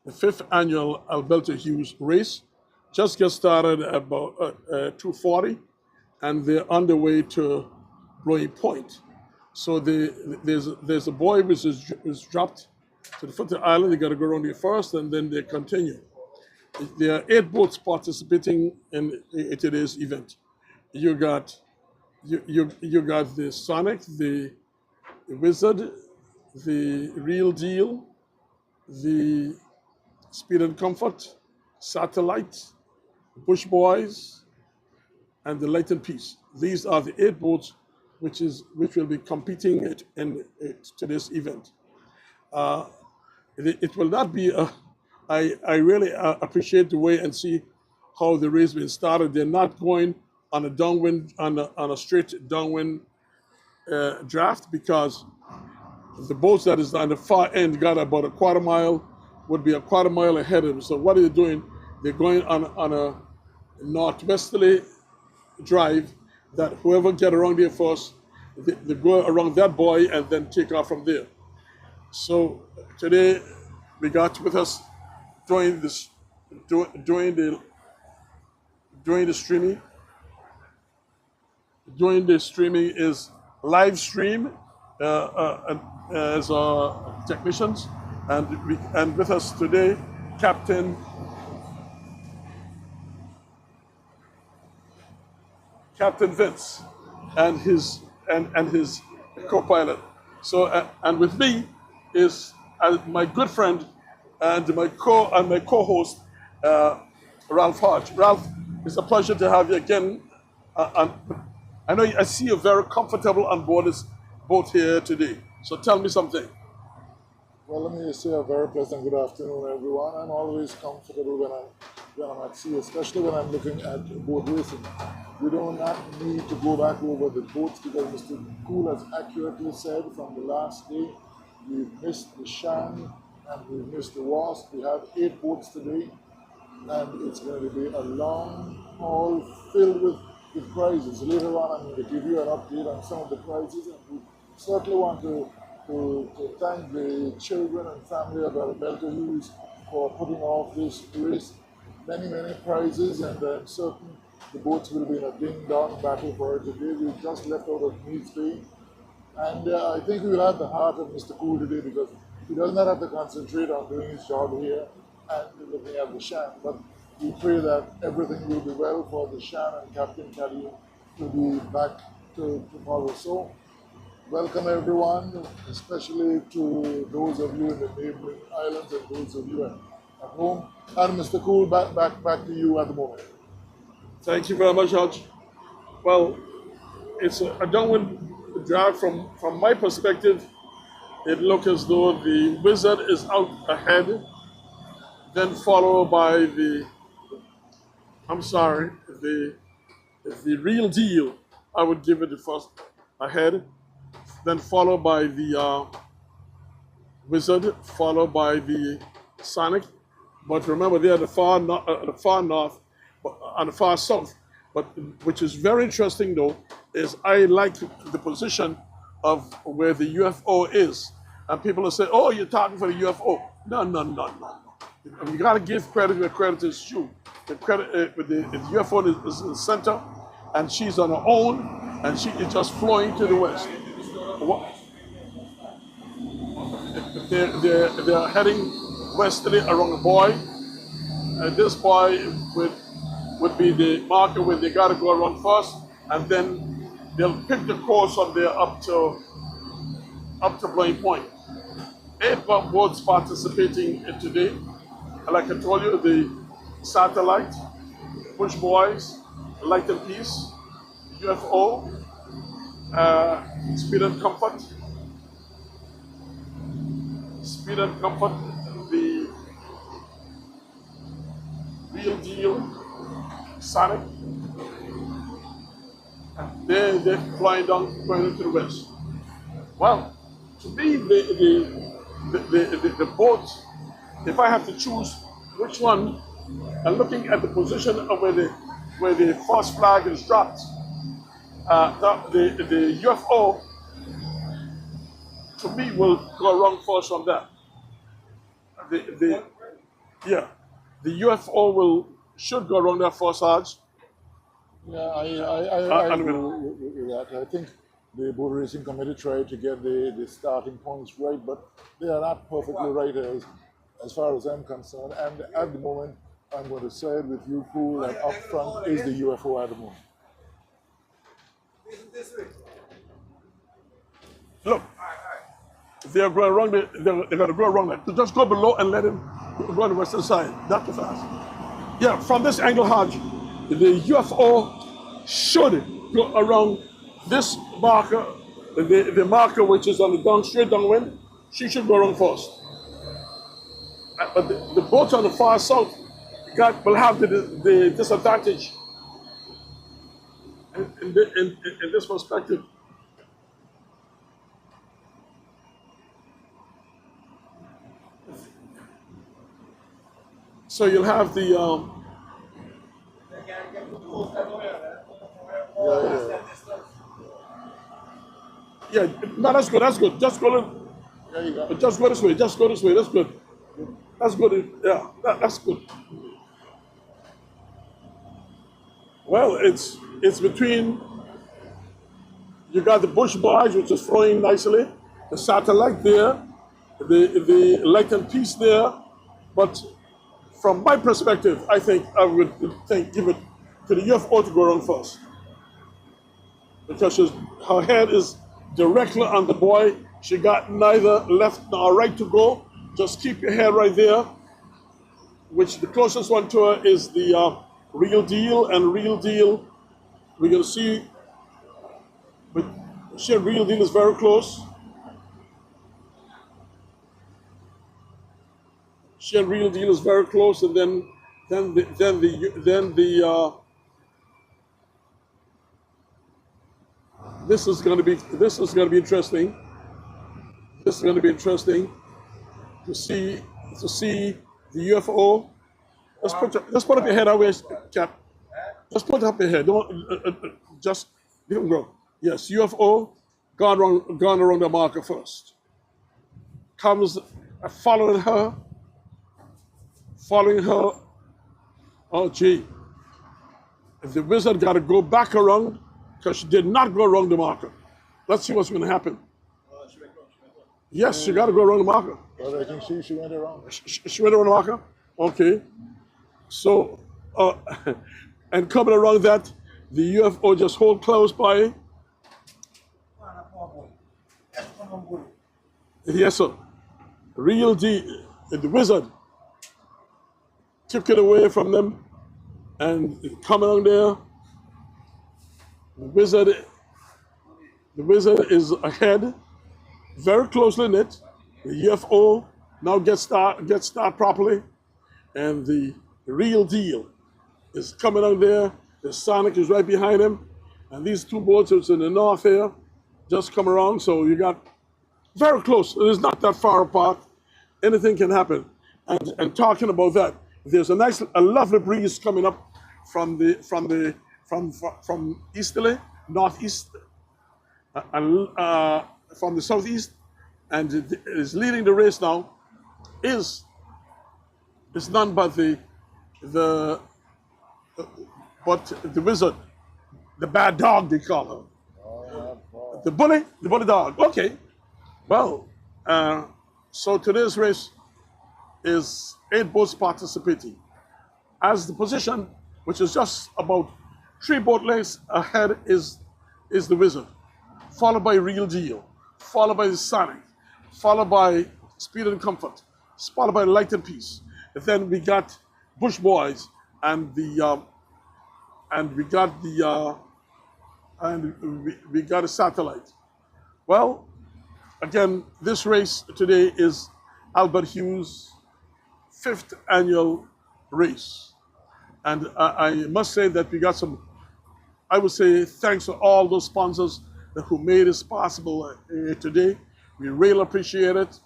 The fifth annual Alberta Hughes race just get started about 2:40, and they're on the way to Blowing Point. So there's a buoy which is dropped to the foot of the island. They got to go around here first, and then they continue. There are 8 boats participating in today's event. You got you got the Sonic, the Wizard, the Real Deal, the Speed and Comfort, Satellite, Bush Boys, and the Light and Peace. These are the 8 boats which will be competing in today's event. Uh, it will not be a. I really appreciate the way and see how the race been started. They're not going on a downwind on a straight downwind draft, because the boats that is on the far end got about a quarter mile, would be a quarter mile ahead of them. So what are they doing? They're going on a northwesterly drive, that whoever get around there first, they go around that buoy and then take off from there. So today we got with us during this during the streaming. During the streaming is live stream as our technicians, and with us today, Captain Vince and his co-pilot. So and with me is my good friend and my co-host, Ralph Hodge. Ralph, it's a pleasure to have you again. I know I see you very comfortable on board this boat here today. So tell me something. Well, let me just say a very pleasant good afternoon, everyone. I'm always comfortable when I'm at sea, especially when I'm looking at boat racing. We do not need to go back over the boats, because Mr. Cool has accurately said from the last day, we've missed the Shan and we've missed the Wasp. We have 8 boats today, and it's going to be a long haul filled with prizes. Later on, I'm going to give you an update on some of the prizes, and we certainly want to thank the children and family of Alberta Hughes for putting off this race. Many prizes, and I'm certain the boats will be in a ding-dong battle for it today. We just left out of Meads Bay, and I think we will have the heart of Mr. Cool today, because he does not have to concentrate on doing his job here and looking at the Shan. But we pray that everything will be well for the Shan, and Captain Kelly will be back tomorrow. So, welcome everyone, especially to those of you in the neighboring islands and those of you at home. And Mr. Cool, back to you at the moment. Thank you very much, Hodge. Well, it's a downwind drag from my perspective. It looks as though the Wizard is out ahead, then followed by the Real Deal. I would give it the first ahead, then followed by the Wizard, followed by the Sonic. But remember, they're at the far north, on the far south. But which is very interesting, though, is I like the position of where the UFO is. And people will say, "Oh, you're talking for the UFO." No. You got to give credit where credit is due. The credit with the UFO is in the center, and she's on her own, and she is just flowing to the west. They're heading westerly around the buoy, and this buoy would be the marker where they got to go around first, and then they'll pick the course from there up to Blowing Point. 8 boats participating in today. And like I told you, the Satellite, Bush Boys, Light and Peace, UFO, Speed and Comfort, the Real Deal, Sonic, and they're flying down, going into the west. Well, to me, the boat, if I have to choose which one, and looking at the position of where the first flag is dropped, the UFO, to me, will go around first from that. Yeah, the UFO should go around that first arch. Yeah, I And go with that. I think the boat racing committee tried to get the starting points right, but they are not perfectly right as far as I'm concerned. And at the moment, I'm going to side with you, Cool, and up front is the UFO at the moment. look, they're going around. They're going to go around that. Just go below and let him go on the western side. Not too fast. Yeah, from this angle, Hodge, the UFO should go around this marker, the marker which is on the straight downwind. She should go around first. But the boats on the far south will have the disadvantage in this perspective. So you'll have the Yeah, yeah. No, that's good. That's good. yeah, you got Just go this way. Just go this way. That's good. That's good. Yeah, that's good. Well, it's between. You got the bush barge, which is flowing nicely. The satellite there, the light and piece there. But from my perspective, I think I would give it to the UFO to go around first because her head is directly on the buoy. She got neither left nor right to go. Just keep your head right there. Which the closest one to her is the real deal, and real deal. We're gonna see, but she real deal is very close. She and real deal is very close, and then the this is gonna be interesting. This is gonna be interesting to see the UFO. Let's put up your head our way, Cap. Just put up your head. Don't just let him go. Yes, UFO gone around the marker first. Comes following her. Oh gee, if the wizard got to go back around because she did not go around the marker. Let's see what's going to happen. Yes, she got to go around the marker. But I think she went around. She went around the marker. Okay, so and coming around that, the UFO just hold close by. Yes, sir. Real D, the wizard took it away from them and come on there. The wizard is ahead, very closely knit. The UFO now gets start properly, and the real deal is coming on there. The Sonic is right behind him, and these two boats is in the north here, just come around. So you got very close. It is not that far apart. Anything can happen. And talking about that, there's a lovely breeze coming up from easterly, northeast, and from the southeast, and it is leading the race now. Is none but the wizard, the bad dog they call her, the bully dog. Okay, well, so today's race is 8 boats participating. As the position, which is just about 3 boat lengths ahead, is the wizard, followed by Real Deal, followed by the Sonic, followed by Speed and Comfort, followed by Light and Peace. And then we got Bush Boys and we got a satellite. Well, again, this race today is Albert Hughes' 5th annual race. And I must say that we got some, I would say thanks to all those sponsors who made this possible today. We really appreciate it.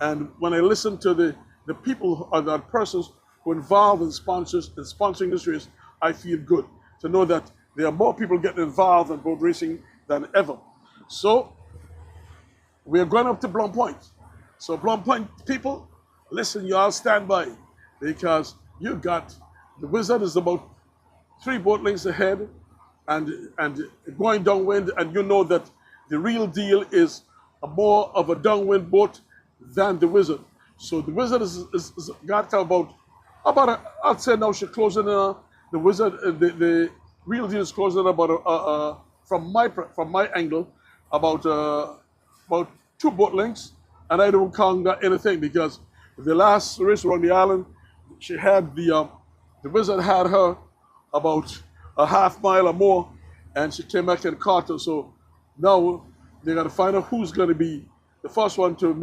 And when I listen to the people or the persons who are involved in sponsoring this race, I feel good to know that there are more people getting involved in boat racing than ever. So we are going up to Blum Point. So Blum Point people, listen, you all stand by. because you got the Wizard is about 3 boat lengths ahead, and going downwind, and you know that the real deal is a more of a downwind boat than the Wizard. So the Wizard is got to about I'd say now she's closing in, the Wizard the real deal is closing in about from my angle about 2 boat lengths, and I don't count that anything because the last race around the island, she had the Wizard had her about a half mile or more, and she came back and caught her. So now they got to find out who's going to be the first one to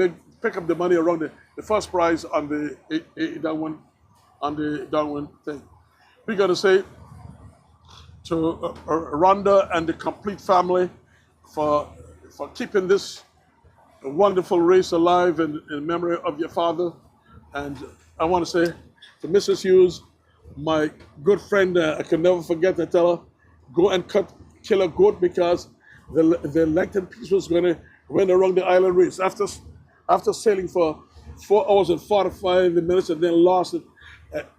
pick up the money around the first prize on the downwind thing. We got to say to Rhonda and the complete family for keeping this wonderful race alive in memory of your father. And I want to say to Mrs. Hughes, my good friend, I can never forget to tell her, go and kill a goat because the Lengthen piece was going to win around the island race. After sailing for 4 hours and 45 minutes and then lost it,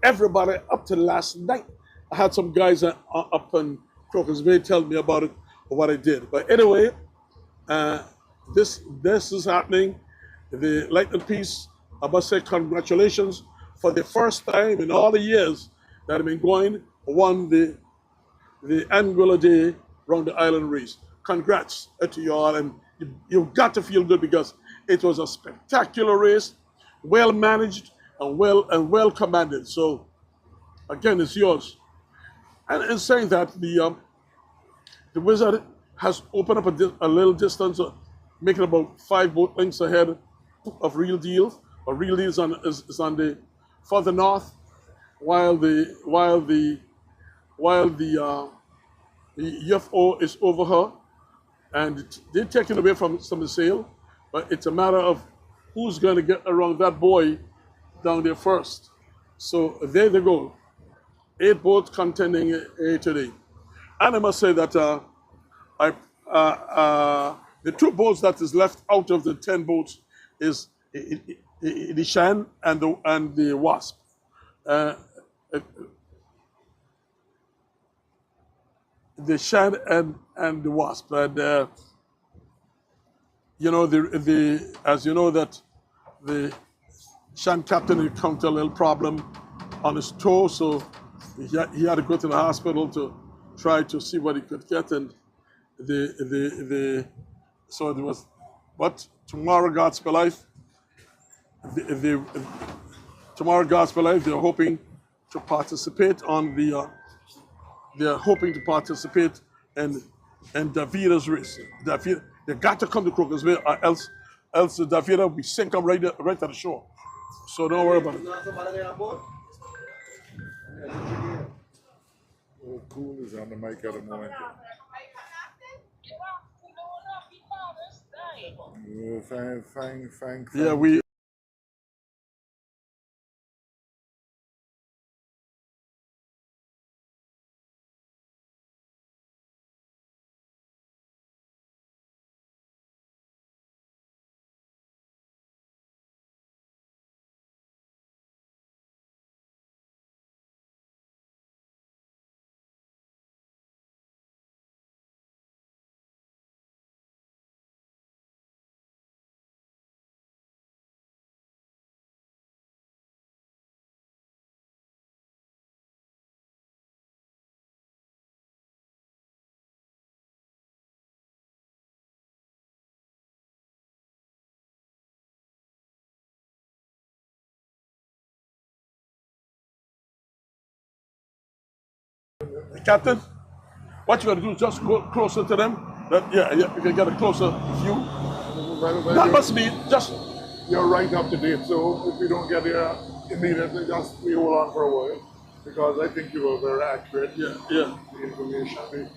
everybody up to last night, I had some guys up in Crocus Bay tell me about it, what I did. But anyway, this is happening. The Lengthen piece, I must say congratulations for the first time in all the years that I've been going, won the Anguilla Day round the island race. Congrats to you all, and you've got to feel good because it was a spectacular race, well managed and well commanded. So again, it's yours. And in saying that, the Wizard has opened up a little distance, making about 5 boat lengths ahead of Real Deal. Or Real Deal is on the further north, while the UFO is over her, and they're taken away from the sail. But it's a matter of who's going to get around that buoy down there first. So there they go. 8 boats contending today. And I must say that the 2 boats that is left out of the 10 boats is the Shan and the Wasp. The Shan and the Wasp. And you know as you know that the Shan captain encountered a little problem on his toe, so he had to go to the hospital to try to see what he could get, and so it was. But tomorrow, God's for life. Tomorrow, God's for life. They're hoping to participate in Davida's race. They got to come to Crocus Bay, or else Davida we sink them right to the shore. So don't worry about it. Oh, cool is on the mic at the moment. Fine. Yeah, we. Captain, what you got to do is just go closer to them. Yeah, you can get a closer view. That must be just. You're right up to date, so if we don't get here immediately, just we hold on for a while, because I think you were very accurate. Yeah. The information. The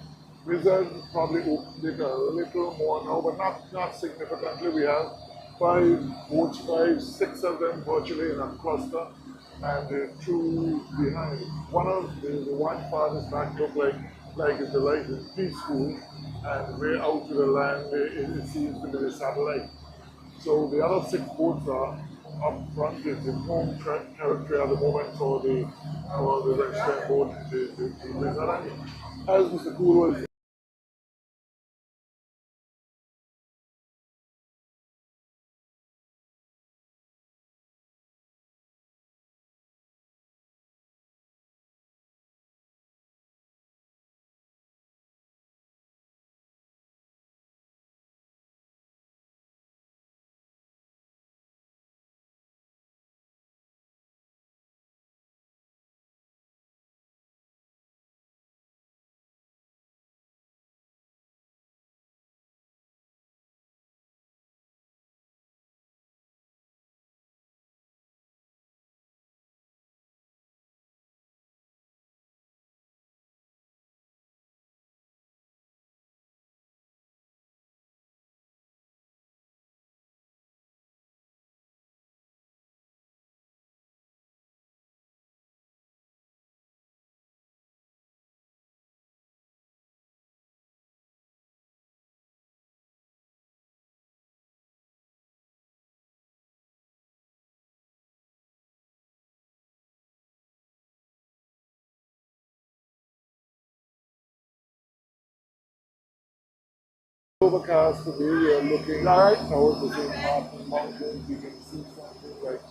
Wizard probably opened it a little more now, but not significantly. We have 5 boats, 6 of them virtually in a cluster, and 2 behind. One of the one farthest back look like it's the light is peaceful, and way out to the land it seems to be the satellite. So the other 6 boats are up front is in home territory at the moment for the Western board, the Wizard. And as Mr. Cool was overcast today, we are looking towards the St. Martin Mountains. You can see something like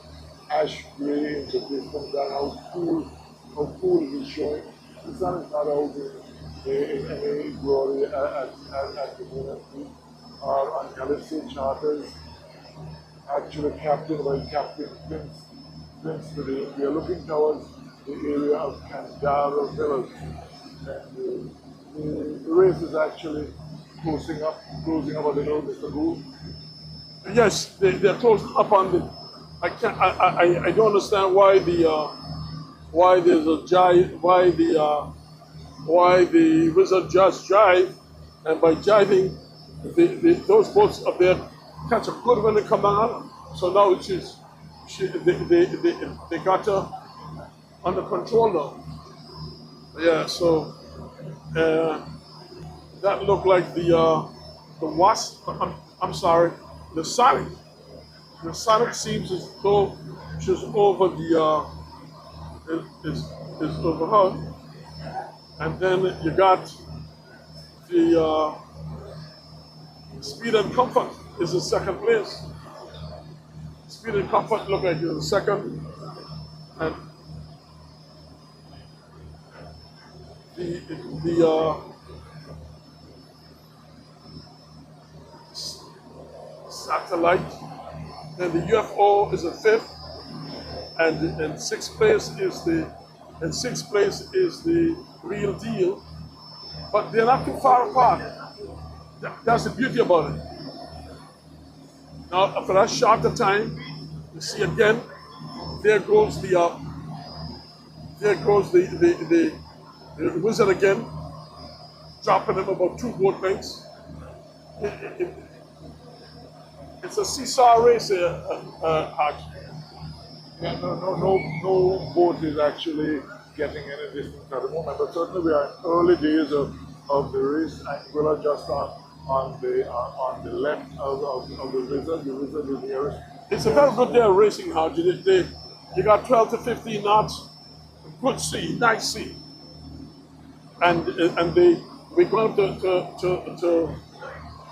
ash gray in the distance and how cool it is showing. The sun is not out in any glory at the moment. We are on Calypso charters, actually captained by Captain Prince today. We are looking towards the area of Candara Village. And the race is actually closing up on the road, Mr. Gould. Yes, they're close up on the. I can't. I don't understand why why there's a jive, why the wizard just jive, and by jiving, those boats up there catch a good when they come on. So now it's just they got her under control now. Yeah. So that looked like the wasp. I'm sorry, the Sonic. The Sonic seems as though she's over is over her, and then you got the Speed and Comfort is in second place. Speed and Comfort look like you're in second, and the Satellite, then the UFO is in fifth, and in sixth place is the Real Deal, but they're not too far apart. That's the beauty about it. Now, after that shorter time, you see again, there goes the Wizard again, dropping him about 2 boat lengths. It's a seesaw race here, Hodge. Yeah, no boat is actually getting any distance at the moment, but certainly we are in early days of the race. Anguilla just on the left of the Wizard. The Wizard is nearest. It's a very good day of racing, Hodge. You got 12 to 15 knots, good sea, nice sea, and we're going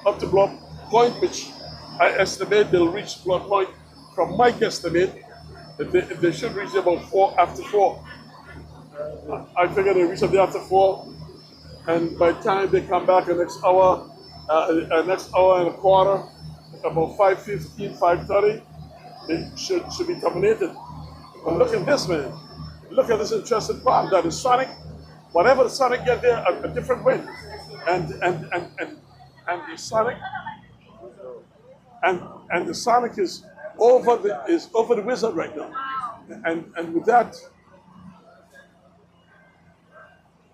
up to Block Point, which I estimate they'll reach Block Point. From my guesstimate, they should reach about 4 after 4. I figure they reach up there after 4, and by the time they come back the next hour and a quarter, about 5:15, 5:30, they should be terminated. But look at this, man. Look at this interesting part. That is Sonic. Whatever the Sonic get there, a different wind, and the Sonic and the Sonic is over the Wizard right now, and with that,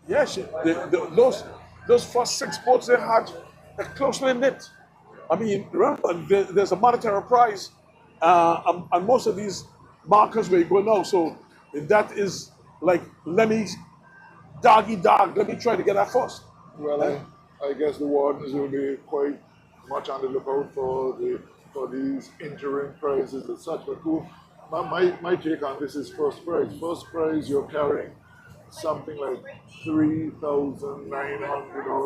yes, those first 6 boats they had, they're closely knit. I mean, remember, there's a monetary prize on most of these markers where you go now. So that is like, let me doggy dog, let me try to get that first. Well, I guess the wardens will be quite much on the lookout for the for these interim prizes and such. But cool. My take on this is first prize. First prize, you're carrying something like $3,900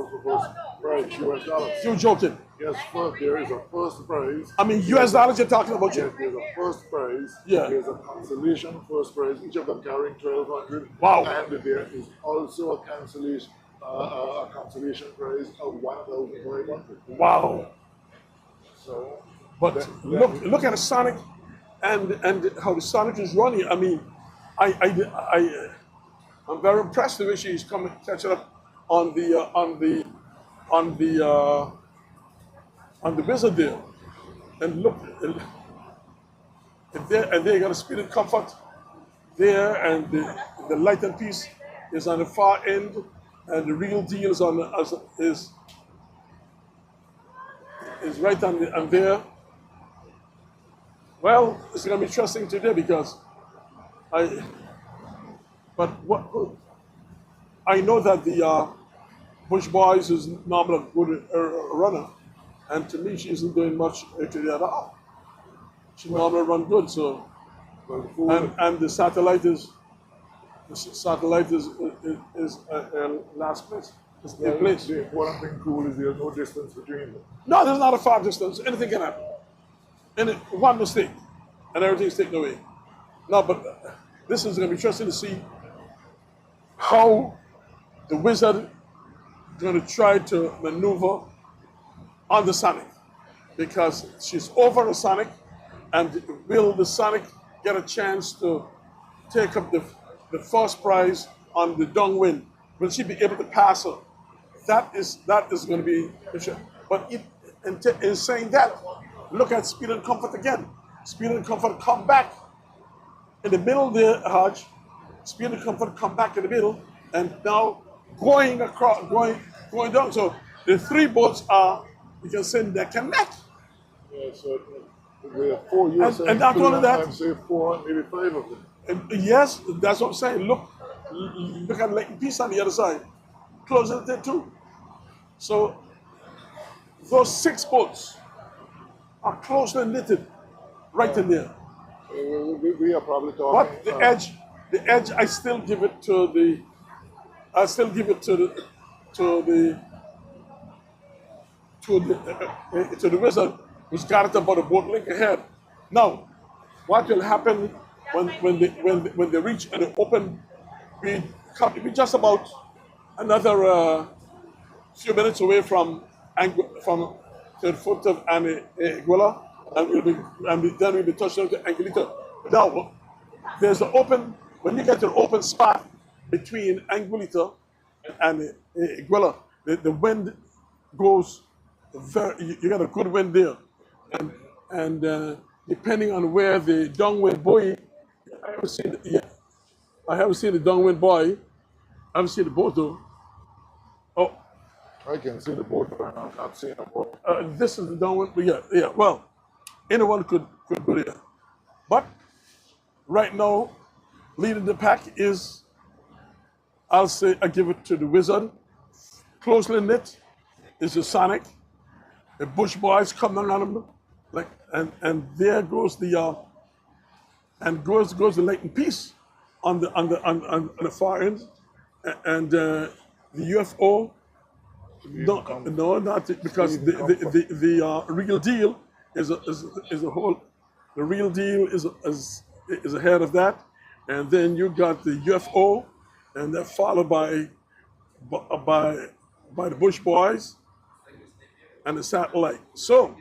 for first prize, US dollars. You're joking. Yes, first, there is a first prize. I mean, US dollars you're talking about? Yes, there's a first prize. Yeah. There's a consolation first prize. Each of them carrying 1,200. Wow. And there is also a consolation prize of 1,500. Wow. So, But look at the Sonic and how the Sonic is running. I mean, I'm very impressed the way she's coming catching up on the Wizard there. And look, and they got a speed and comfort there, and the light and piece is on the far end, and the real deal is on is right on there. Well, it's going to be interesting today because I know that the Bush Boys is normally a good runner, and to me she isn't doing much today at all. She normally run good, so and the satellite is last place. It's the place. The important thing, cool, is there's no distance between them. No, there's not a far distance. Anything can happen. And one mistake, and everything's taken away. No, but this is going to be interesting to see how the Wizard is going to try to maneuver on the Sonic, because she's over the Sonic, and will the Sonic get a chance to take up the first prize on the downwind? Will she be able to pass her? That is going to be the issue. But in saying that, look at Speed and Comfort again. Speed and Comfort come back in the middle there, Hodge. Speed and Comfort come back in the middle, and now going across, going down. So the three boats are, you can say, neck and neck. Yeah, so we have 4 years. And not only that, I'd say 4, maybe 5 of them. and yes, that's what I'm saying. Look at Lake Peace on the other side, closer to too. So those 6 boats are closely knitted right in there. We are probably talking. But the edge, I still give it to the Wizard, who's got it about a boat length ahead. Now, what will happen when they reach an open? We just about another few minutes away from the foot of Anguilla, and then we'll be touching to Anguilla. Now, there's an open, when you get to an open spot between Anguilla and Anguilla, the wind goes you got a good wind there. And depending on where the downwind buoy, I haven't seen the downwind buoy. I haven't seen the boat though. Oh, I can see the boat, but I'm not seeing a boat. this is the downwind. Yeah. Well, anyone could go there. But right now, leading the pack is, I'll say, I give it to the Wizard. Closely knit is the Sonic. The Bush Boys coming on them, and there goes the goes the Light and Peace on the far end, and the UFO. No, not because the real deal is a whole. The real deal is ahead of that, and then you got the UFO, and that followed by the Bush Boys and the satellite. So,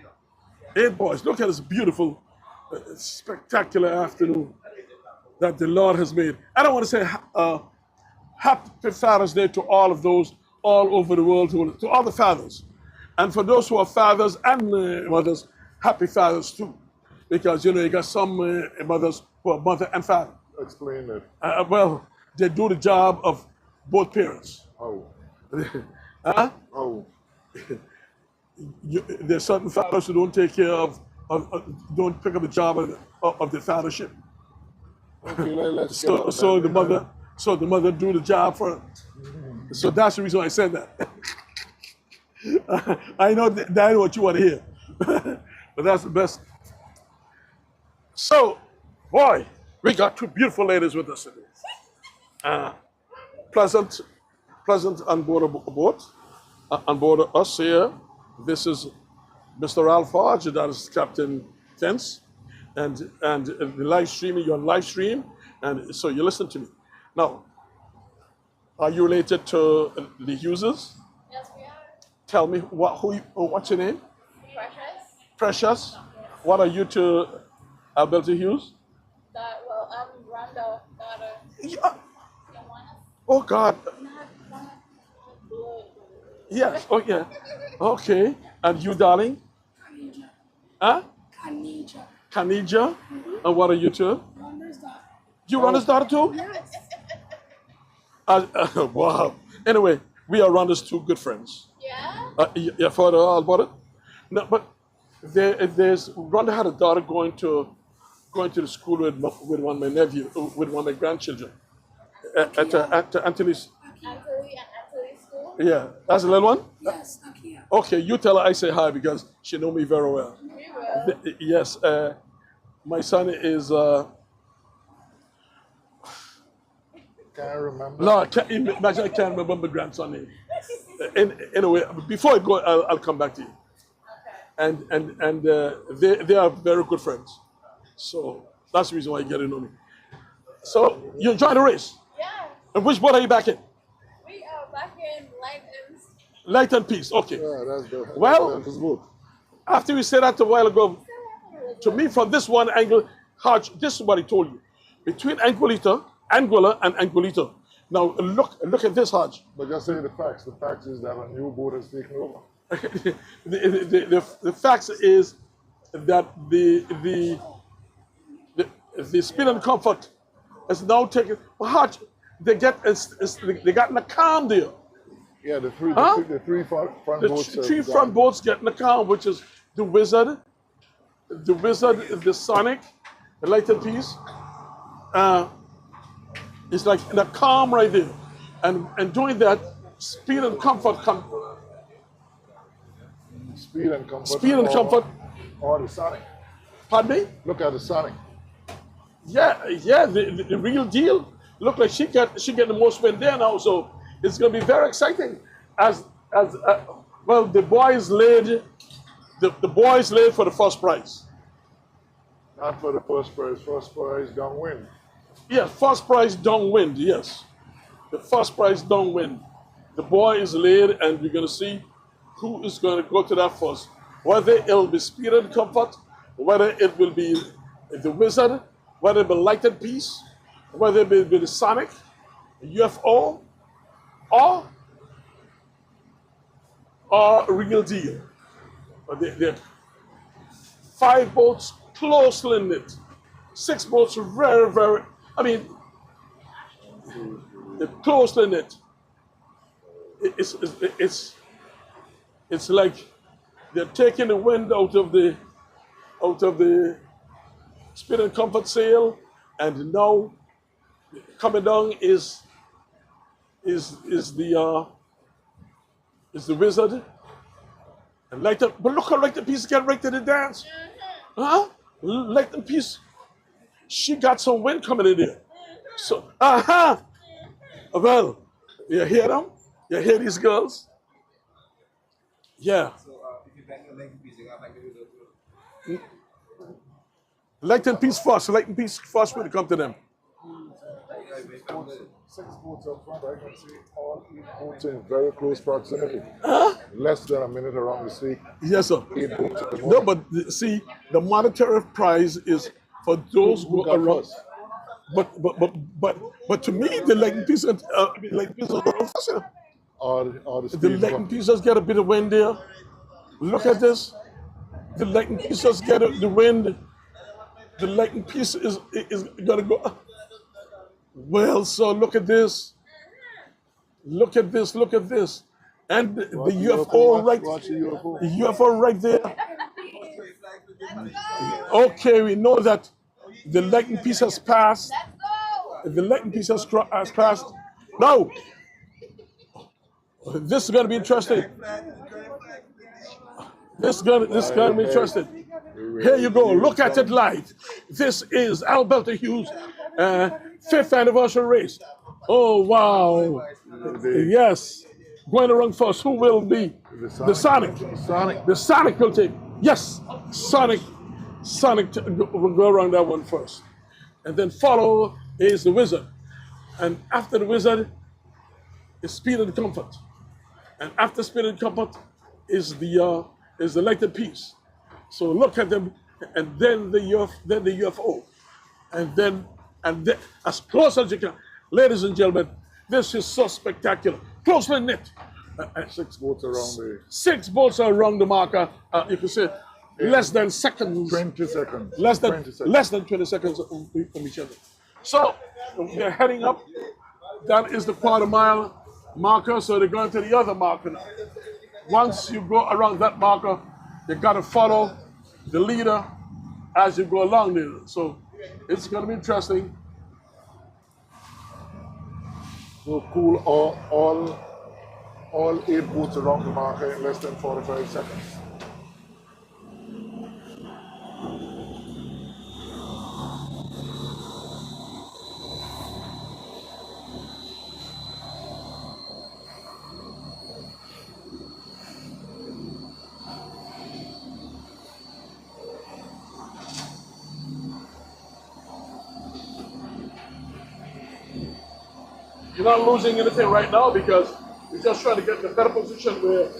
8 boys, look at this beautiful, spectacular afternoon that the Lord has made. I don't want to say happy Father's Day to all of those all over the world, to all the fathers. And for those who are fathers and mothers, happy fathers too. Because, you got some mothers who are mother and father. Explain that. Well, they do the job of both parents. Oh. Huh? Oh. There's certain fathers who don't take care of don't pick up the job of the fathership. Okay, let's So the mother do the job for her. So that's the reason why I said that. I know that is what you want to hear. But that's the best. So, boy, we got two beautiful ladies with us today. Uh, pleasant, pleasant on board a boat, on board us here. This is Mr. Ralph Hodge, that is Captain Tense, and the live streaming, you're on live stream, and so you listen to me. Now, are you related to the Hugheses? Yes, we are. Tell me what's your name? Precious. Precious. What are you to Alberta Hughes? Well, I'm Rhonda, daughter. Yeah. You want us? Oh God. Not blood. Yes. Oh yeah. Okay. And you, darling? Kanija. Huh? Kanija. Kanija. And what are you two? Wonders that. You Rhonda's daughter too? Yes. Wow. Anyway, we are Rhonda's two good friends. Yeah? You've heard all about it? No, but there's Rhonda had a daughter going to the school with one of my nephew, with one of my grandchildren, at Anthony's. Anthony and Anthony's school? Yeah, that's the little one. Yes, Nakia. Okay, you tell her I say hi because she know me very well. We will. Yes, my son is. Can't remember. No, I can't imagine. I can't remember my grandson name. Anyway, before I go, I'll come back to you. Okay. And they are very good friends. So that's the reason why you get to know me. So you enjoy the race. Yeah. And which boat are you back in? We are back in Lightens. Light and Peace. Okay. Yeah, that's the Well- that's good. After we said that a while ago, to me from this one angle, Hodge, this is what he told you. Between Anguilla and Anguilla. Now look at this, Hodge. But just say the facts. The facts is that a new boat is taking over. the fact is that the speed and comfort is now taken. Hodge, they got in a calm there. Yeah, the three front The boats. have three gone. front boats get in the car, which is the Wizard, the Sonic, the Light and Peace. It's like in a calm right there. And doing that, speed and comfort come. Speed and comfort. Speed and comfort. Or the Sonic. Pardon me? Look at the Sonic. Yeah, the real deal. Look like she get the most win there now, so it's going to be very exciting. Well, the boys laid for the first prize. Not for the first prize. First prize downwind. Yeah, first prize downwind. Yes, the first prize downwind. The boy is laid, and we're going to see who is going to go to that first. Whether it'll be Speed and Comfort, whether it will be the Wizard, whether it be Light and Peace, whether it be the Sonic, UFO, or Real Deal. They're 5 boats closely knit, 6 boats very, very. I mean, they're closely knit. It's like they're taking the wind out of the Speed and Comfort sail, and now coming down is the Wizard. And but look how Light and Peace get right to the dance. Huh? Light and Peace, she got some wind coming in there. So, well, you hear them? You hear these girls? Yeah. If you bang your leg piece, you got like a little. Light and Peace first. Light and Peace first when it come to them. 6 boats up front. I can see all 8 boats in very close proximity. Less than a minute around the sea. Yes, sir. 8 boats at the No, moment. but see, the monetary prize is for those who got are around. first? But to me, the Light and Peace, Light and Peace is around faster. Or the The speed. Light and Peace just get a bit of wind there. Look at this. The Light and Peace just get the wind. The Light and Peace is gonna go. Well, so look at this. Look at this. Look at this. And the Watch UFO right. Watch the UFO. The UFO right there. Okay, we know that the Light and Peace has passed. Let's go. The Light and Peace has passed. Now, this is gonna be interesting. This is gonna be interesting. Here you go. Look at it live. This is Alberta Hughes' 5th anniversary race. Oh, wow. Yes. Going around first. Who will be? The Sonic. Sonic. The Sonic will take. Yes. Sonic. Will go around that one first. And then follow is the Wizard. And after the Wizard is Speed and Comfort. And after Speed and Comfort is the Elected Peace. So look at them, and then the UFO, and then as close as you can, ladies and gentlemen. This is so spectacular, closely knit. 6 boats around the 6 boats around the marker. You can say less than seconds. 20 seconds. Less than 20 seconds. less than 20 seconds from each other. So they're heading up. That is the quarter mile marker. So they're going to the other marker now. Once you go around that marker, you got to follow the leader as you go along there. So it's going to be interesting. So cool all 8 boats around the marker in less than 45 seconds. You're not losing anything right now because you're just trying to get in a better position where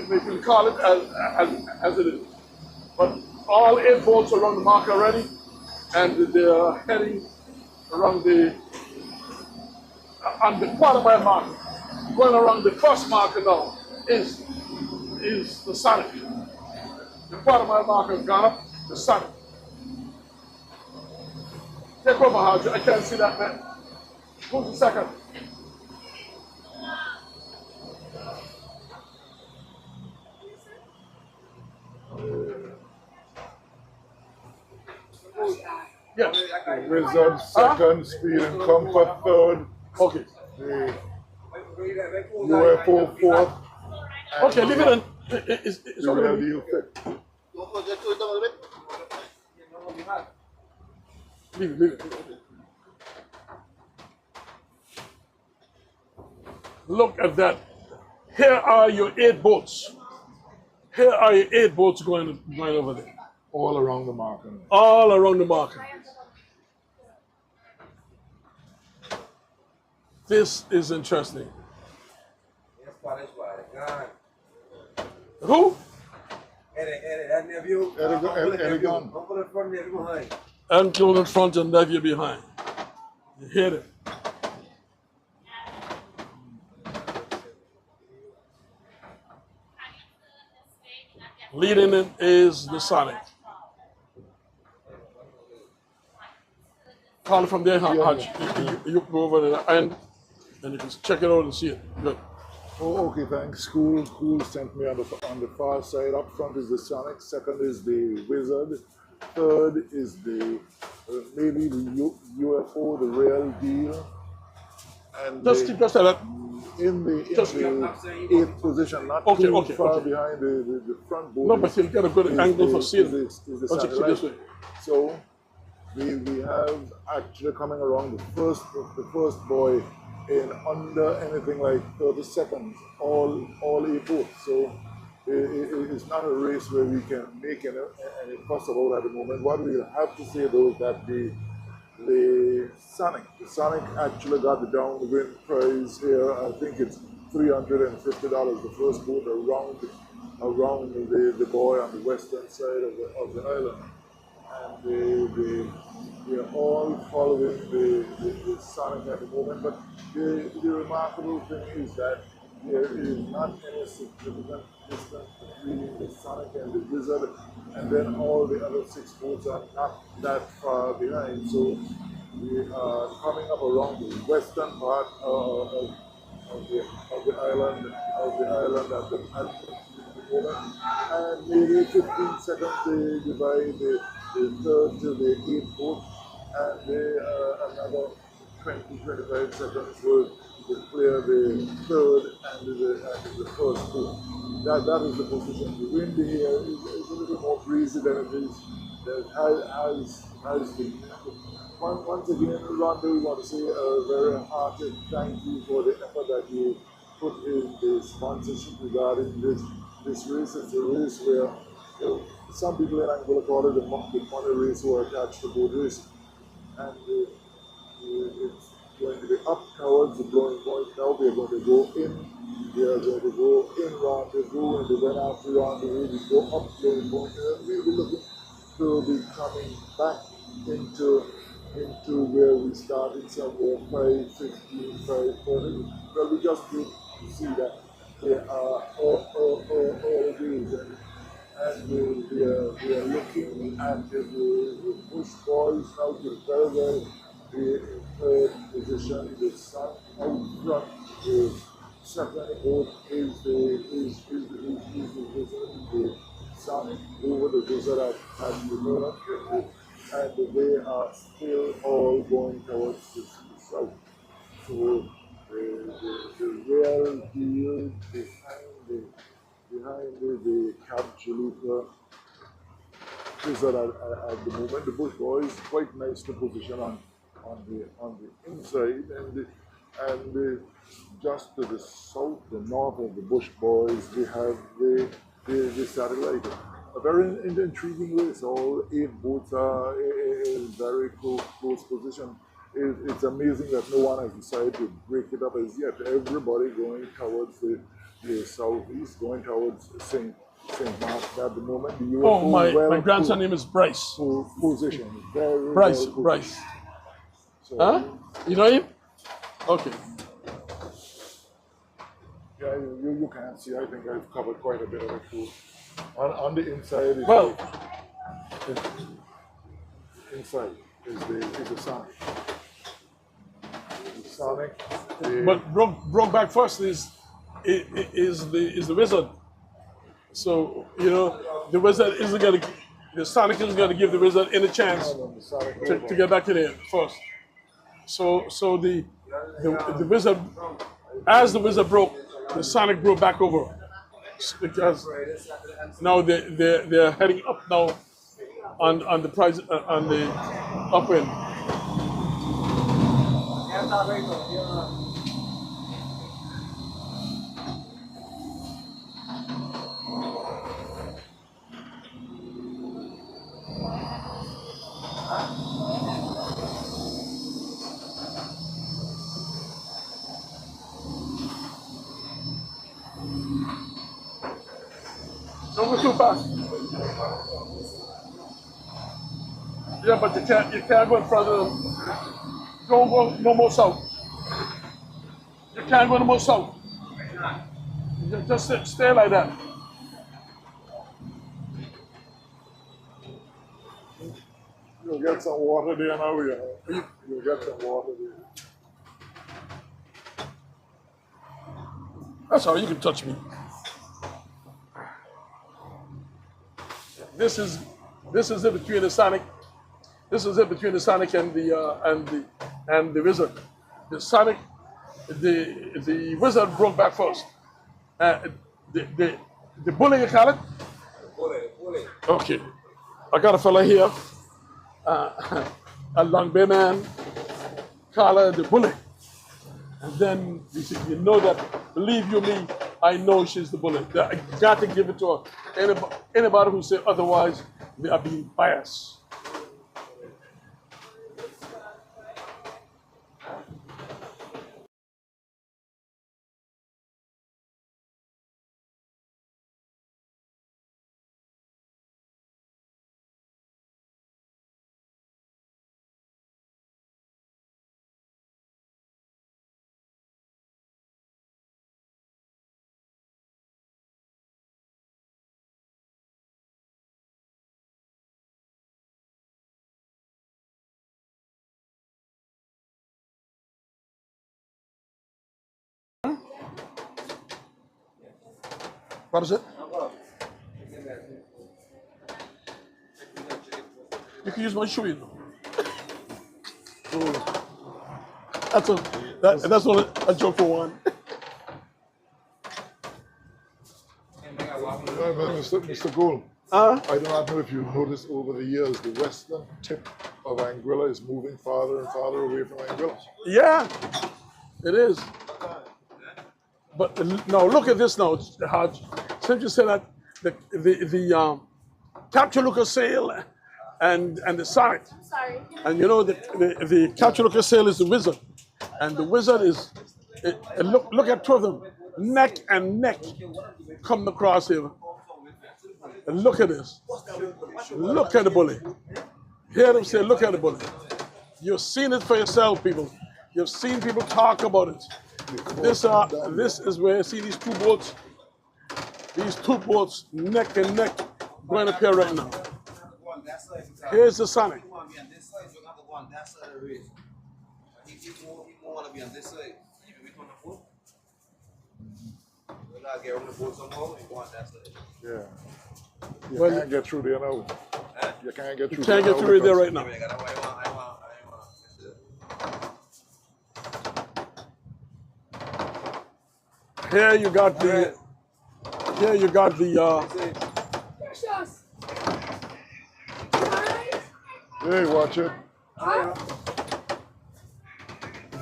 we can call it as it is. But all 8 boats are around the mark already, and they're heading around on the quarter mile marker. Going around the first marker now is the Sonic. The quarter mile marker has gone up, the Sonic. Take over, Howard. I can't see that, man. Who's the second? Yeah. Wizard second, Speed and Comfort third, Okay. the UFO fourth, Okay, leave it in. It's the okay. real deal fifth. Leave it. Look at that. Here are your 8 boats. Here are your 8 boats going over there. All around the marker. All around the market. This is interesting. Who? Eddie Gunn. Uncle in front and nephew behind. You hear it. Leading it is the Sonic. Call it from there, Hutch. You go over to the end and you can check it out and see it. Good. Oh, okay, thanks. Cool sent me on the far side. Up front is the Sonic. Second is the Wizard. Third is the maybe the UFO, the real deal. And Just keep just like that. in the 8th position, not Okay, too okay, far okay. behind the front board. No, but you'll get a good angle for seeing it. Is the Don't you keep satellite. this way? So we have actually coming around the first boy in under anything like 30 seconds, all 8 boats. So it's not a race where we can make any fuss about at the moment. What we have to say though is that the Sonic actually got the downwind prize here. I think it's $350. The first boat around the buoy on the western side of the island, and they are all following the Sonic at the moment. But the remarkable thing is that there is not any significant distance between the Sonic and the Wizard, and then all the other 6 boats are not that far behind. So we are coming up around the western part of the island at the moment, and maybe 15 seconds they divide the 3rd to the 8th boat, and another 20-25 seconds will clear the third and the first pole. That is the position. The wind here is a little more breezy than it is. That has been. Once again, Rhonda, we want to say a very hearty thank you for the effort that you put in the sponsorship regarding this race. It's a race where some people in Anguilla call it the money race who are attached to boat racing. And it's going to be up towards the blowing point. Now we are going to go in. We are going to go in rendezvous, and then after rendezvous, we go up blowing point. And we'll be looking to be coming back into where we started somewhere 5:15, 5:30. Well, we just did see that there are all days, and we are looking at the Bush boys now to very well in third position. The sun out front, the second boat is the sun over the desert at the moment, and they are still all going towards the south. So the real deal behind the Cab Chalupa is that at the moment the Bush boys quite nice to position on the inside, and just to the south, the north of the Bush boys, we have the satellite. A very intriguing race. All 8 boats are in very close position. It's amazing that no one has decided to break it up as yet. Everybody going towards the southeast, going towards St. Mark at the moment. The Oh, UFO my grandson name is Bryce. position. Very Bryce, well Bryce. So, Huh? You know him? Okay. yeah, you can't see. I think I've covered quite a bit of it too. On the inside is Well, inside is the Sonic. The Sonic. but broke back first is the Wizard. So the Wizard isn't gonna, the Sonic isn't gonna give the Wizard any chance the Sonic to get back in there first. So the Wizard, as the Wizard broke, the Sonic broke back over, because now they're heading up now on the prize on the upwind. Don't go too fast. Yeah, but you can't go in front of them. Don't go no more south. You can't go no more south. Just stay like that. You'll get some water there now. You'll get some water there. That's all. You can touch me. This is it between the Sonic. This is it between the Sonic and the Wizard. The Sonic, the Wizard broke back first. The bully, you call it? Bully. Okay. I got a fella here, a long bay man, call her the bully. And then you know that, believe you me, I know she's the bully. I got to give it to her. Anybody who say otherwise, they are being biased. What is it? You can use my shoe, you know. That's only a joke for one. Mr. Gould, Huh? I do not know if you've noticed over the years, the western tip of Anguilla is moving farther and farther away from Anguilla. Yeah, it is. But no, look at this now, Hodge. Since you said that the capture looker sail and the Sonic, Sorry. and you know the capture looker sail is the wizard, and the wizard is look at two of them, neck and neck, coming across here. And look at this. Look at the bully. Hear them say, look at the bully. You've seen it for yourself, people. You've seen people talk about it. This is where, see these two boats neck and neck going up here right now. Here's the Sonic. Yeah. You Well, can't get through there now. You can't get through Can't get through it there right now. Here you got the Precious. Hey, watch it. Huh?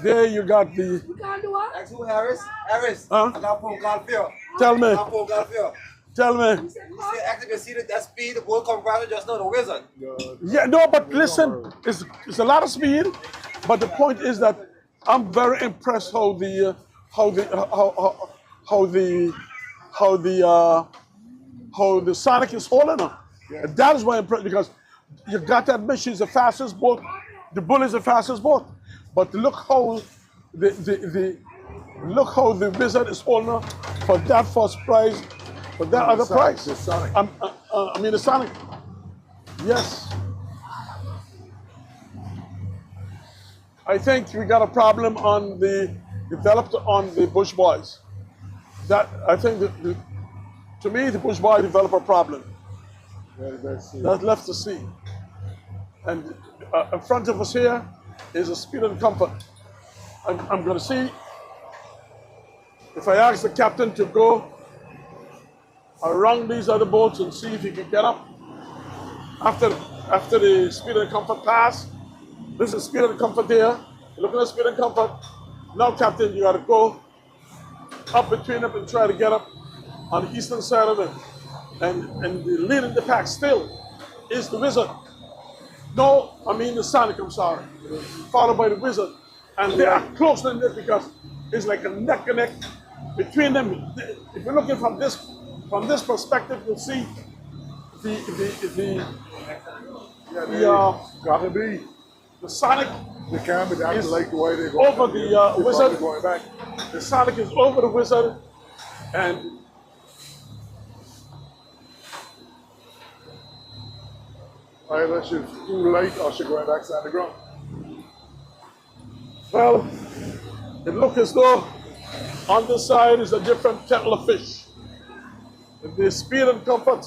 there you got the You can't do what? Ask who, Harris? Harris, Huh? I got a phone call for you. tell I me, got a phone call for you. tell me. He said, actually, you see that speed, the ball come right just now, the wizard. Yeah, no, but listen, it's a lot of speed, but the point is that I'm very impressed how the Sonic is holding her. And that is why I'm impressed, because you got that mission is the fastest boat, the Bull is the fastest boat, but look how look how the Wizard is holding her for that first prize, for that other prize. The Sonic. I mean the Sonic. Yes. I think we got a problem on the developed on the Bush Boys. That I think that to me the Bush Boy developed a problem. That's it. That's left to see. And in front of us here is a speed and comfort. I'm going to see if I ask the captain to go around these other boats and see if he can get up after the speed and comfort pass. This is speed and comfort there. You're looking at speed and comfort. Now, captain, you got to go up between them and try to get up on the eastern side of it. And the lead in the pack still is the Wizard. No, I mean the Sonic, I'm sorry. Followed by the Wizard. And they are close to it because it's like a neck and neck between them. If you're looking from this perspective, you'll see Gotta be. the Sonic They can't be that is like the way they go. over the Wizard. Going back. The Sonic is over the Wizard, and Either she's too light or she's going back stand the ground. well, it looks as though on this side is a different kettle of fish. The speed and comfort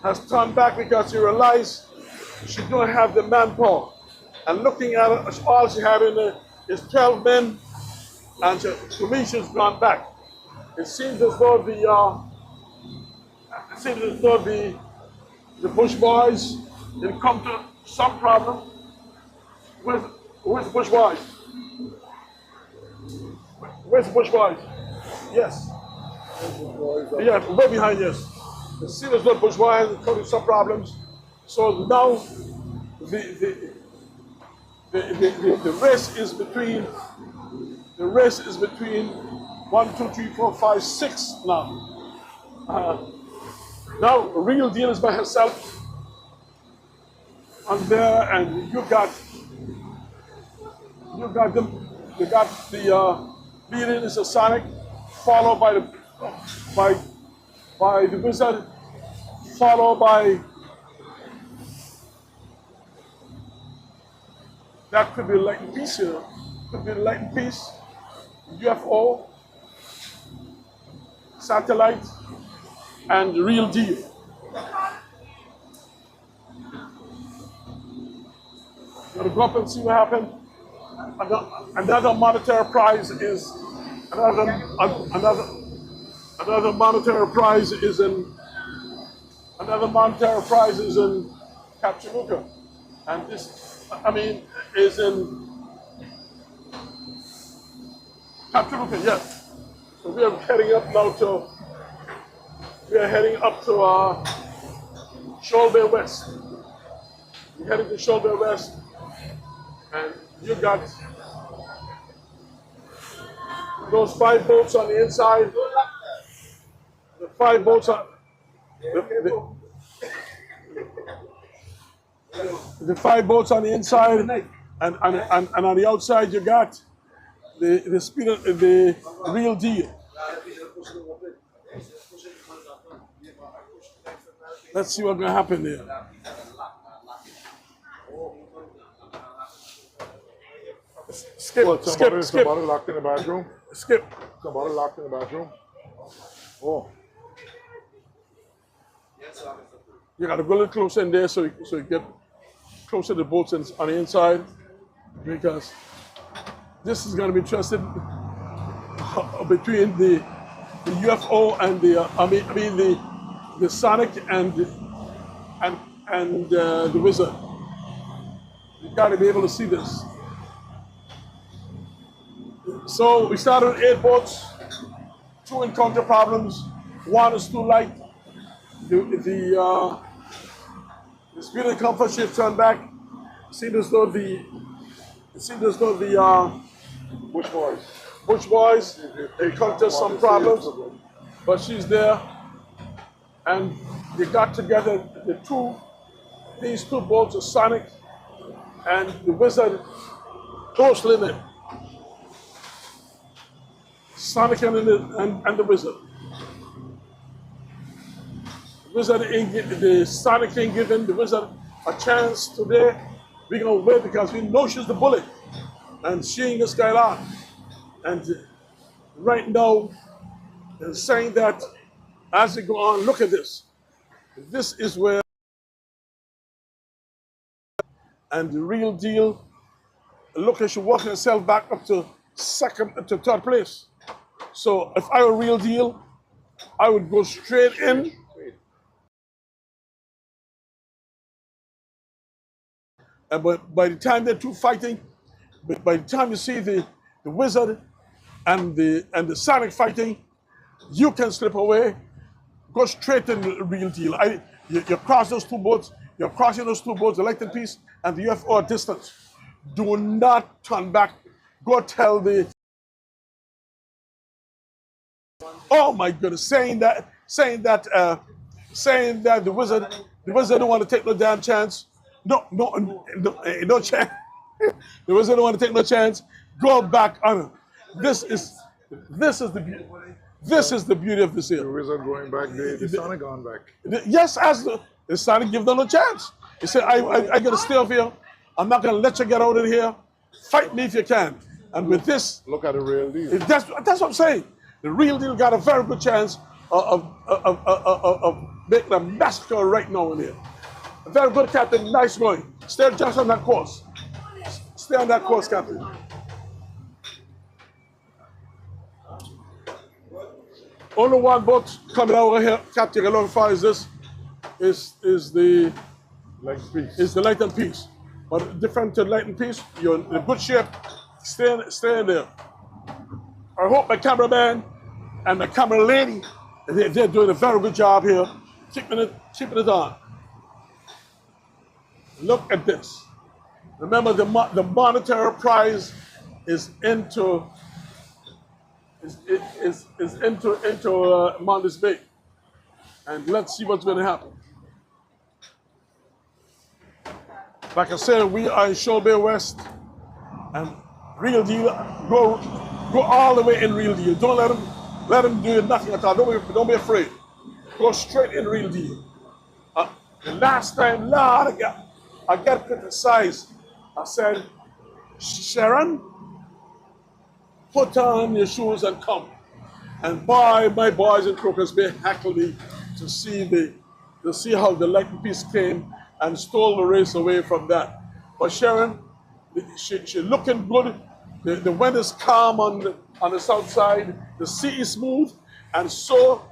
has turned back because you realize she don't have the manpower. And looking at it, all she had in there is 12 men, and to me, she's gone back. It seems as though the Bush Boys will come to some problem with the Bush Boys. Where's the Bush Boys? Yes. Yeah, way behind, yes. It seems as though Bush Boys will come to some problems. So now the race is between 1, 2, 3, 4, 5, 6 now. Now Real Deal is by herself on there, and you got the leading is a Sonic, followed by the Wizard, followed by that could be Light and Peace here. Could be Light and Peace, UFO, Satellite, and Real Deal. Gotta go up and see what happened. Another monetary prize is another monetary prize is in Capchaluca, and this is in Capchaluca. Yes. So we are heading up now to Shoal Bay West. We're heading to Shoal Bay West, and you got those 5 boats on the inside. The 5 boats on the 5 boats on the inside, and on the outside you got the real deal. Let's see what's gonna happen there. Skip. Somebody locked in the bathroom. Skip. Somebody locked in the bathroom. Oh. You gotta go a little closer in there so you get closer to the boats on the inside, because this is gonna be interesting between the UFO and the Sonic and the Wizard. You gotta be able to see this. So we started with 8 boats, 2 encounter problems. 1 is too light. The speed and comfort shift turned back. It seemed as though the Bush boys encountered some problems, but she's there, and they got together. These two boats, the Sonic and the Wizard, close limit. Sonic and the Wizard. The Sonic ain't giving the Wizard a chance today. We're gonna wait because we know she's the bullet, and she ain't gonna skylark. And right now, they're saying that as we go on, look at this. This is where, and the real deal. Look, she's working herself back up to 3rd place. So if I were real deal, I would go straight in. But by the time they're two fighting, but by the time you see the Wizard and the Sonic fighting, you can slip away, go straight in the real deal. You cross those 2 boats, you're crossing those 2 boats, the Light and Peace and the UFO distance. Do not turn back. Go tell the, oh my goodness, saying that the Wizard don't want to take no damn chance. No chance. The Wizard don't want to take no chance. Go back on her. This is the beauty of this The here. Wizard going back, the Sonic gone back. Yes, as the Sonic give them no chance. He said, I gotta stay over here. I'm not gonna let you get out of here. Fight me if you can. And with this, Look at the real deal. that's what I'm saying. The real deal got a very good chance of making a massacre right now in here. Very good, Captain. Nice going. Stay just on that course. Stay on that course, Captain. Only 1 boat coming over here, Captain. Along far as this is the Light and Peace. But different to Light and Peace, you're in a good shape. Stay in there. I hope my cameraman and my camera lady, they're doing a very good job here, keeping it on. Look at this. Remember, the monetary prize is into Mondays Bay, and let's see what's going to happen. Like I said, we are in Shoal Bay West, and real deal. Go all the way in real deal. Don't let them do nothing at all. Don't be afraid. Go straight in real deal. The last time, Lord, I got criticized. I said, Sharon, put on your shoes and come. And boy, my boys in Crocus Bay heckled me to see how the Light and Peace came and stole the race away from that. But Sharon, She's looking good. The wind is calm on the south side. The sea is smooth, and so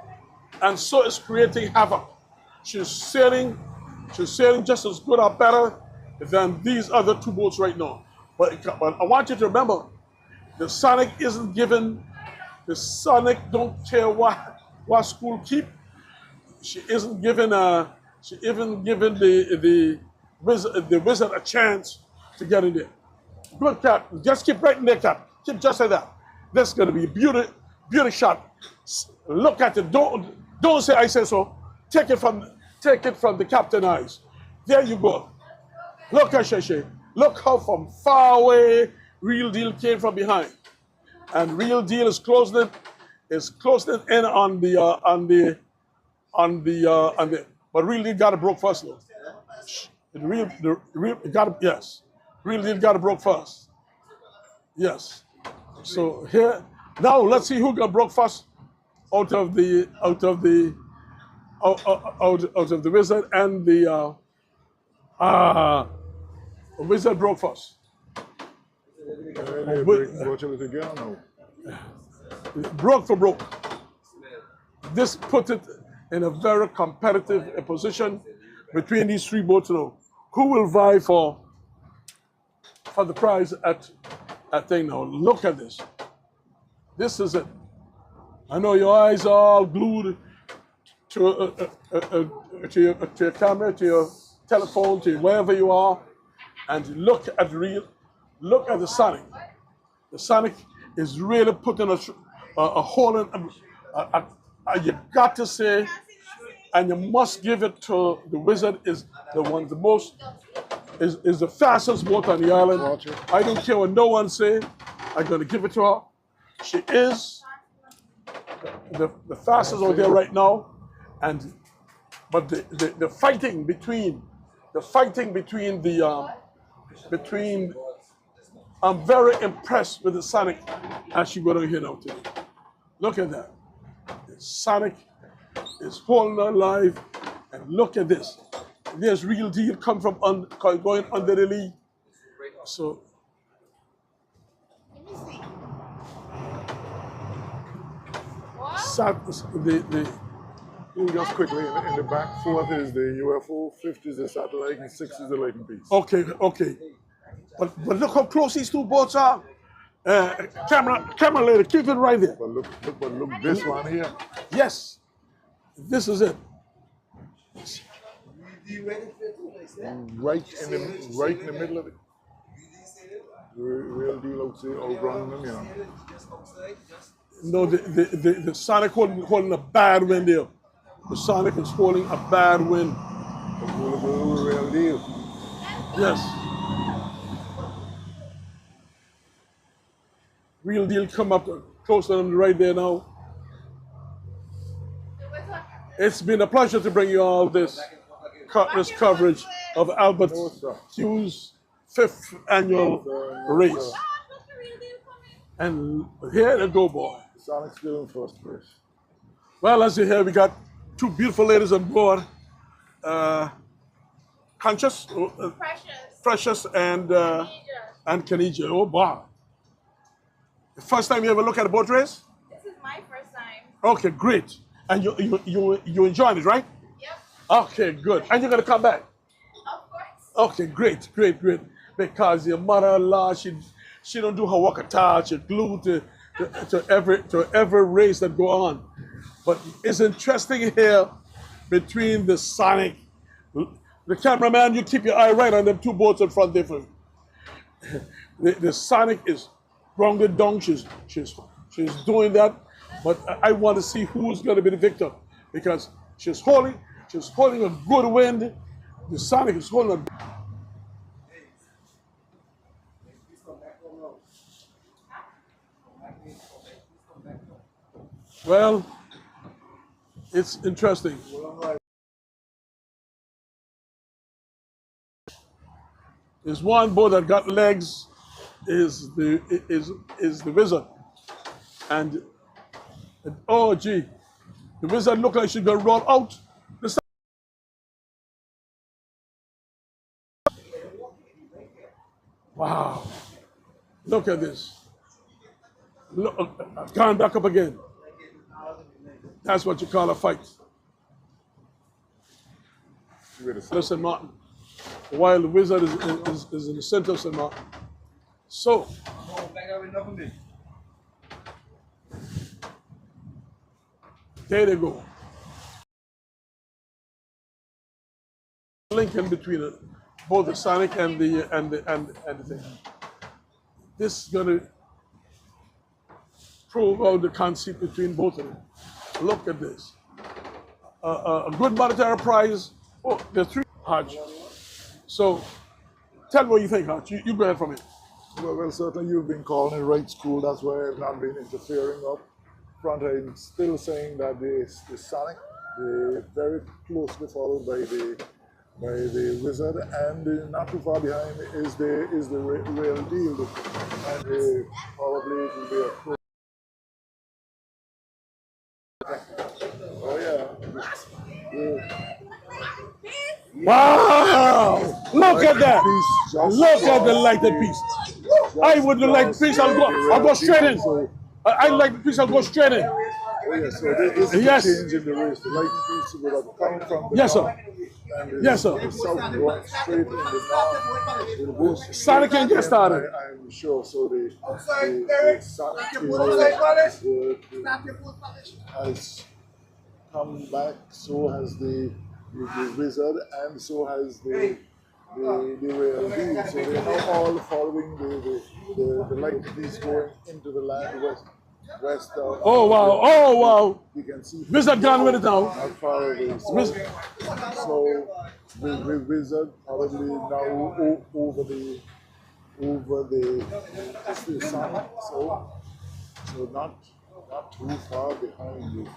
is creating havoc. She's sailing just as good or better than these other two boats right now. But I want you to remember, the Sonic isn't given. The Sonic don't care what school keep. She isn't given the wizard a chance to get in there. Good Cap. Just keep right in there, Cap. Keep just like that. That's gonna be a beauty shot. Look at it. Don't say I said so. Take it from the captain eyes. There you go. Look at Sheshe. Look how from far away Real Deal came from behind. And Real Deal is closing it in but Real Deal got it broke first though. Yes. Real Deal got it broke first. Yes. So here now let's see who got broke first out of the wizard and the wizard broke first. Broke for broke. This put it in a very competitive position between these three boats now. Who will vie for the prize at thing now? Look at this. This is it. I know your eyes are all glued to your camera, to your telephone, to wherever you are, and look at the Sonic. The Sonic is really putting a hole in. You got to say, and you must give it to the Wizard. Is the fastest boat on the island. I don't care what no one say. I'm gonna give it to her. She is the fastest out there right now, but the fighting between I'm very impressed with the Sonic as she go down here now today. Look at that. The Sonic is holding her alive, and look at this. There's Real Deal come from going under the lee. So just quickly, in the back, 4th is the UFO, 5th is the satellite, and 6th is the Lightning Piece. Okay. But look how close these two boats are. Camera lady, keep it right there. But look this one here. Yes, this is it. Right in the middle of it. Real Deal outrunning them, you know. No, the Sonic holding a bad wind there. The Sonic is holding a bad wind. Real Deal. Yes. Real Deal come up close to them right there now. It's been a pleasure to bring you all this coverage of Albert Hughes' 5th annual race. And here they go, boy. Sonic's still in first place. Well, as you hear, we got two beautiful ladies on board. Precious and Kenija. Oh, wow. The first time you ever look at a boat race? This is my first time. Okay, great. And you enjoying it, right? Yep. Okay, good. And you're gonna come back? Of course. Okay, great. Because your mother-in-law, she don't do her work at all. She's glued to every race that go on. But it's interesting here between the Sonic. The cameraman, you keep your eye right on them two boats in front there for you. The Sonic is grounded down. She's doing that. But I want to see who's going to be the victor, because she's holding a good wind. The Sonic is holding a. Well, it's interesting. There's one boat that got legs, is the Wizard, and oh gee, the Wizard looked like she's gonna roll out. Wow. Look at this. Look, gone back up again. That's what you call a fight. St. Martin. While the wizard is in the center of St. Martin. So, there they go. Link in between it, both the Sonic and the thing. This is gonna prove out the conceit between both of them. Look at this. A good monetary prize. Oh, there's three. Hodge. So, tell me what you think, Hodge. You go ahead from it. Well, certainly you've been calling it right school. That's why I've not been interfering up front. I'm still saying that the Sonic, very closely followed by the wizard, and not too far behind is the real deal, and probably it will be a pro. Oh yeah. Wow! Look at that! Look at the lighted piece. I would like the piece. I'll go straight in. I like the piece. I'll go straight in. Oh yeah. So there is a change in the race. The lighted piece would have come from the yes, sir. And yes, sir. The south going straight in the north. Sonic can't get started. I'm sure. So the Sonic has come back. So has the wizard, and so has the real deal. So they're now all following the light piece going into the land west. Oh wow! Oh wow! You can see wizard gone with it now. Not far away. So the wizard probably now over the sun. So not too far behind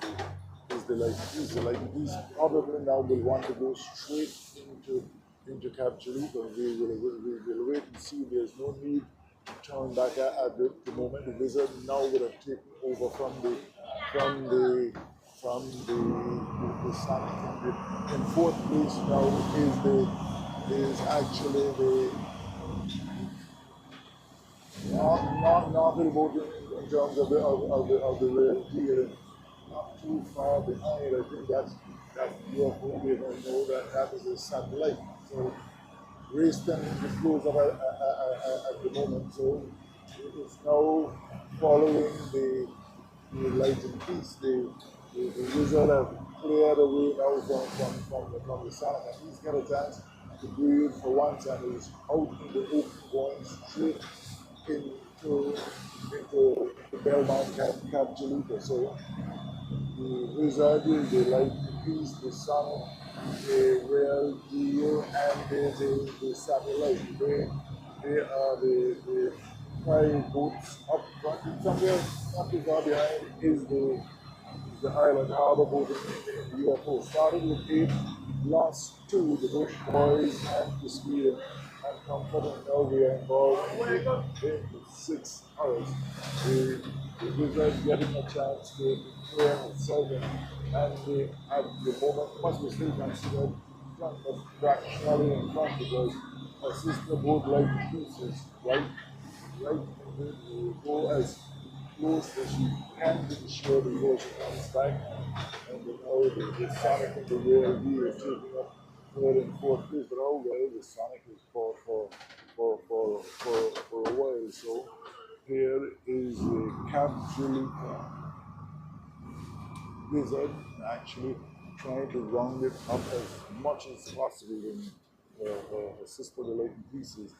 is the light piece. The light piece probably now will want to go straight into capture. But we will wait and see. There's no need to turn back at the moment. The wizard now would have taken over from the Sonic. In fourth place now is actually the not about in terms of the real deal. Not too far behind. I think that's your hope. We don't know that is a satellite. So race them is close up at the moment. So it's now following the lighting piece. The wizard have cleared away now from the sun, and he's got a chance to breathe for once, and he's out in the open, going straight into the Belmont Capitolita. So the wizard, the lighting piece, the sun, the real deal, and the satellite. They are the five boats up front. And somewhere not too far behind is the Island Harbor boat in the UFO. Started with 8, lost 2, the Bush Boys and the Sweden and Comfort, and now we are involved in 6 hours. The Wizards getting a chance to clear itself, and at the moment must be still considered front of fractionally in front, because a sister boat like pieces right to go as close as she can to ensure before she comes back, and now the Sonic and the real deal is taking up 3rd and 4th place, but oh well, the Sonic is for a while. So here is the absolute wizard actually trying to round it up as much as possible. And her sister, the Leighton pieces,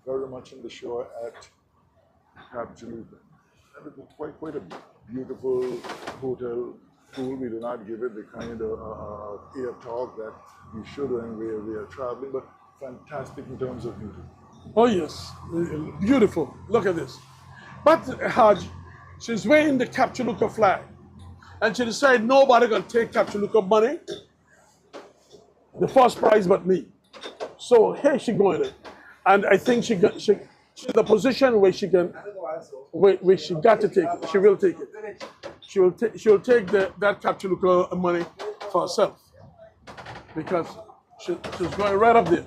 very much in the shore at Capitolita. And it was quite a beautiful hotel pool. We do not give it the kind of air talk that we should when we are traveling, but fantastic in terms of beauty. Oh yes, beautiful. Look at this. But Hodge, she's wearing the Capitolita flag, and she decided nobody gonna take Capitolita money, the first prize but me. So here she going in, and I think she's in a position where she can, where she got to take it. She will take it. She'll take that Capitolita money for herself, because she's going right up there.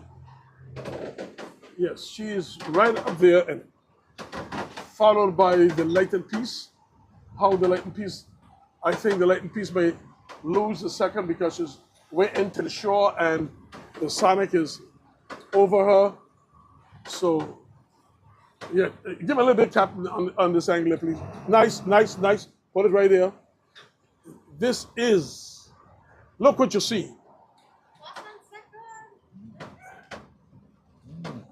Yes, she is right up there, and followed by the lightened piece. How the lightened piece, I think the lightened piece may lose a second because she's way into the shore and the Sonic is over her. So, yeah, give me a little bit tap on this angle, please. Nice, nice, nice. Put it right there. This is, look what you see. What's on second?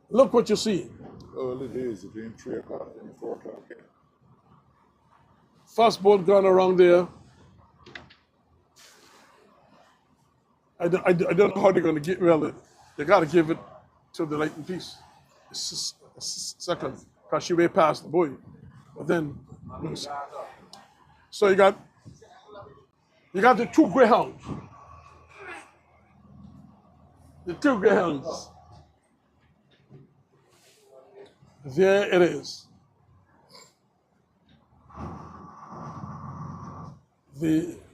Look what you see. Early days, between 3 o'clock and 4 o'clock. First boat gone around there. I don't know how they're going to get, well, they got to give it to the lightened piece. Second, because she way past the buoy. But then, so you got the two greyhounds. The two greyhounds. There it is.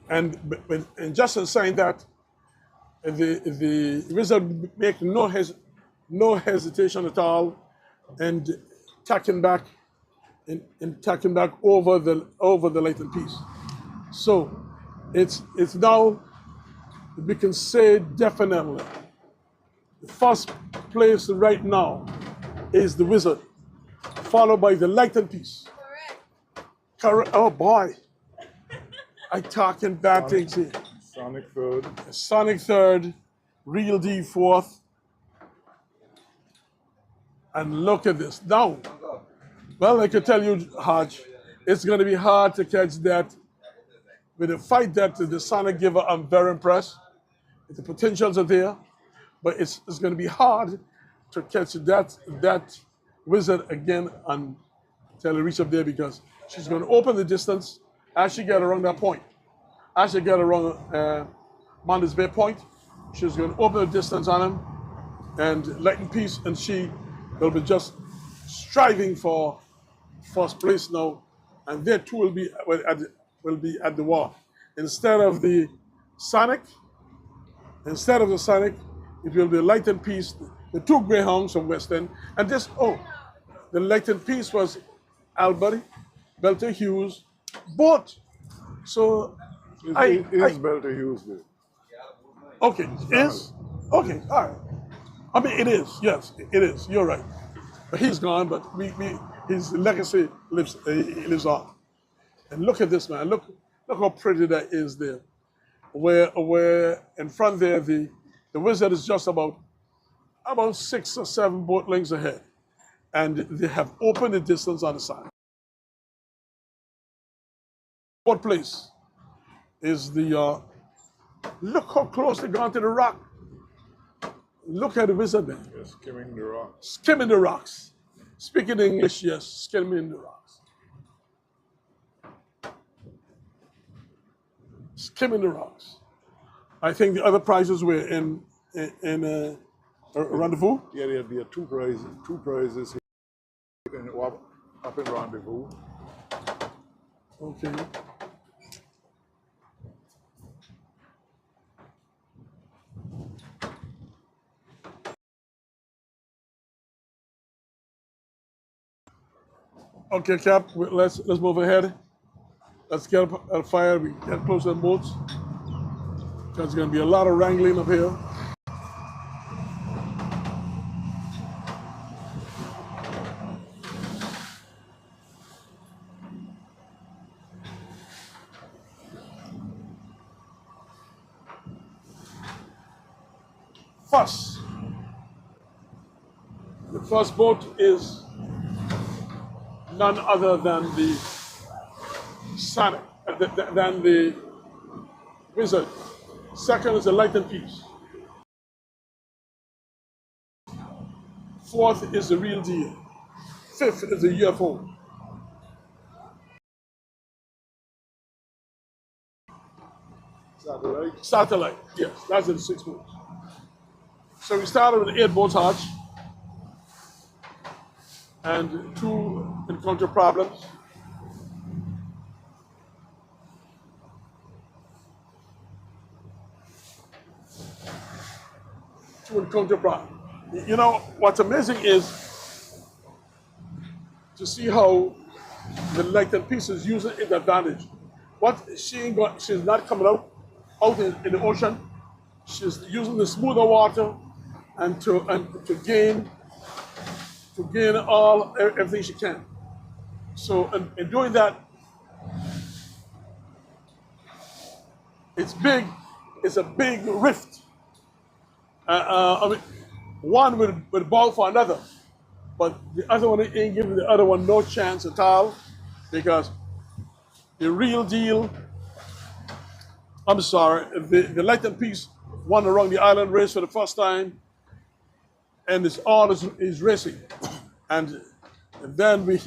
And just in saying that, the wizard make no hesitation at all, and tacking back over the lightened piece. So it's now, we can say definitely the first place right now is the wizard, followed by the lightened piece. Correct. Oh boy, I talking bad things here. Sonic third. Sonic third, Real D fourth. And look at this. Now, well, I can tell you, Hodge, it's going to be hard to catch that. With the fight that the Sonic giver, I'm very impressed. The potentials are there, but it's going to be hard to catch that wizard again until it reach up there, because she's going to open the distance as she get around that point. As she get around Monda's Bay Point, she's going to open the distance on him and lighten piece, and she will be just striving for first place now, and there too will be at the wall. Instead of the Sonic, it will be a lightened piece, the two greyhounds from West End, and this, the lightened piece was Albert, Belter Hughes, both. So It is Belter Hughes there. okay, is okay, all right. I mean, it is, yes, it is. You're right. But he's gone, but his legacy lives on. And look at this, man. Look how pretty that is there. Where in front there, the wizard is just about 6 or 7 boat lengths ahead, and they have opened the distance on the side. Fourth place is the. Look how close they gone to the rock. Look at the wizard there. Yes, skimming the rocks. Skimming the rocks. Speaking English, yes, skimming the rocks. Skimming the rocks. I think the other prizes were in a rendezvous. Yeah, there'll be two prizes here up in Rendezvous. Okay. Okay, Cap, let's move ahead. Let's get up at fire. We get closer to the boats. There's going to be a lot of wrangling up here. First, the first boat is none other than the Sonic, than the Wizard. Second is the lightened piece. Fourth is the Real Deal. Fifth is the UFO. Satellite, yes, that's in 6 boats. So we started with 8 boats, Hodge, and 2 encounter problems. You know, what's amazing is to see how the lighted piece is using its advantage. What she ain't got, she's not coming out in the ocean. She's using the smoother water and to gain everything she can. So in doing that, it's big. It's a big rift. I mean, one would ball for another, but the other one ain't giving the other one no chance at all, because the real deal. I'm sorry, the lighted piece won around the island race for the first time, and it's all is racing, and then we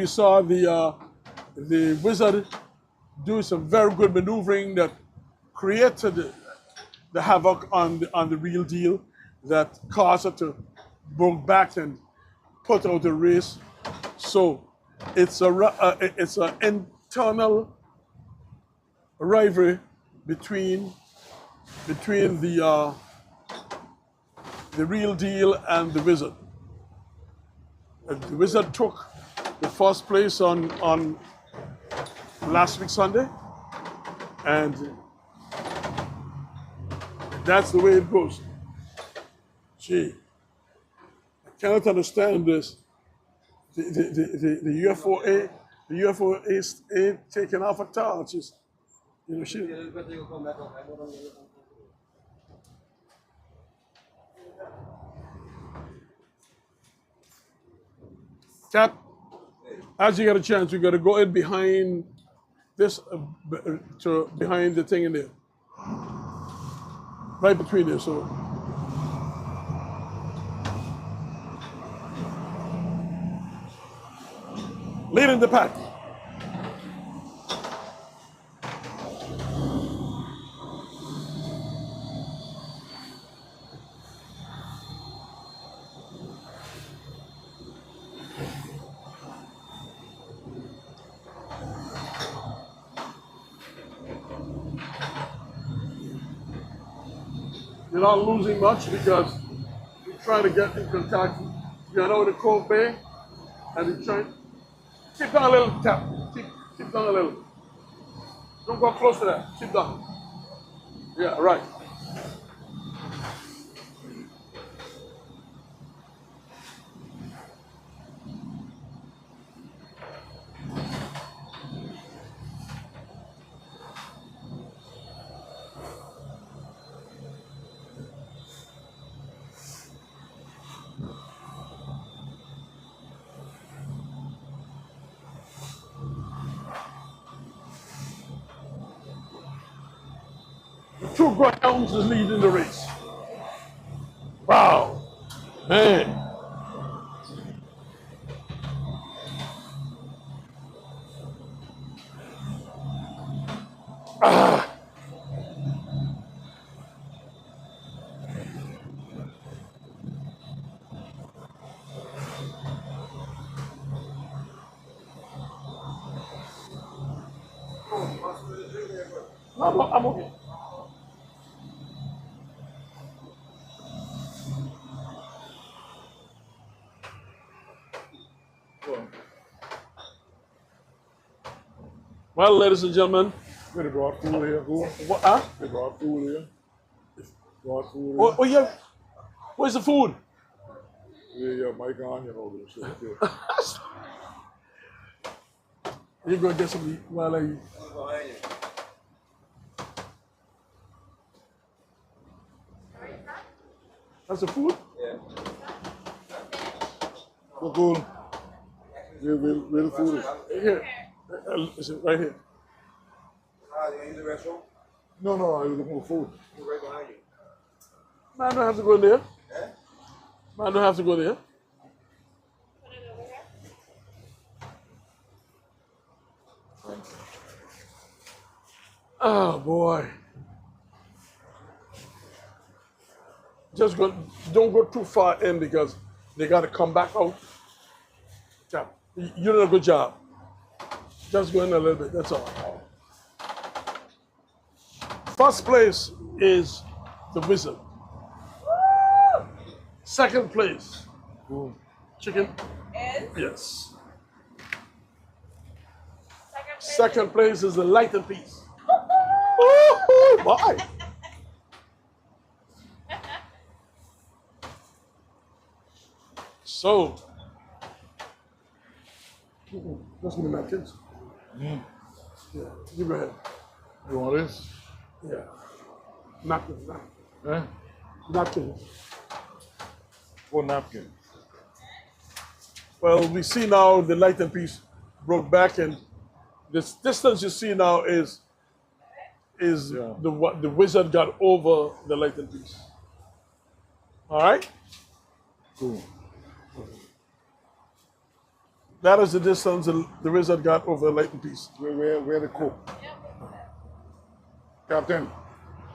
saw the wizard do some very good maneuvering that created the havoc on the real deal that caused her to broke back and put out the race. So it's an internal rivalry between the real deal and the wizard. The wizard took the first place on last week Sunday, and that's the way it goes. Gee, I cannot understand this. The UFO ain't taking off at all. It's just, you know, she. Cap, as you get a chance, you got to go in behind this, behind the thing in there, right between there. So. Leading the pack. You're not losing much because you're trying to get in contact. You're now in the Cove Bay, and you're trying. Keep down a little, Tap. Keep down a little. Don't go close to that. Keep down. Yeah, right. Two grounds is leading the race. Wow, man. I'm okay. Well, ladies and gentlemen, They brought food here, go. what, huh? They brought food here. Brought food Oh, here. yeah. Where's the food? Yeah, Mike on, you know, this shit. Okay. You're going to get some while I. That's the food? So cool. Where the food is? Here. Is it right here? You use the restroom? No, I was looking for food. It's right behind you. Man, I don't have to go in there. Yeah? Man, I don't have to go there. Oh, boy. Just don't go too far in because they got to come back out. Yeah. You did a good job. Just go in a little bit, that's all. First place is the Wizard. Second place, Cool. chicken. Is Yes. second place. Second place is the lighter piece. Oh, my. So, let's give me napkins. Yeah, you go ahead. You want this? Yeah. Napkins, napkins. Eh? Napkins. Or napkin? Well, we see now the lighter piece broke back, and this distance you see now is Yeah. the what the wizard got over the lighter piece. All right, Cool. that is the distance the wizard got over the lighter piece. Where the Coke? Captain,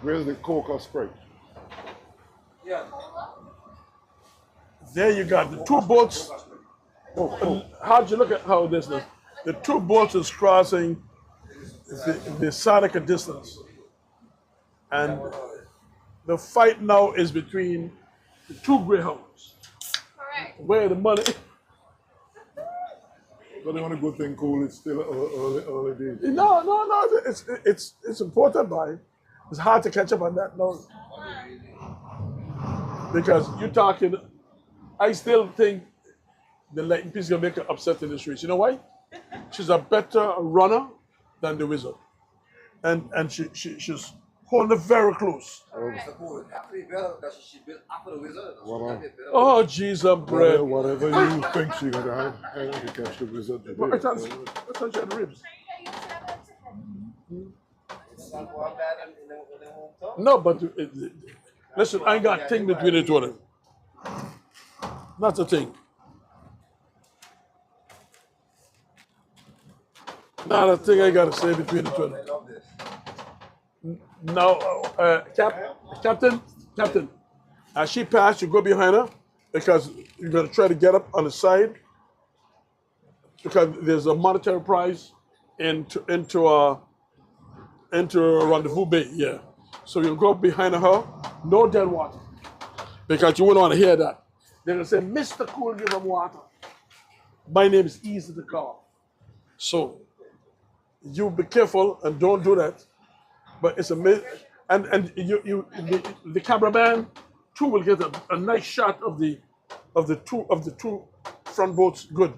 where's the Coke or Sprite? Yeah. There you got the two boats. Oh, How'd you look at how this is? The two boats is crossing the Seneca distance, and the fight now is between the two greyhounds. Correct. Where the money? but the only good thing, cool, it's still early days. No. It's important, boy. It's hard to catch up on that now because you're talking. I still think the lightning piece is gonna make her upset in this race. You know why? She's a better runner than the wizard, and she's holding it very close. Mr. Cool, actually better that she built after the wizard. Wow. Oh, jeez, of bread. Whatever you think she's gonna have, I want to catch the wizard today. I thought she had ribs. It's not more bad in the hometown. No, but listen, I ain't got thing between the two of them. That's a thing. Not a thing I gotta say between the two of them. I love this. Now, Captain, as she passed, you go behind her because you're gonna try to get up on the side because there's a monetary prize into a rendezvous bay. Yeah, so you go behind her, no dead water because you wouldn't want to hear that. They're gonna say, "Mr. Cool, give him water." My name is easy to call, so you be careful and don't do that. But it's a and the cameraman too will get a nice shot of the two front boats. Good.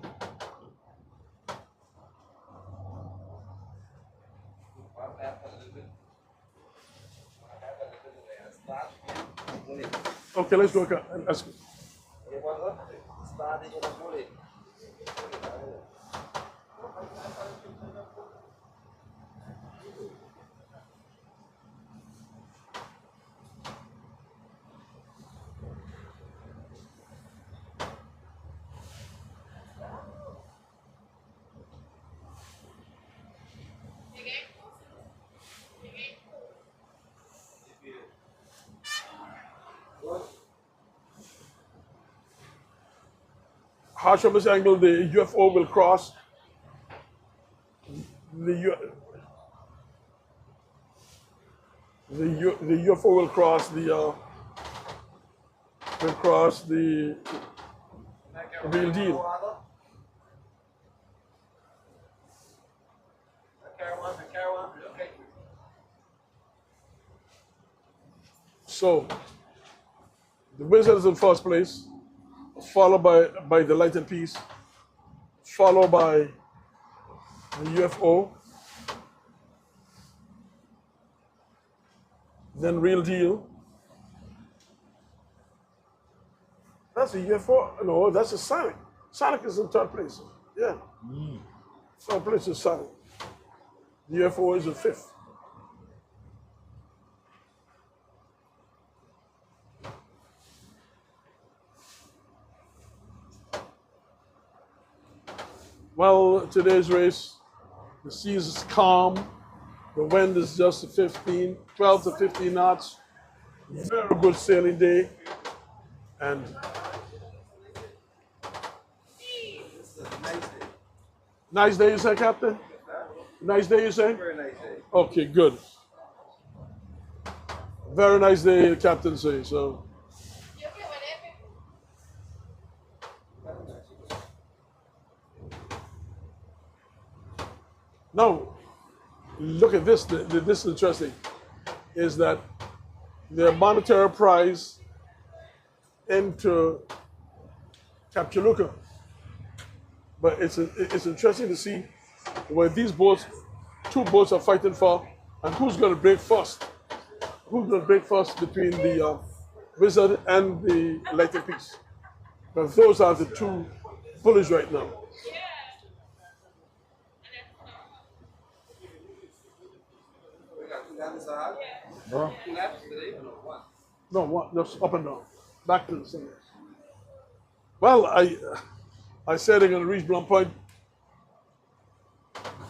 Okay, let's go. Let's go. Starting in a bullet. How from this angle the UFO will cross the UFO will cross the real deal. Okay. So the wizard is in first place, followed by the light and peace, followed by the UFO, then real deal. That's a UFO. No, that's a Sonic. Sonic is in third place. Yeah. Third place is Sonic. The UFO is in fifth. Well, today's race, the sea is calm. The wind is just 12 to 15 knots. Very good sailing day. And nice day, you say, Captain? Nice day, you say? Very nice day. Okay, good. Very nice day, the Captain says. So, Now, look at this. This is interesting. Is that the monetary prize into Capchaluca. But it's interesting to see where these boats, two boats are fighting for, and who's going to break first. Who's going to break first between the Wizard and the Lightning Piece. Because those are the two bullies right now. We got two laps side. No? Two laps today? No, one. No, what? Just up and down. Back to the center. Well, I said they're going to reach Blunt Point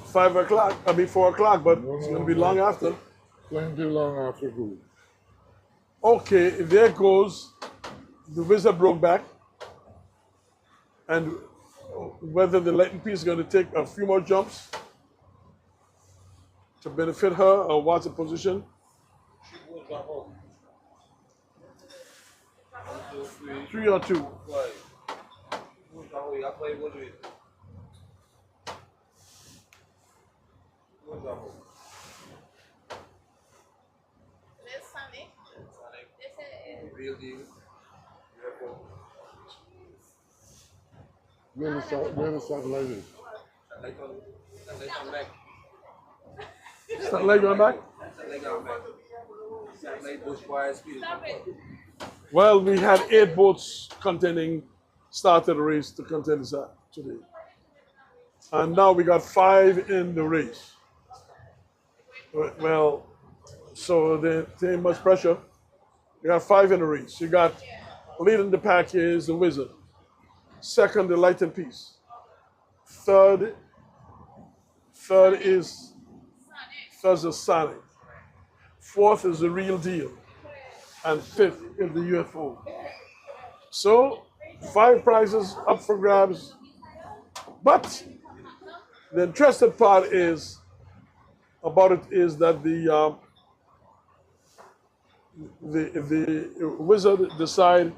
5 o'clock, 4 o'clock, but it's going to be long after. Plenty long after good. Okay, there goes the Wizard broke back. And whether the Lightning Piece is going to take a few more jumps to benefit her or what's the position. She goes back home. 1, 2, 3, 3 or 2. 5. Goes back home. You got 5 more to it. Goes back home. This Sunday. Sonic. This is Real deal. UFO. Where the satellite is? Satellite on back. Satellite going back? Satellite on back. Satellite goes quiet speed. stop it. Well, we had 8 boats started the race to contend this today. And now we got 5 in the race. Well, so there ain't much pressure. You got 5 in the race. You got leading the pack is the Wizard. Second, the Lightning Piece. Third is the Sonic. Fourth is the Real Deal. And fifth is the UFO. So, 5 prizes up for grabs. But the interesting part about it is that the Wizard decide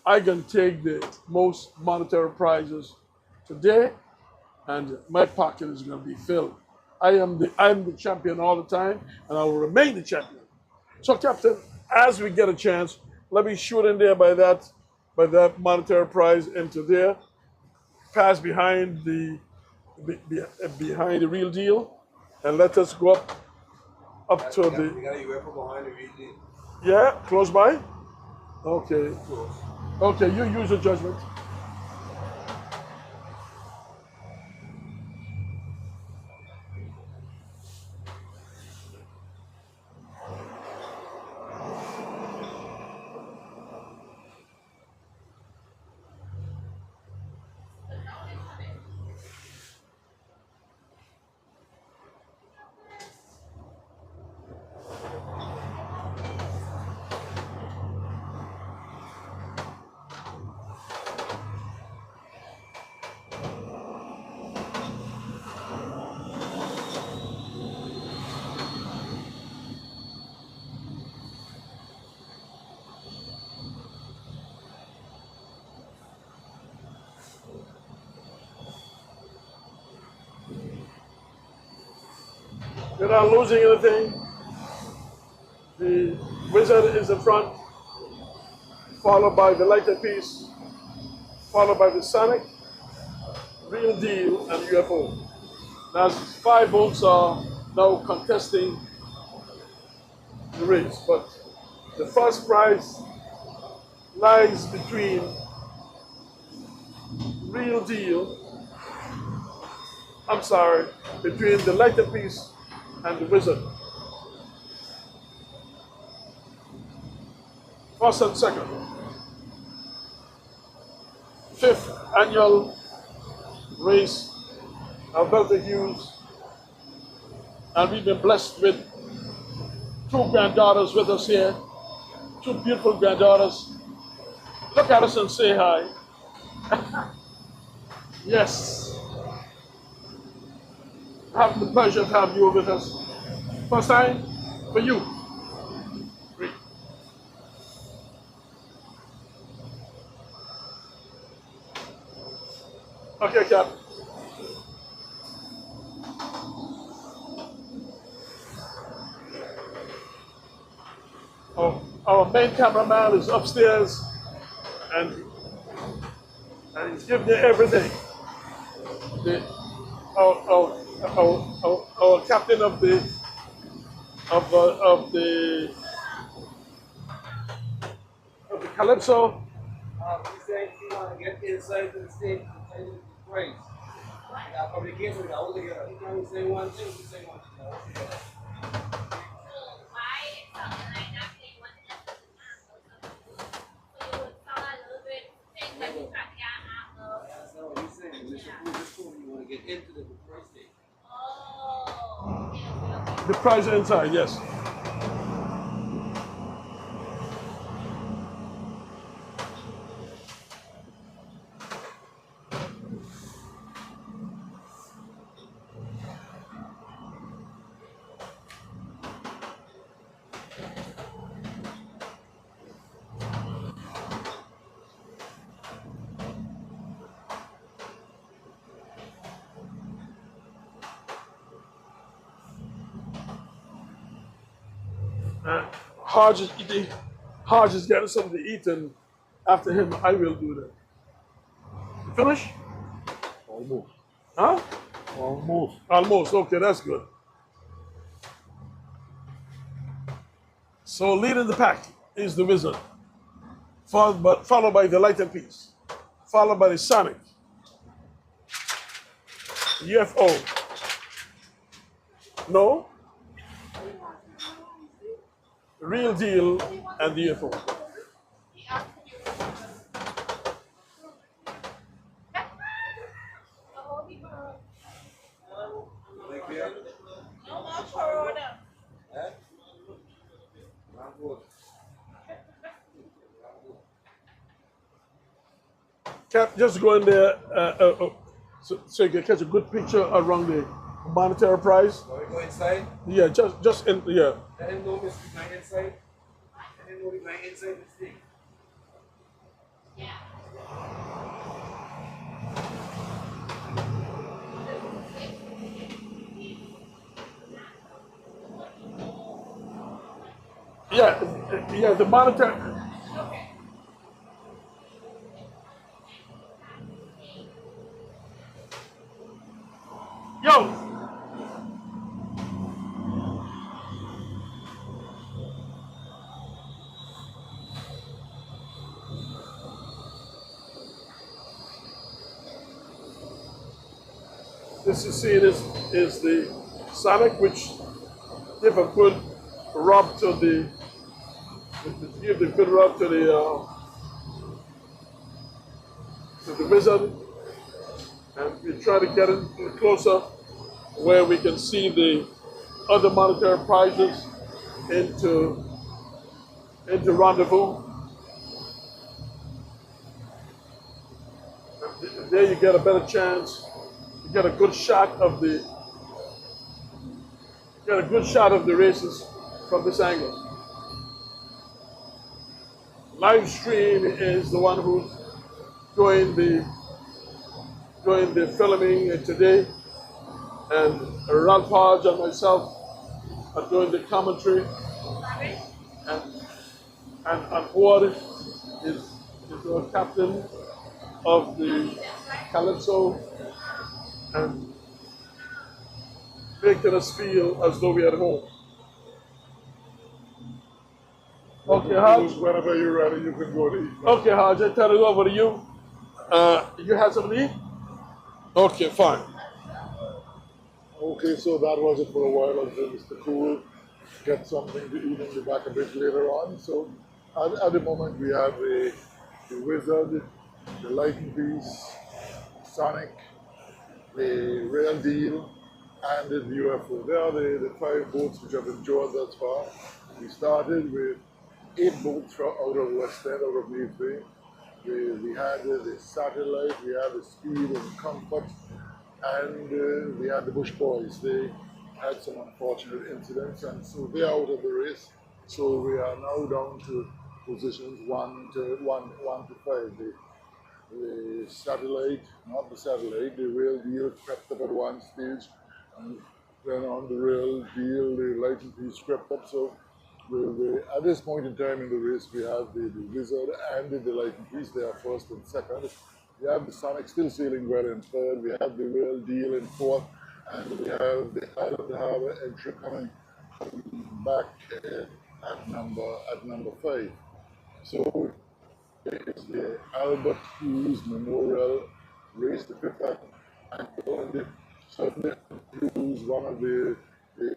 I can take the most monetary prizes today, and my pocket is going to be filled. I am the champion all the time, and I will remain the champion. So, Captain, as we get a chance, let me shoot in there by that monetary prize into there, pass behind the Real Deal, and let us go up to We the got a UFO behind the real deal. yeah, close by. Okay, okay, you use your judgment. You're not losing anything. The Wizard is in front, followed by the Lightning Piece, followed by the Sonic, Real Deal, and UFO. Now, 5 boats are now contesting the race, but the first prize lies between Real Deal, between the Lightning Piece and the Wizard. First and second. 5th annual race of Hughes. And we've been blessed with 2 granddaughters with us here. 2 beautiful granddaughters. Look at us and say hi. Yes. I have the pleasure of having you with us. First time for you. Great. Okay, Cap. our main cameraman is upstairs, and he's giving you everything. The, our captain of the of the Calypso. He said he want to get inside to the stage and the praise. Yeah, publication with all together. He can't say one thing, he say one thing. All together. Why something like that they want to let them so you would tell a little bit things that you got That's not what he's saying. This school, you want to get into the praise stage. Oh, okay. The prize inside, yes. Hodge is getting something to eat, and after him, I will do that. You finish? Almost. Huh? Almost. Almost. Okay, that's good. So leading the pack is the Wizard, followed by the Light and Peace, followed by the Sonic, UFO. No? Real Deal and the UFO. Like here? No more corona. Eh? Not good. Cap, just go in there so you can catch a good picture around the monetary prize. Want to go inside? Yeah, just in, yeah. Let him know Mr. Behind inside. Let him know behind inside the stage. Yeah, the monetary. Yo! This you see is the Sonic, which give a good rub to the Wizard, and we try to get it closer where we can see the other monetary prizes into rendezvous. And there you get a better chance. You get a good shot of the races from this angle. Live stream is the one who's doing the filming today, and Ralph Hodge and myself are doing the commentary. And on board is our captain of the Calypso, and making us feel as though we're at home. Okay, Hodge. Whenever you're ready, you can go to eat. Okay, Hodge, I turn it over to you. You have something to eat? Okay, fine. Okay, so that was it for a while until Mr. Cool gets something to eat and be back a bit later on. So at the moment we have the Wizard, the Light and Peace, Sonic, the Real Deal, and the UFO. They are the 5 boats which have been drawn thus far. We started with 8 boats out of West End, out of Leeds Bay. We had the Satellite, we had the Speed and Comfort, and we had the Bush Boys. They had some unfortunate incidents, and so they're out of the race. So we are now down to positions 1 to 5. The Satellite, not the Satellite, the Real Deal crept up at one stage, and then on the Real Deal, the Light and Peace crept up. So At this point in time in the race, we have the Wizard and the Delight Priest. They are first and second. We have the Sonic still sailing well in third. We have the Real Deal in fourth. And we have the Island Harbor entry coming back at number 5. So it's the Albert Hughes Memorial Race, the fifth and certainly Hughes, one of the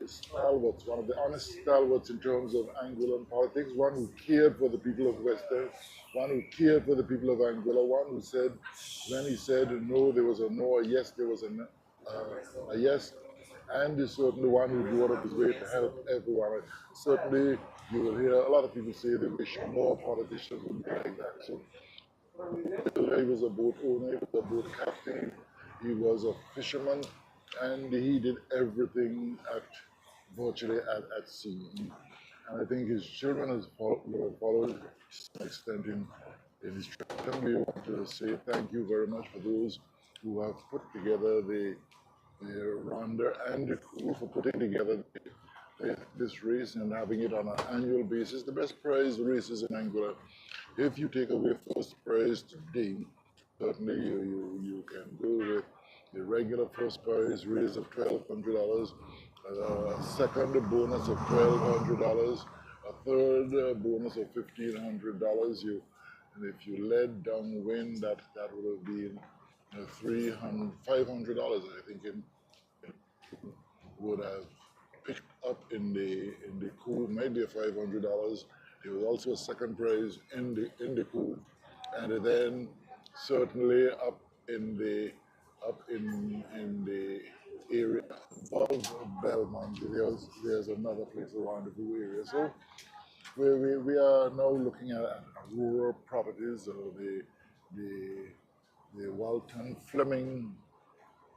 stalwarts, one of the honest stalwarts in terms of Anguillan politics, one who cared for the people of Western, one who cared for the people of Anguilla, one who said, when he said no, there was a no, a yes, there was a yes, and is certainly one who brought up his way to help everyone. Certainly, you will hear a lot of people say they wish more politicians would be like that. So, he was a boat owner, he was a boat captain, he was a fisherman, and he did everything virtually at sea. And I think his children have followed to some extent in his tradition. We want to say thank you very much for those who have put together the Ronda and the crew for putting together this race and having it on an annual basis. The best prize races in Anguilla. If you take away first prize today, certainly you can go with the regular first prize raise of $1,200, a second bonus of $1,200, a third bonus of $1,500. And if you led downwind, that would have been $500. I think would have picked up in the coup, maybe a $500. There was also a second prize in the coup, and then certainly up in the area above Belmont, there's another place around the Vu area. So we are now looking at Aurora properties, the Walton Fleming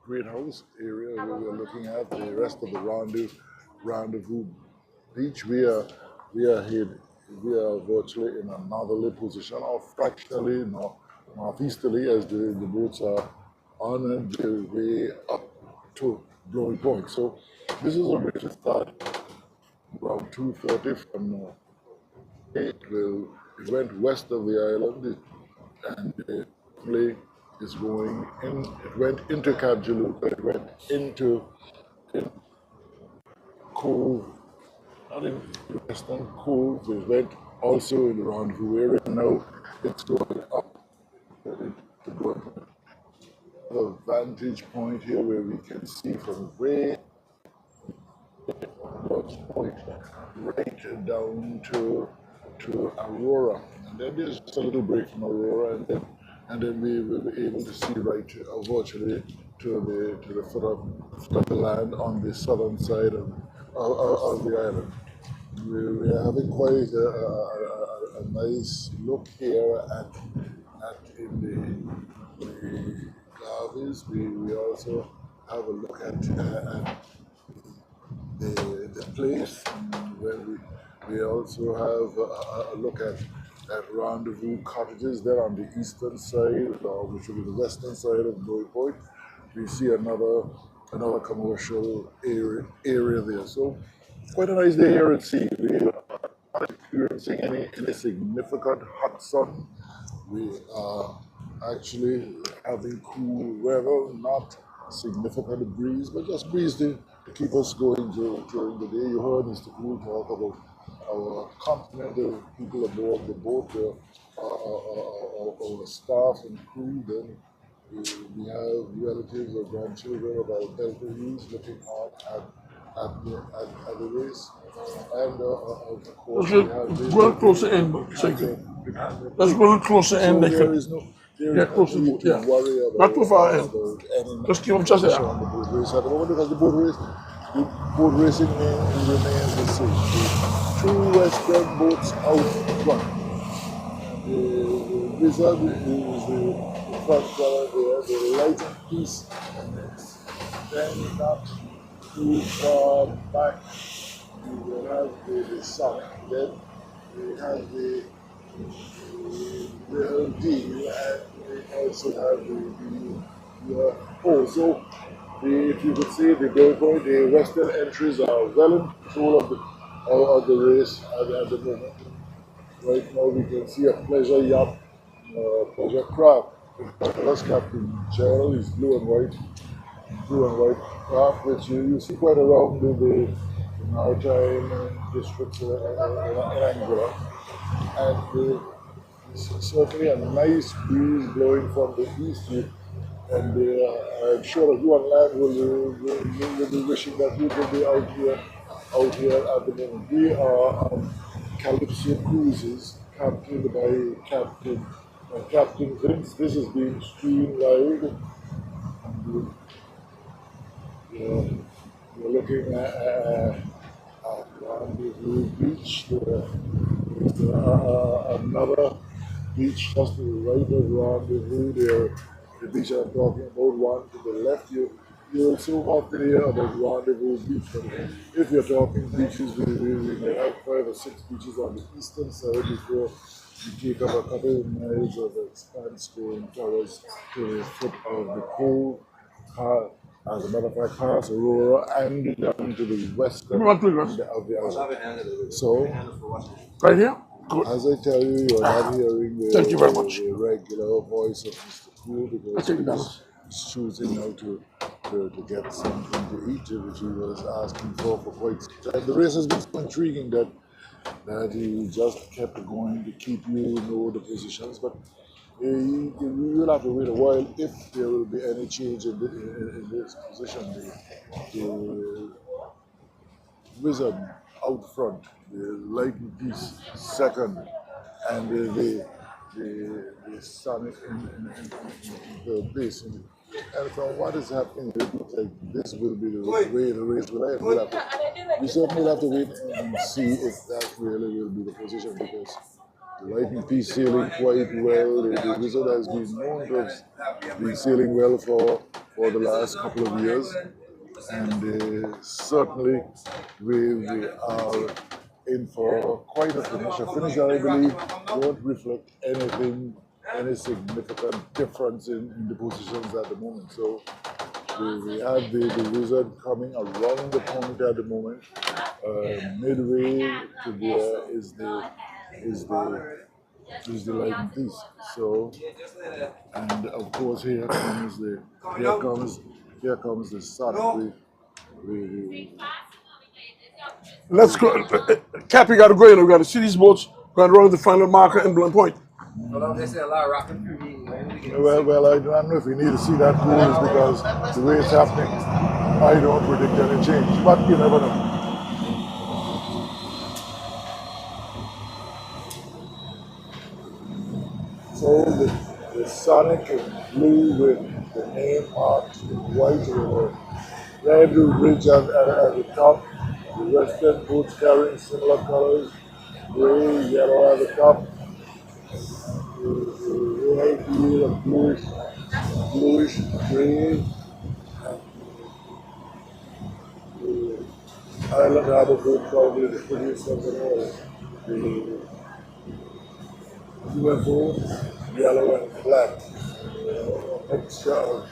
Great House area. We were looking at the rest of the Rendezvous Beach. We are virtually in a northerly position, or fractionally northeasterly, as the boats are on their way up to Blowing Point. So this is a way to start around 2:30 from it went west of the island, and the play is going in. It went into Cap Jalupa, it went into Cove, not in Western Cove, it went also in the Rendezvous area. Now it's going up to go the vantage point here where we can see from way point right down to Aurora, and then there's just a little break from Aurora, and then we will be able to see right virtually to the foot of the land on the southern side of the island. We are having quite a nice look here at in the Garveys. We also have a look at the place where we also have a look at Rendezvous Cottages there on the eastern side, which will be the western side of Blowing Point. We see another commercial area there. So quite a nice day here at sea. We are not experiencing any significant hot sun. We are actually having cool weather, not significant breeze, but just breeze to keep us going during the day. You heard Mr. Cool talk about our complement, the people aboard the boat, our staff and crew. Then we have relatives or grandchildren of our Delta Hughes looking hard at the race. And of course, we have Go closer in, but let's go a little closer in. so there is no need to worry about, Not too far in. any Just keep them just there. on the boat race at the moment, because the boat racing remains the same. The two Western boats out front. The Wizard is the front runner there, the Light and Peace, and then not too far back you will have the Sonic. Then we have the Real Deal, and we also have if you could see the Blowing Point, the western entries are well in control of the race at the moment. Right now we can see a pleasure yacht, pleasure craft. That's Captain Gerald is blue and white craft, which you see quite around the maritime districts in Anguilla. And certainly a nice breeze blowing from the east. And I'm sure that you on land will be wishing that you could be out here at the moment. We are on Calypso Cruises, captained by Captain Vince. This is being streamed live. And we're looking at Rendezvous Beach. There's another beach just to the right of Rendezvous there. The beach I'm talking about, one to the left. You also often hear about Rendezvous Beach. But if you're talking beaches, we may have 5 or 6 beaches on the eastern side before you take up a couple of miles of expanse going towards to the foot of the cove. As a matter of fact, past Aurora and down to the western Come on, please, end of the island. So, right here. Good. as I tell you, you're not hearing Thank you very much. the regular voice of Mr. Cool I because take it down. he's choosing now to get something to eat, which he was asking for quite some time. The race has been so intriguing that he just kept going to keep you know the positions, but you will have to wait a while if there will be any change in this position. The Wizard out front, the Lightning Piece second, and the Sonic in third base. And from what is happening, it looks like this will be the way the race will end. We certainly will have to wait and see if that really will be the position because the Lightning Piece sailing quite well. The Wizard has been known to have been sailing well for the last couple of years. And certainly we are in for quite a finish. A finish that I believe won't reflect any significant difference in the positions at the moment. So we have the Wizard coming around the point at the moment. Midway to there is the Lightning Piece. So, and of course here comes the sun. Let's go. Cap, you got to go in. We got to see these boats going around the final marker in Blunt Point. Well, I don't know if we need to see that cruise because the way it's happening, I don't predict any change. But you never know. So the Sonic is blue with the name marked in white with a red ridge at the top. The Western boats carrying similar colors, gray, yellow at the top. The white wheel of bluish gray. The Island Harbor boat probably the prettiest of them all. The UFO, yellow and black. Mixture of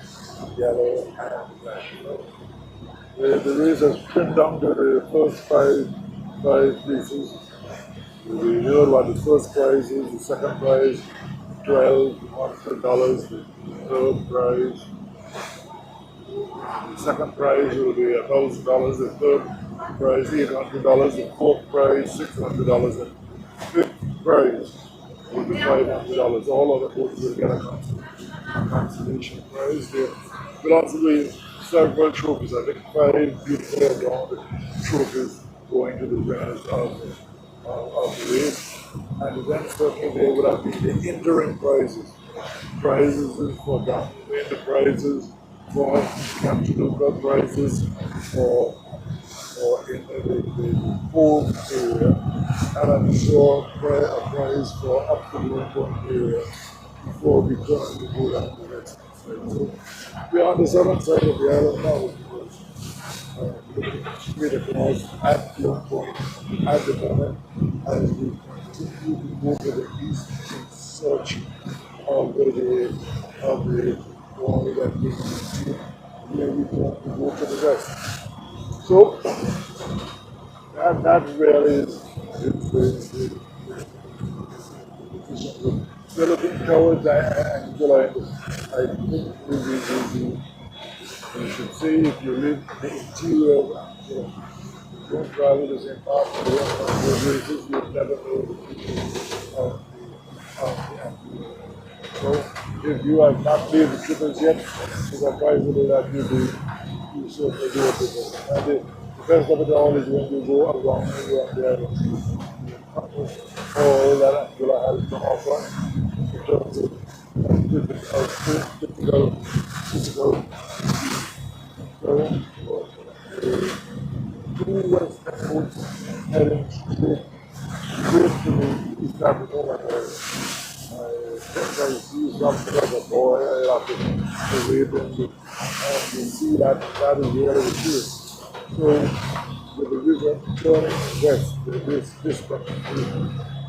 yellow and black. The race has trimmed down to the first five places. We heard what the first prize is, the second prize, $1,200, the third prize. The second prize will be $1,000, the third prize $800, the fourth prize $600, and the fifth prize will be $500. All other boats will get a consolation prize. There will also be several trophies. I think 5 beautiful adorned trophies going to the winners of the race. And then certainly there would have been the interim prizes. Prizes for Down the prizes for Captain Luca, prizes for in the home area, and I'm sure a prize for up to the point area before we turn to go down the next side. So we are on the southern side of the island now because straight across at one point at the moment as we continue to move to the east in search of the wall that we can see where we want to go to the west. So that really is we're looking towards Anguilla. I think we should say if you live in the interior of Anguilla, don't travel the same path for the races, you'll never know the people of the Anguilla. So if you have not played the triples yet, it's advisable that you certainly do it because and the best of it all is when you go around there and see all that Anguilla has to offer in terms of physical going. Two Western boats heading straight to the East African area. I think I see something like a boy, I have to wait and you see that is really the truth. So with the river turning west, this country,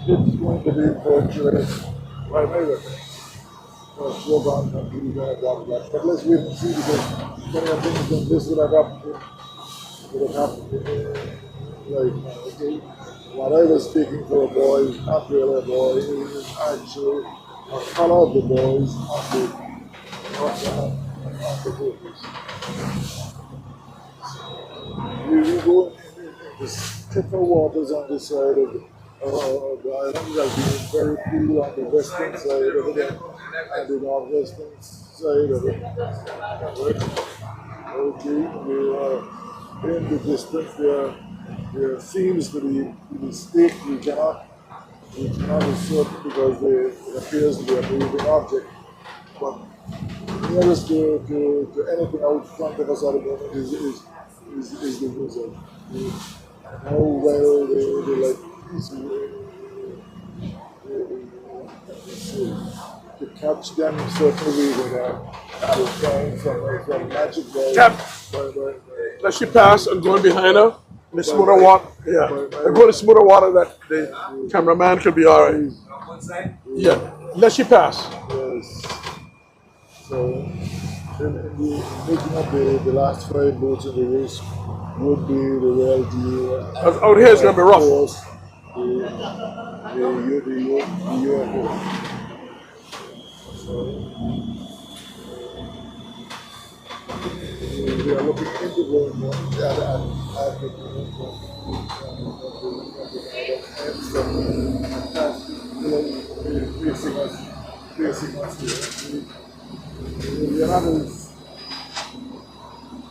it's going to be virtually right over. Slow down country, we're going to drop that. But let's wait and see because many of things in this would have happened right now. Okay? What I was taking for a boy is not really a boy, it is actually a color of the boys on the focus. We go in the stiffer waters on this side of the island. It has been very cool on the western side of it and the northwestern side of it. Okay, we are in the distance. There seems to be state we cannot be certain because it appears to be a moving object. But nearest to anything out front of us at the moment is the wizard. How well they like to catch them certainly with some magic balls. Tap. Let she pass and going behind her in the smoother water. Yeah. And go in the smoother water that the cameraman could be all right. One side. Yeah. Let she pass. Yes. So, making up the last 5 boats in the race would be the Royal Deal. Out here it's going to be rough. Of course, the UFO. So, we are looking into going more at facing us here. We are not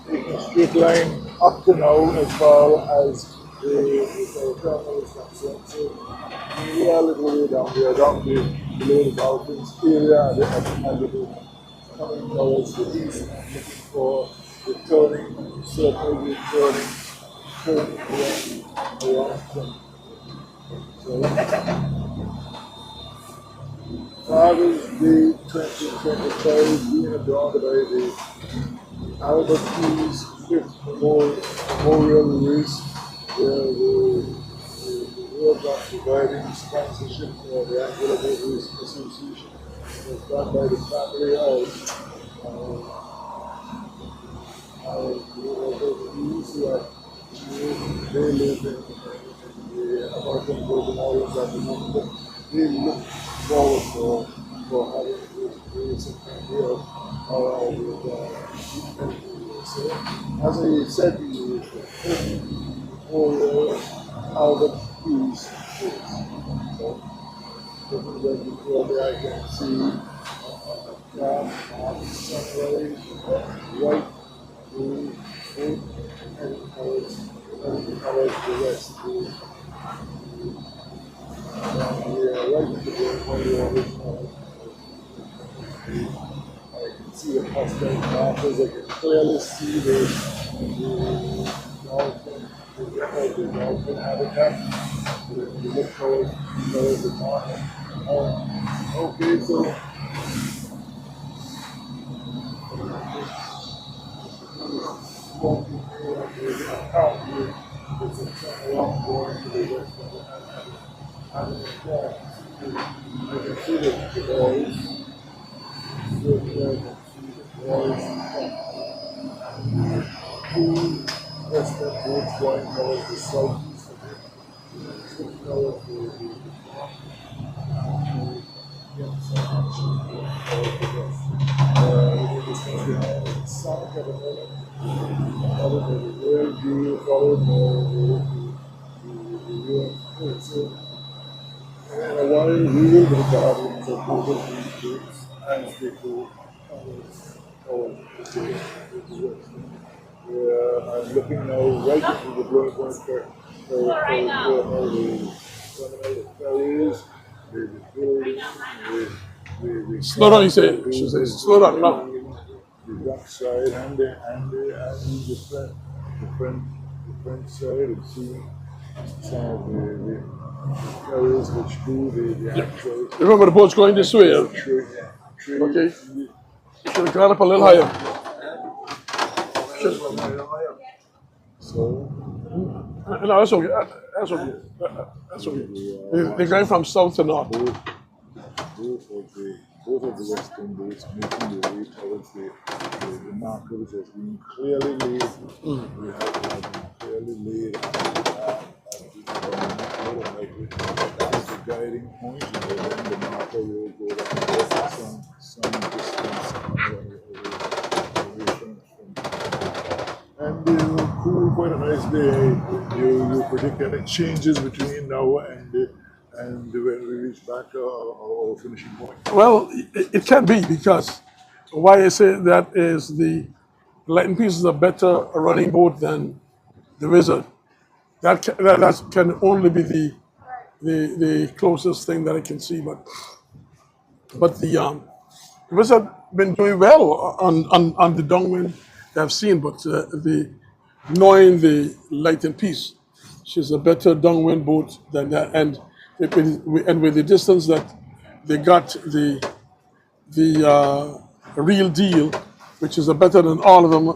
taking a straight line up to now as far as the terminal is concerned. So we are a little way down there, down below the Dolphins area and the coming towards the east and looking for the turning, certainly the turning around from. So Father's Day 2025 being adorned by the Albert Hughes 5th Memorial Race, where the World Cup providing sponsorship for the Anguilla Boat Racing Association was done by the family of Hughes, they live in the American Virgin Islands at the moment. They look forward for having this race here so, as I said to you, for Albert Hughes, so looking before me, I can see sunrise right through heading towards the west. Right in the way I can see the Mustang markers, I can clearly see the dolphin habitat. You look towards the marker. Okay, so walking the account here, it's a turnaround going to the west of the and I can see the boys. Certainly I can see the boys. Two western boats going towards the southeast of know if get some action because the distance behind Sonic at the moment, followed by the real deal, followed by the real so in a while we will be gathering for both of these groups as they go forward with the work. I'm looking now right into the blowing point for how the terminal carriers, the building, the Slow down, he said. She says, slow down now. the backside and the front side and seeing some of the carriers which do the actual Remember the boat's going this way. Huh? trade. Okay. Should have gone up a little higher. So No, that's okay. That's okay. That's okay. They're going from south to north. both of the western boats making their way towards the marker which has been clearly laid. We have been clearly laid that is the guiding point, and then the marker will go down some distance away from and they'll cool quite a nice day. You predict any changes between now and when we reach back our finishing point. Well, it can be because why I say that is the Lightning Piece is a better running boat than the Wizard. That can only be the closest thing that I can see, but the Wizard been doing well on the downwind that I've seen, but knowing the Lightning Piece, she's a better downwind boat than that, and with the distance that they got the real deal, which is a better than all of them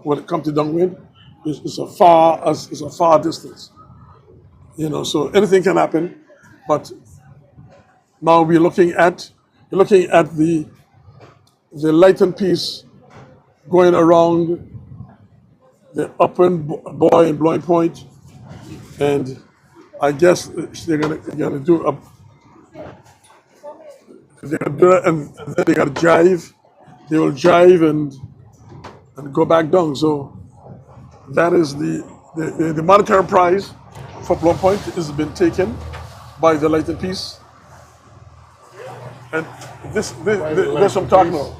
when it comes to downwind, is a far distance. So anything can happen, but now we're looking at the Lightning Piece going around the upper buoy and blowing point, and I guess they're gonna do it, and then they gotta jive. They will jive and go back down. So that is the monetary prize for blow point has been taken by the Lightning Piece, and this what I'm talking about.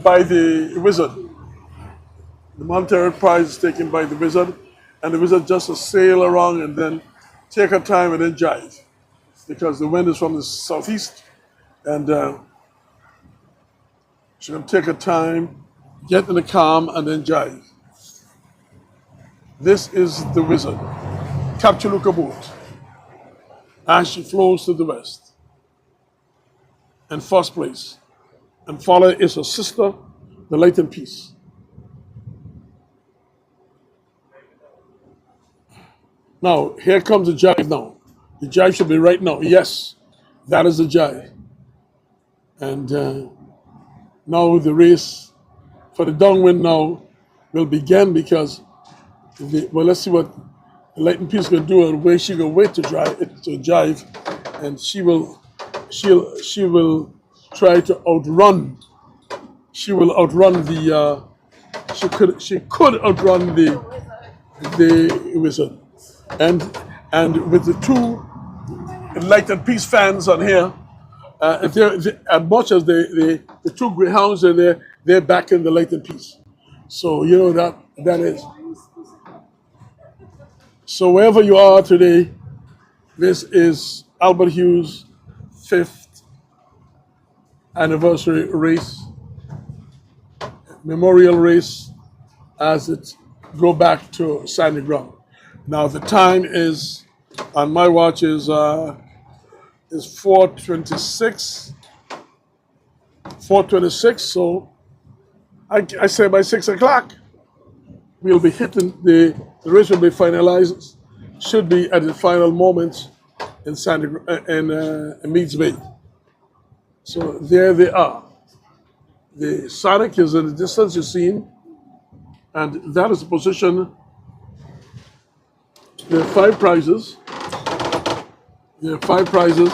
By the Wizard. The monetary prize is taken by the Wizard, and the Wizard just to sail around and then take her time and then jive, because the wind is from the southeast, and she can take her time, get in the calm, and then jive. This is the Wizard, Capchaluca boat, as she flows to the west. In first place, and follow is her sister, the Lightning Piece. Now, here comes the jive now. The jive should be right now. Yes, that is the jive. And now the race for the downwind now will begin, because, let's see what the Lightning Piece is going to do and where she going to wait to jive, and she will try to outrun. She will outrun the. She could outrun the Wizard. And with the two Lightning Piece fans on here, as much as the two greyhounds are there, they're backing the Lightning Piece. So that is. So wherever you are today, this is Albert Hughes' 5th anniversary race, memorial race, as it go back to sandy ground. Now the time is, on my watch, is 4:26. 4:26. So I say by 6 o'clock we'll be hitting the race will be finalized. Should be at the final moments in Meads Bay. So there they are. The Sonic is in the distance you've seen, and that is the position. There are 5 prizes. There are 5 prizes.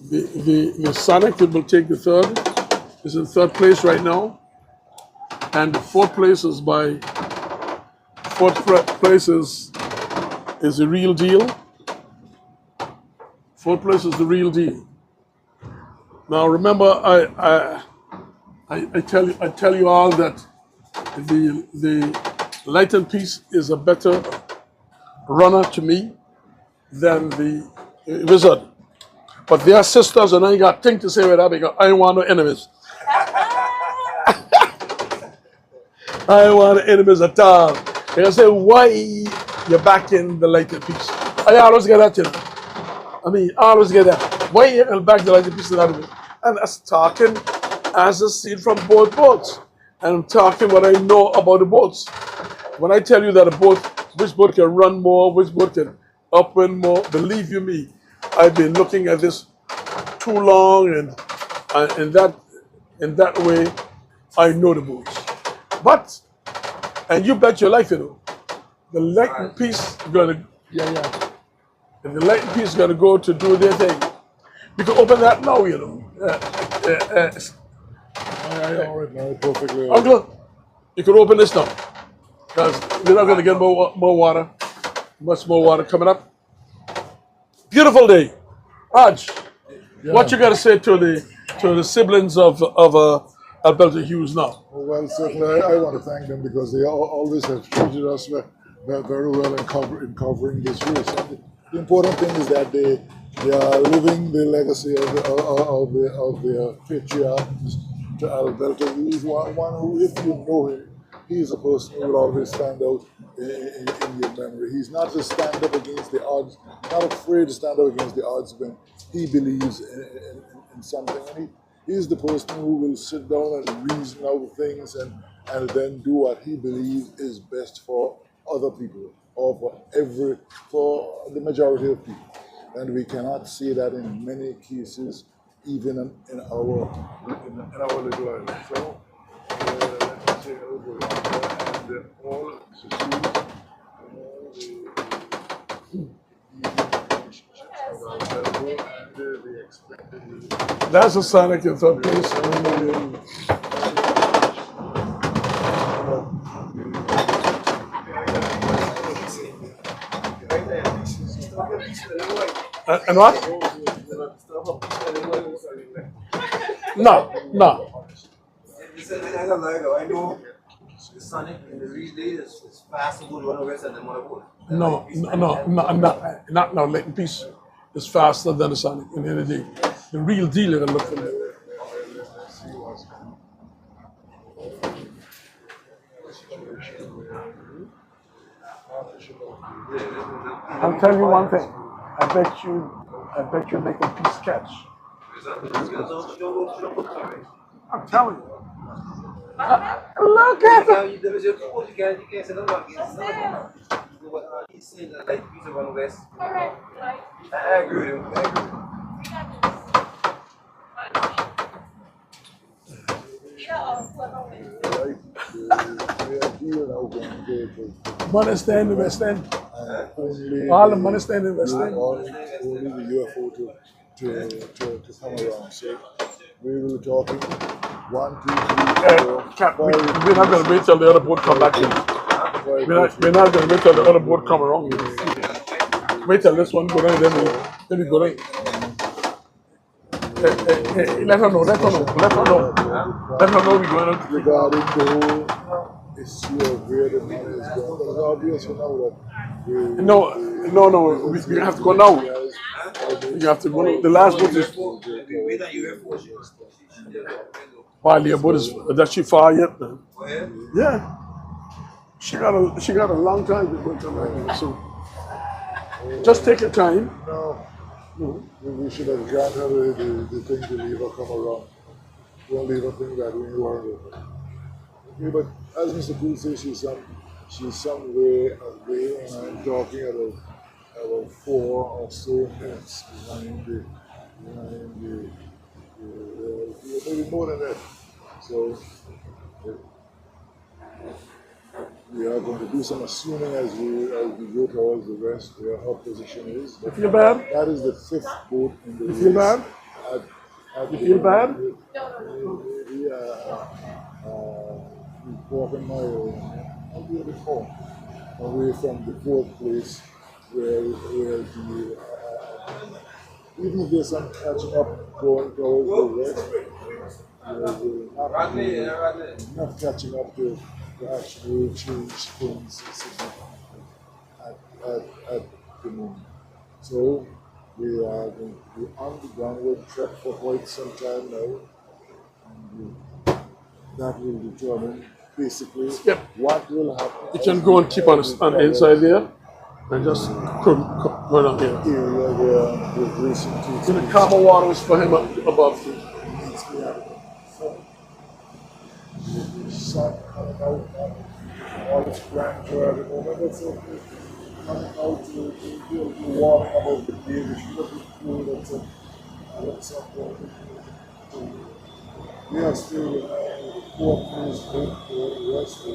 The Sonic that will take the third is in third place right now, and the fourth place is is the real deal. Fourth place is the real deal. Now remember, I tell you all that the Lighten piece is a better runner to me than the Wizard. But they are sisters, and I ain't got thing to say with that because I don't want no enemies. I don't want no enemies at all. They say, why you back in the Lighten piece? I always get that, you know. I mean, I always get that. Why you back the Lighten piece? And that's talking as a seed from both boats. And I'm talking what I know about the boats. When I tell you that which boat can run more, which boat can upwind more, believe you me, I've been looking at this too long, and in that way, I know the boats. But, and you bet your life, you know, the Lighten piece gonna, and the Lighten piece gonna go to do their thing. You can open that now, you know. I already know it perfectly. Uncle, you can open this now. Because we're not going to get more water. Much more water coming up. Beautiful day. Raj, what you got to say to the siblings of Alberta Hughes now? Well, certainly I want to thank them because they always have treated us very well in covering this race. And the important thing is that they are living the legacy of their patriarchs to Alberta. He is one who, if you know him, he is a person who will always stand out in your memory. He's not to stand up against the odds, not afraid to stand up against the odds when he believes in something. And he is the person who will sit down and reason out things and then do what he believes is best for other people or for the majority of people. And we cannot see that in many cases, even in our little island. So, let me say over and all succeed, all the expected. That's a Sonic in third place. And what? No. I know the Sonic in the relay is faster to run away than the motorboat. No. Not now. Lighten piece is faster than the Sonic in the end of the day. The real deal you're gonna look for that. I'll tell you one thing. I bet you make a piece catch. I'm telling you. Look at it. He's saying that like piece of one west. All right. I agree with him. Money stand in the West End. All the money stand in the West End. Only the UFO to come around. So we will talk 1, 2, 3, 4, We're not going to wait till the other boat come back in. We're not going to wait till the other boat come around. Wait till this one go down, then we go down. Let her know we're going on. regarding the whole issue of where the money is going. It's obvious now that No. We have to go now. You have to go now. The last boat is while the boat is that she far yet. Man. Yeah. She got a long time to go to America. So just take your time. we should have granted the thing to leave her come around. Don't leave her thing that we worry about. Okay, but as Mr. Poole says, she's some way away, and I'm talking about 4 or so minutes behind the maybe more than that. So We are going to do some assuming as we go towards the rest where her position is. You feel bad? That is the fifth boat in the You feel bad? You feel bad? We are walking maybe the fourth, away from the fourth place where the even if there's some catching up going towards the west, not catching up to actually change things significantly at the moment. So we are going to be on the downward track for quite some time now, and that will determine basically what will happen. You can go and keep on the inside there and just come run up here. Area where we're racing to. So the calmer waters for him up above you. Sun coming out now. All this grandeur at the moment. That's okay. Coming out to warming about the day, which is looking cool. That's something. We are still in the fourth place boat for the rest of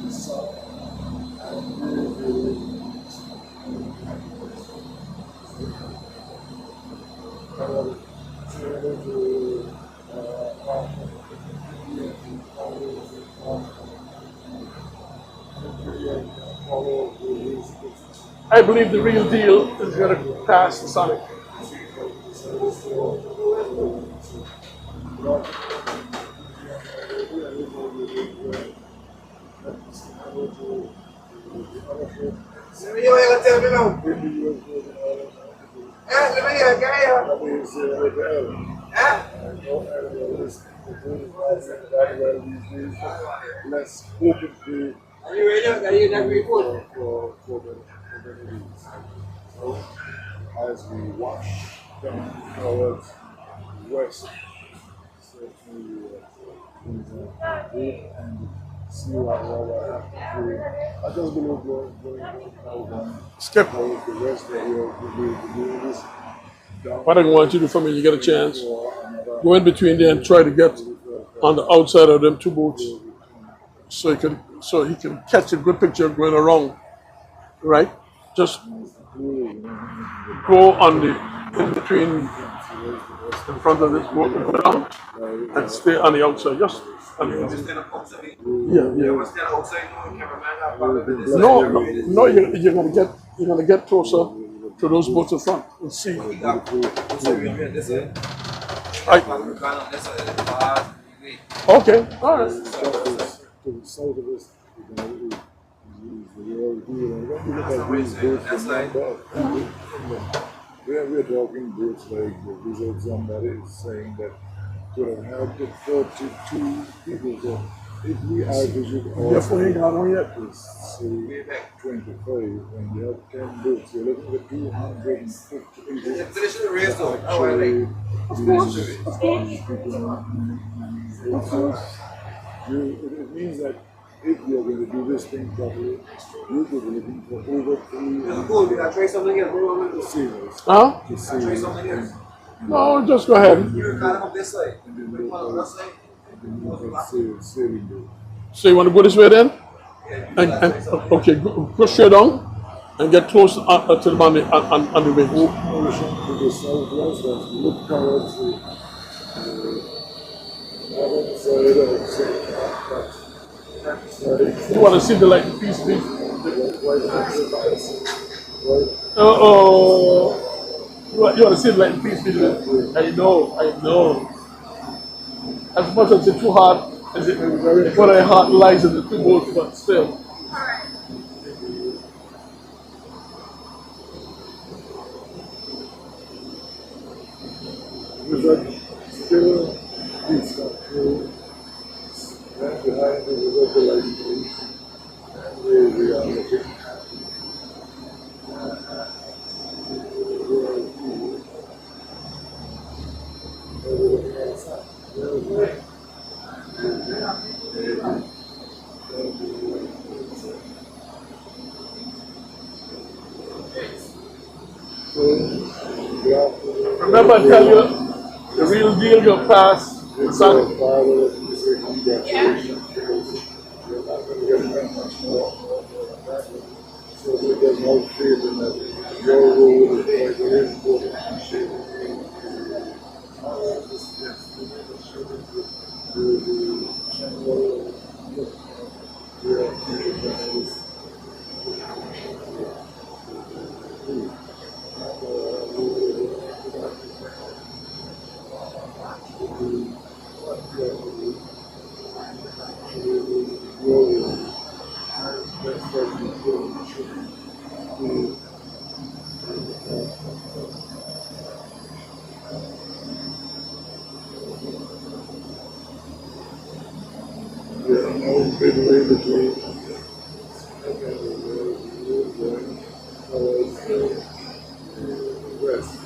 the sun and I believe the real deal is going to pass the Sonic. Let's open the Are you ready? Are you not ready? for the leads. So as we watch down towards west, certainly wait and see what we're happening. I just believe going now Skip. the rest that we're doing this down. What I want you to do for me, you get a chance, go in between there and try to get on the outside of them two boats so he can catch a good picture going around, right? Just go on the in between in front of this boat and go down and stay on the outside. Just on the outside. Yeah. No, you're gonna get closer to those boats in front and see. Okay, all right. To the south of us, the real deal. And when you look at these boats from above, we're talking boats like the Wizard somebody is saying that could have helped 42 people. So if we average it all, Your phone ain't got on yet. say 25, and you have 10 boats, you're looking at 250 people. Finish the race though. Actually, it means that if you're going to do this thing properly, you're going to be looking for over 300 Cool, we gotta try something else. sailors Huh? to Try sail something else. No, just go ahead. You're kind of up this side. in the local sailing boat. So you want to go this way then? And okay, go straight down and get close to the on the wings. Ocean to the southwest and look towards the northern side of You want to see the light piece, please? Oh, you want to see the light piece, please? I know. As much as it's too hard, as it but I heart lies in the two boats, but still. Still, it's not true. Then behind the river, the light place, and we are looking at Remember, I tell you, The real deal, you'll pass. It's Son. a father that you say congratulations because you're not going to get that much more. So there's no faith in that. Your role is very important. The general look where people midway between west.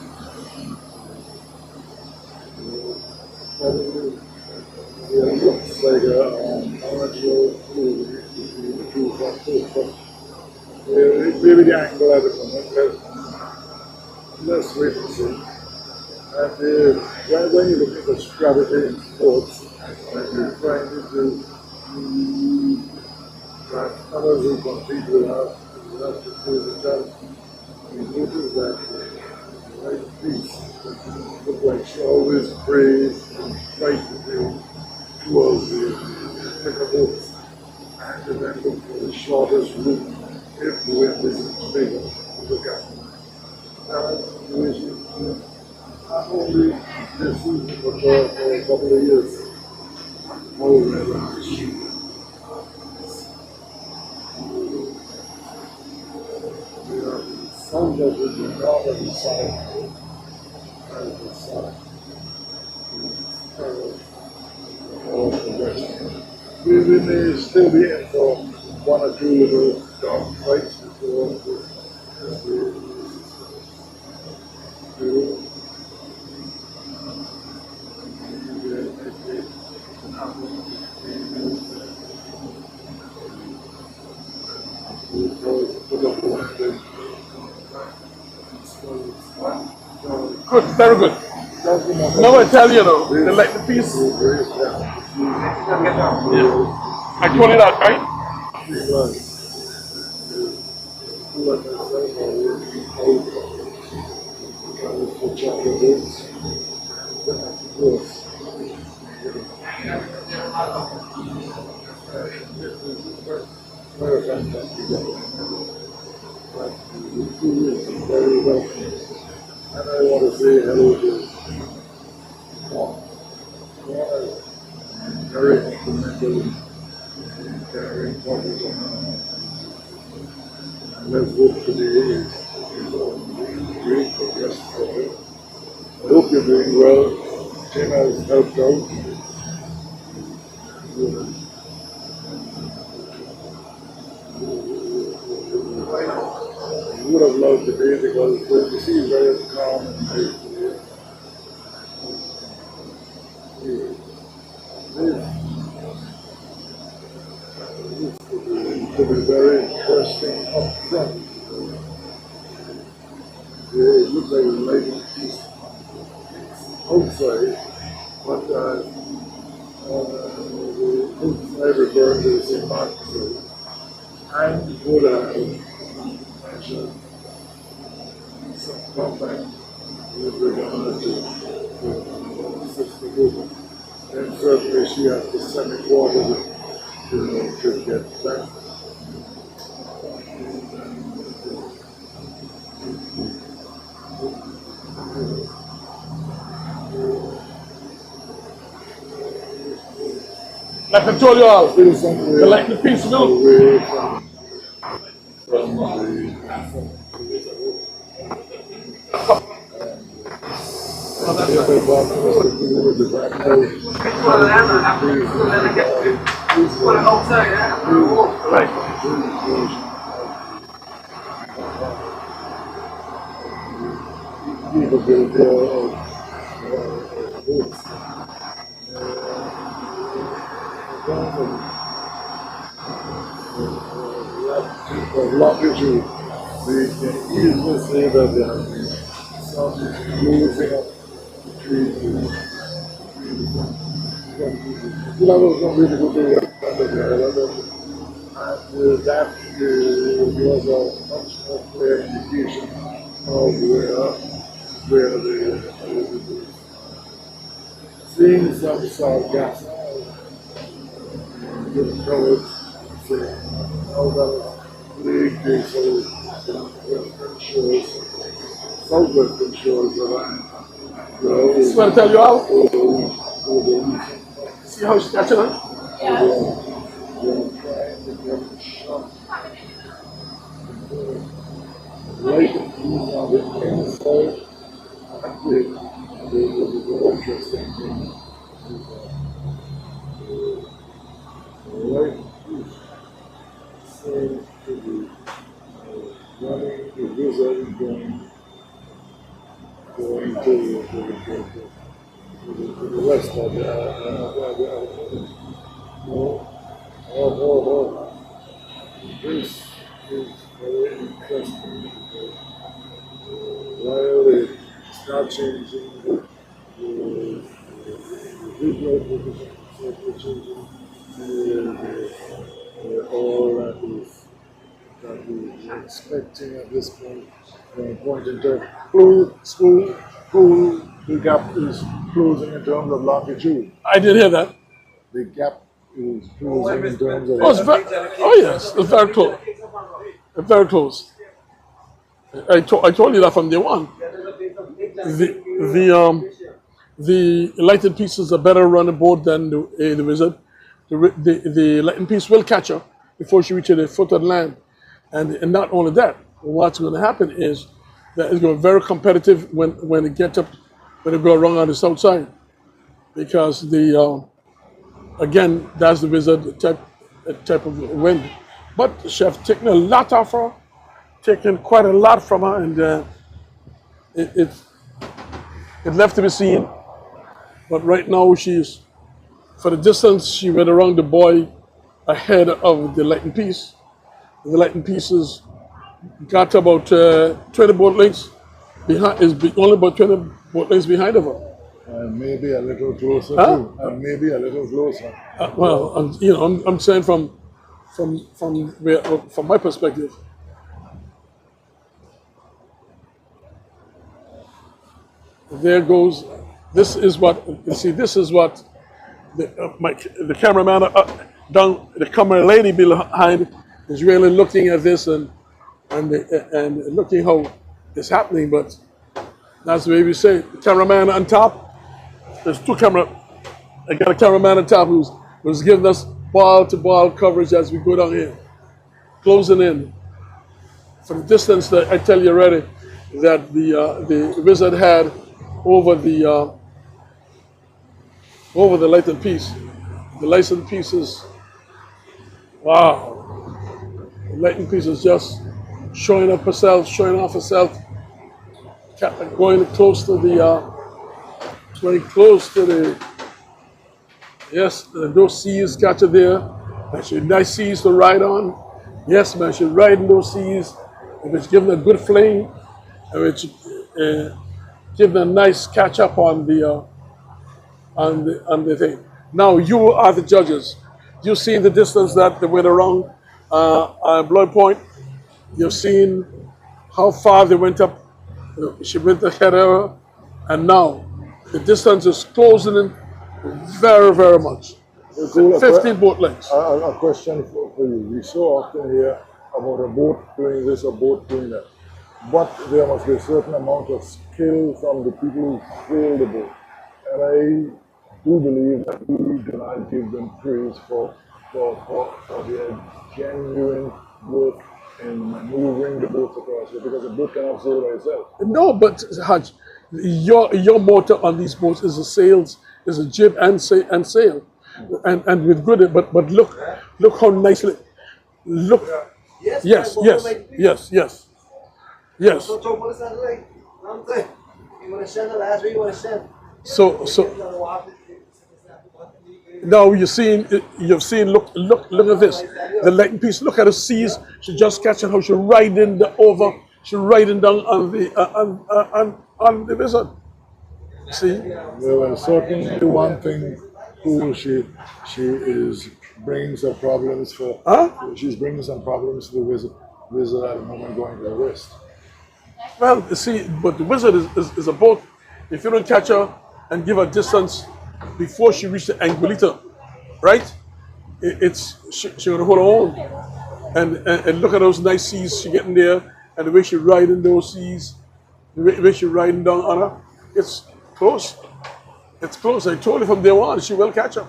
It looks like a orange road between the two front foot, but maybe the angle at the moment, let's wait and see. And when you look at the strategy in sports, and you're trying to do that others who compete will have to do the job, you notice that the right piece look like she always prays and fights to do towards the thicker boats. And then look for the shortest route if the wind is bigger to look at. Not only this season, but for a couple of years. Some that would be normally silent as the sun. We may still be in for one or two little dog fights before Good, very good. Now I tell you though, they like the piece. I told you that, right? Very well. And I want to say hello to very instrumental in carrying topics on. And let's hope today is great progress for him. I hope you're doing well. Tim has helped out. I would have loved today because the sea is very calm and nice today. This could be very interesting up front. It looks like a lighting piece outside, but the outside referring to the St. Martin's Road and would have some contact with regard to Sister Google. And certainly she has to send it water to get back. Like I told you all, Still somewhere they like the piece of milk. away from the other boxes to do with the back people build their boats. Longitude, we can easily say that there have been some losing of three to level is going to be the good and that was a much more clear indication of where the seeing some sort of gas good coverage saying how that league they so western shores, southwestern shores of Just want to tell you how. See how she's catching it? Right on the inside, the interesting thing is right seems to be running the wizard going to the west of the This is very interesting because while they start changing the visual position, they're changing all that we're expecting at this point in time. The gap is closing in terms of longitude. I did hear that. The gap is closing in terms of Oh, yes, it's very close. It's very close. I told you that from day one. The lighted pieces are better run aboard than the wizard. The lighting piece will catch her before she reaches the foot of the land. And not only that, what's going to happen is that it's going to be very competitive when it gets up, when it go around on the south side. Because again, that's the wizard type of wind. But Chef taking a lot off her, taking quite a lot from her, and it left to be seen. But right now, she's, for the distance, she went around the buoy ahead of the lighting piece. The lighting pieces got about 20 boat lengths behind, only about 20 boat lengths behind of her. And maybe a little closer too. And maybe a little closer. I'm saying from my perspective. There goes. This is what you see. This is what the cameraman down, the camera lady behind is really looking at this and looking how it's happening. But that's the way we say. The cameraman on top. There's two camera. I got a cameraman on top who's giving us ball-to-ball coverage as we go down here, closing in. From the distance that I tell you already, that the wizard had over the lighted piece. The lighted piece is, wow. The lighted piece is just showing off herself, going close to the, yes, those seas catch her there. And she nice seas to ride on. Yes, man, she's riding those seas, which give them a good fling, and which give them a nice catch up on the thing. Now you are the judges. You've seen the distance that they went around Blood Point. You've seen how far they went up. She went ahead of her, and now the distance is closing in very, very much. 15 boat lengths. A question for you. We so often hear about a boat doing this, a boat doing that. But there must be a certain amount of skill from the people who sail the boat. And I do believe that we do not give them praise for their genuine work in maneuvering the boats across here, because the boat cannot sail by itself. No, but Haj, your motor on these boats is a sails, is a jib and sail, and with good. But look how nicely, look. Yes. So now you've seen. Look at this. The lighting piece. Look at the seas. She just catching how she riding over. She riding down on the wizard. See? Well, certainly one thing cool she is bringing some problems for. Huh? She's bringing some problems to the wizard at the moment going to the wrist. Well, you see, but the wizard is a boat. If you don't catch her and give her distance before she reaches the Anguilla, right? She gonna hold her own. And look at those nice seas she getting there, and the way she riding those seas, the way she riding down on her. It's close. It's close. I told you from day one, she will catch her.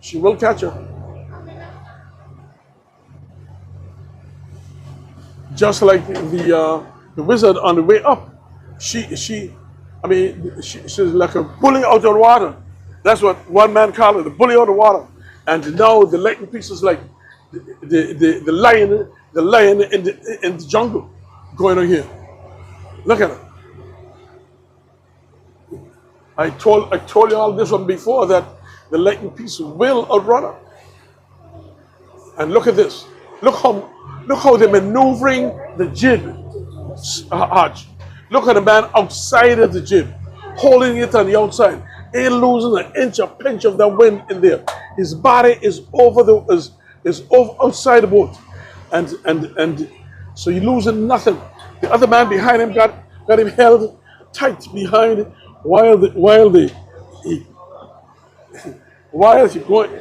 She will catch her. Just like the wizard on the way up. She's like a bully out of the water. That's what one man called it, the bully out of the water. And now the lightning piece is like the lion in the jungle going on here. Look at it. I told you all this one before that the lightning piece will outrun her. And look at this. Look how they're maneuvering the jib, Hodge. Look at the man outside of the jib, holding it on the outside. Ain't losing an inch or pinch of that wind in there. His body is over outside the boat, and so you're losing nothing. The other man behind him got him held tight behind while he's going.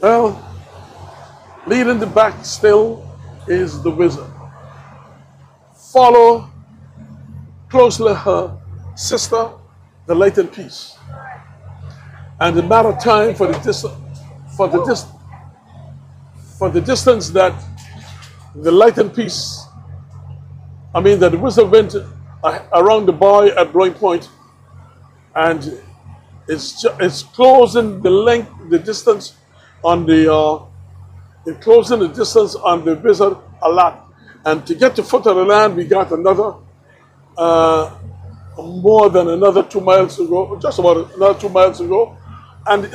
Well, leading the back still is the wizard. Follow closely her sister, the lightened piece. And the matter of time for the distance that the lightened piece, that the wizard went around the buoy at blowing point, and it's closing the distance on it's closing the distance on the wizard a lot. And to get to foot of the land, we got another more than another 2 miles to go, just about another 2 miles to go. And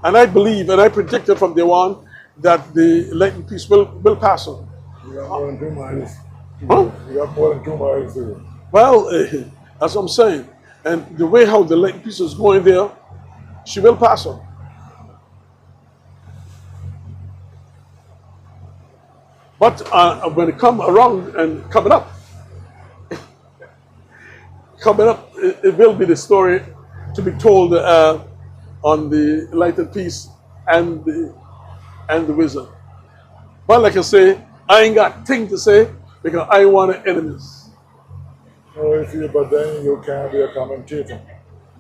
I believe and I predicted from day one that the lightning piece will pass her. You got more than 2 miles. Huh? You got more than 2 miles to go. Well, that's what I'm saying. And the way how the lightning piece is going there, she will pass her. But when it come around and coming up, it will be the story to be told on the lighted piece and the wizard. But like I say, I ain't got thing to say because I ain't want enemies. No, but then you can't be a commentator.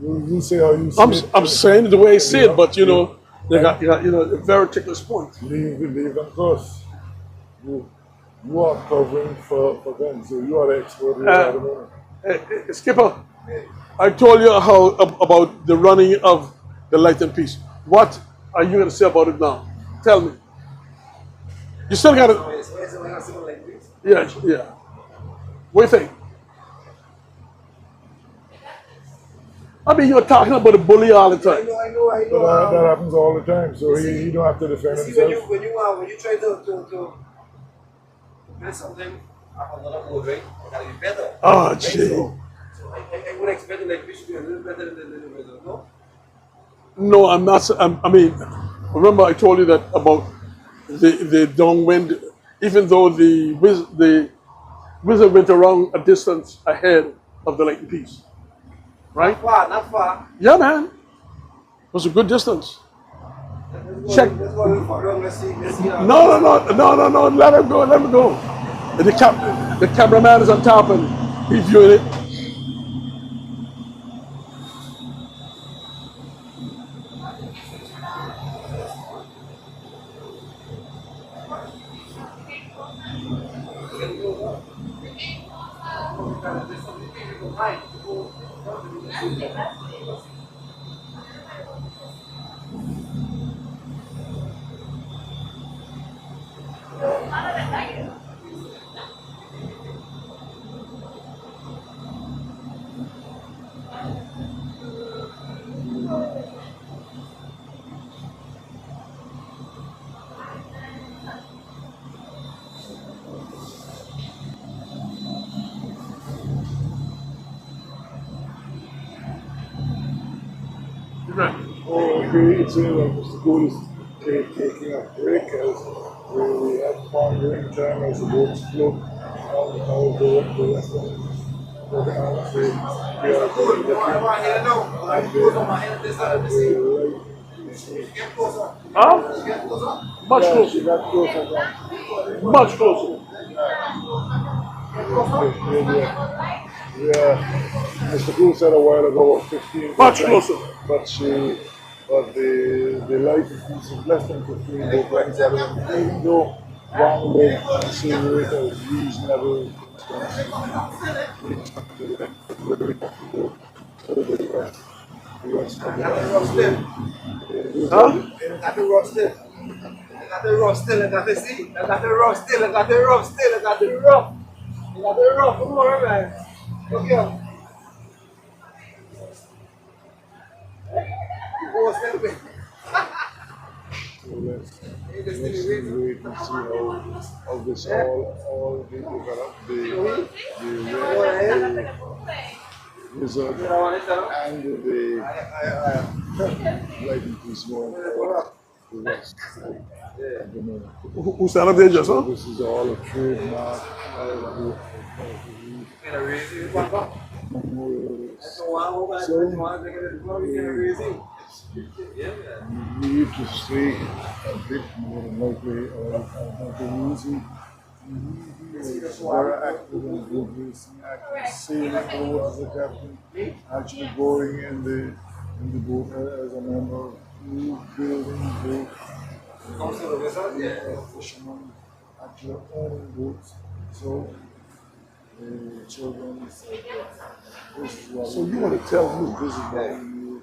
You say how you see it. I'm saying it the way I see it, but they got a very ticklish point. Leave them close. You are covering for them, so you are the expert here at the moment. Skipper, I told you how about the running of the lightened piece. What are you going to say about it now? Tell me. You still got it. Yeah. What do you think? You're talking about the bully all the time. I know. But that happens all the time, so he don't have to defend See, himself. when you try to mess something up another board, right? You gotta be better. Oh, Right? gee. So I would expect like we should be a little better than the wizard, no? No, I'm not. Remember I told you that about the downwind. Even though the wizard went around a distance ahead of the lightning piece, right? Not far. Yeah, man. It was a good distance. Check. Let's go a little further. Let's see. No. Let him go. The cameraman is on top and he's viewing it. Right. Okay, it seems like Mr. Gould is taking a break as we have pondering time as the boats float on how the rest of the country. We are going to My head now. I close on my head this side. This side. Get closer. Huh? Get closer. Much yeah, she closer. got closer down. Much closer. Yeah, Mr. Gould said a while ago 15%, Much closer. but the light is less than 15 boat lengths, even though one leg accelerator is reasonable. Huh? I got the rough still. I got the rough still. I got the see. I got the rough still. I got the rough still. I got the rough. I got the rough. Come on, man. Look here. Go step in. So let's wait and see how this all develop. The result and the lighting piece going forward. The rest at the moment. Who stand up there, just, So huh? this is all a trademark we need to stay a bit more than likely or easy. Very active in boat racing, active sailing boat as a captain, actually going in the boat as a member, building boat, fishermen, actually owning boats. So children, this is what So you want to tell me this is what you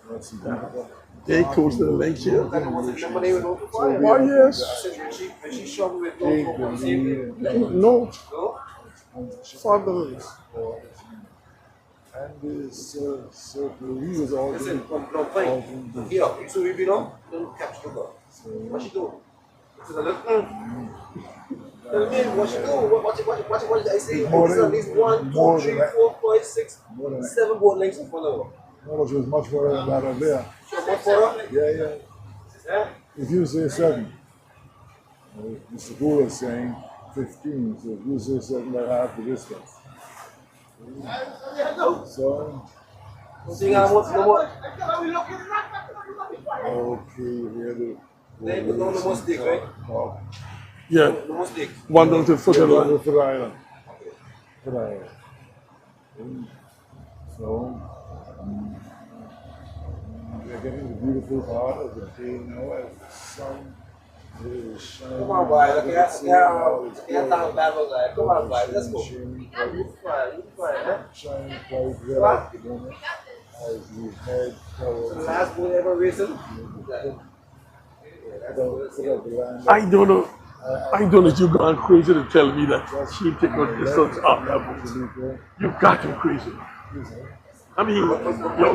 that's important. they close to the lake here? Why yes. When she struggled with take the lead and No. sponsorship Father. and this circle he was all Listen, doing from playing. Here, you see we know? Don't catch the girl. What she do? To the left. Tell me what she do? What did I say? More It's than- at least 1, 2, more 3, than that. 4, 5, 6, more than that. 7 board lengths in front of her. No, she was much better than that up there. So what for her? Yeah. Yeah. If you say 7, Mr. Gould is saying 15, so if you say 7 by half the distance. So, So you got no more. okay, we had to. They put no more stick, right? Oh, Yeah. No more stick. One down to the foot yeah, of the we'll line. go for the island. For the island. So, we're getting the beautiful part of the day now as the sun is shining. Come on, boy. Look at It's that battle guy. Come on, boy. Let's go. shining You fine, huh? shining quite well at the moment as we head The towards last boat ever racing. the land. I don't know. I don't know if you've gone crazy to tell me that she take a distance up that boat. You've got to be crazy. I mean, you know what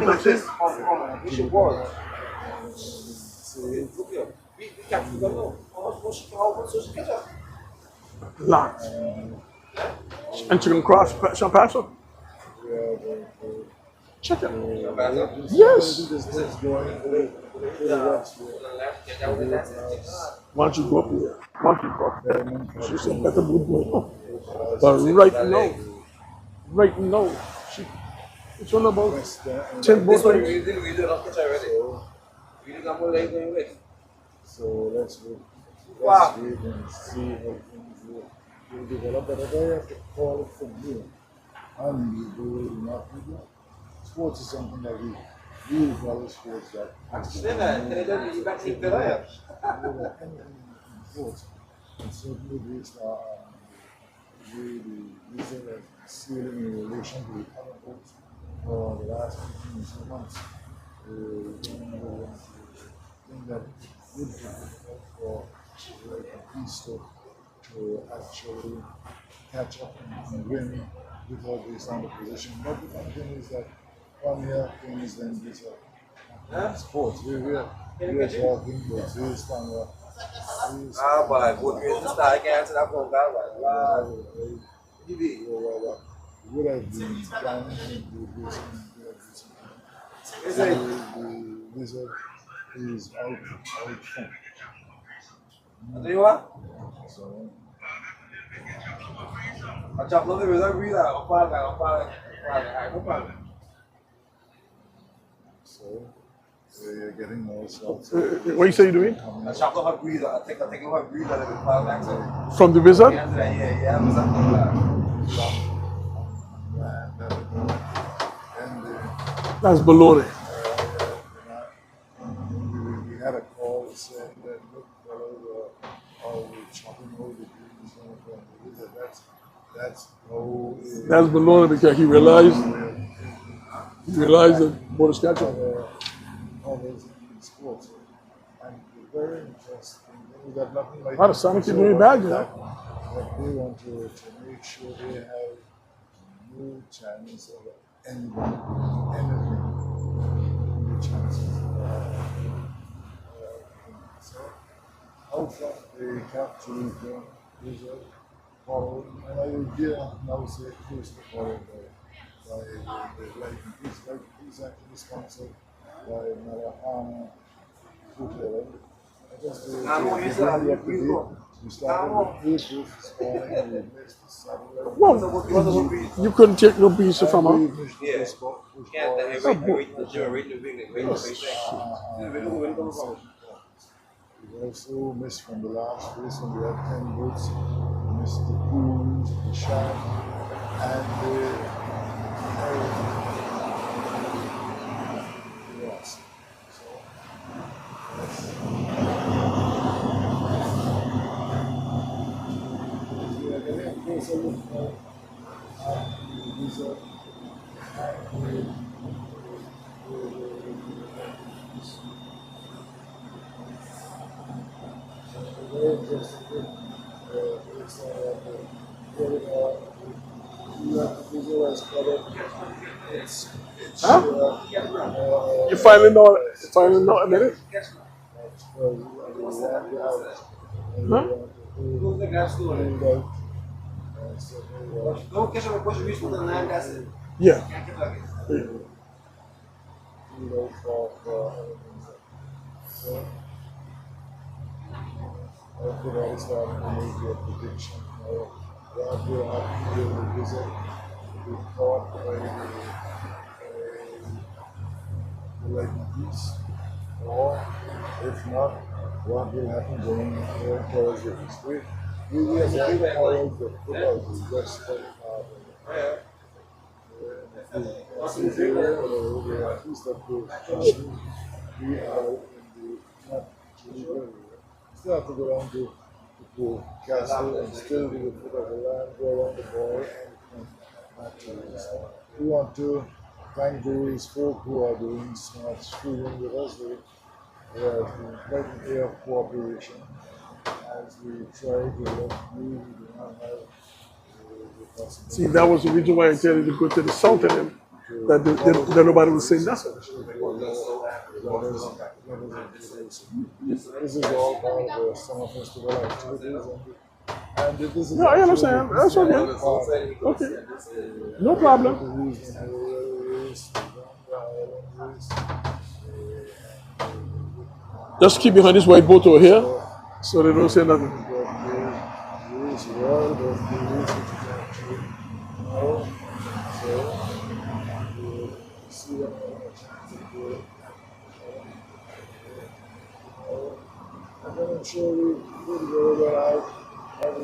I'm saying? We should war. Look here. We catch the girl. How much she catch her? Lots. And she can cross Champasso? Check it. Yes. This is going to the west. Why don't you go up here? Why don't you go up there? She said, better boat going up. But right now, it's on about 10 boats. We do not catch her already. We do not more like going with. So let's wait and see how things will develop. But if I have to call it from here, and you do not do that. Sports is something that we really follow sports that. Sports. And certainly these are really these are sailing in relation to the other boats for the last 15 months. Thing that would be difficult for the East to actually catch up and win without this on the position. But the fun thing is that one year things then these are sports. We are talking about this time. Ah, boy, boat racing style again. Answer that phone call, boy. Wow. Would have been planning to do this. Is it? wizard is out front. I tell you what, So I chop the wizard breathe out. I'm fine. No problem. so you're getting more shots. What you say you're doing? I chop the hot breather. I take her breather and then climax. From the wizard? Yeah, I'm something like And That's baloney. we had a call saying that look, fellow, we're chopping over the greens from the wizard. That's no. That's baloney because he realized that Border Saskatchewan. Always in sports. And very interesting. We got nothing like A lot of Sonic is doing bad, you know. that they want to make sure they have no chance of anything, no chances. So, out front, they capture the result, followed, and I will now say close to followed by the Lightning. He's actually sponsored by Marahana Footwear. I guess they we started with 8 roofs falling, we missed the satellite. Well, you couldn't take no pizza from her. Yeah. Yeah, We also missed from the last race when we had 10 votes. We missed the pools, the shine, and the yes. So we are getting a closer look now at the wizard and very interesting. It's visualized color. You finally know a minute? Huh? Don't catch up with the land. That's it. Yeah. Everybody starting to make their prediction. What will happen with the visit? We thought by the Lightnings, or if not, what will happen going towards the east? We are going towards the football, the west side of we are in the not still have to go down to the castle and still do the foot of the land, go around the ball and back to the we want to thank those folk who are doing so much shooting with us. They have been quite an air of cooperation as we try to let you do not have the possibility. See, that was the reason why I tell you to go to the south of them. That nobody would say nothing. This is all part of the summer festival activities, and this is No, I understand. That's okay. Okay. No problem. Just keep behind this white boat over here so they don't say nothing. I'm sure we would go over out. One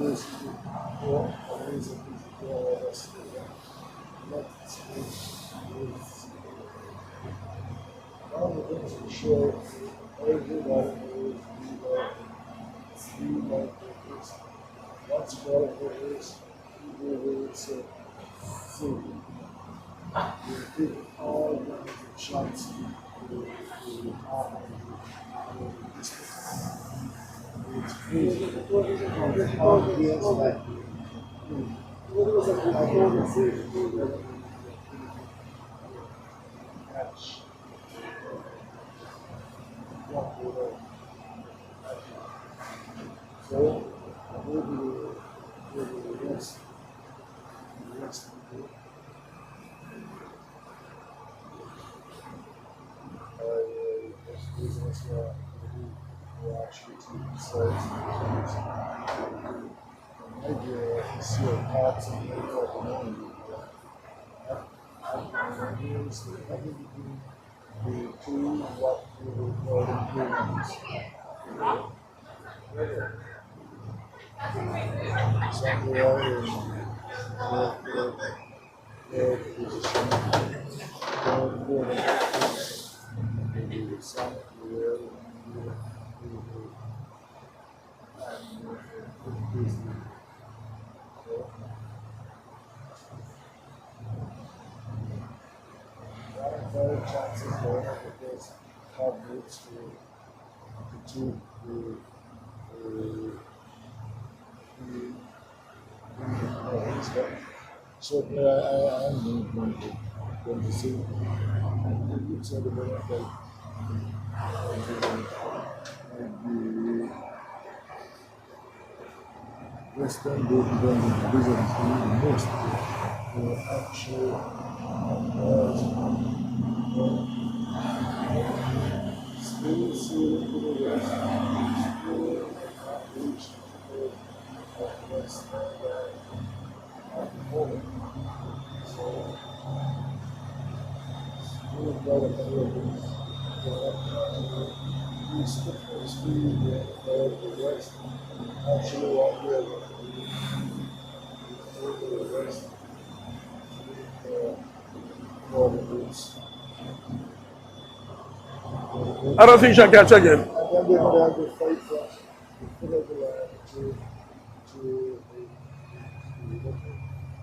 of the things for sure, everybody knows we like this. Once qualifiers, we will say, we give all the shots to it's crazy. So, that's where we actually take sides. In Nigeria, you see a parts and things like the moment. And here's the other between the two what we would call improvements. Somewhere in the position, maybe the sun, the air, and very chances there because God needs to certainly I am going to see it's at the moment that the Western Golden business the most actually still seeing to the west, still reach the west at the moment. So, still quite a number of things. East of speed the west, actually what we are going to the west, for the routes. I don't think she'll catch again. And then they're going to have to fight for the fill of the land to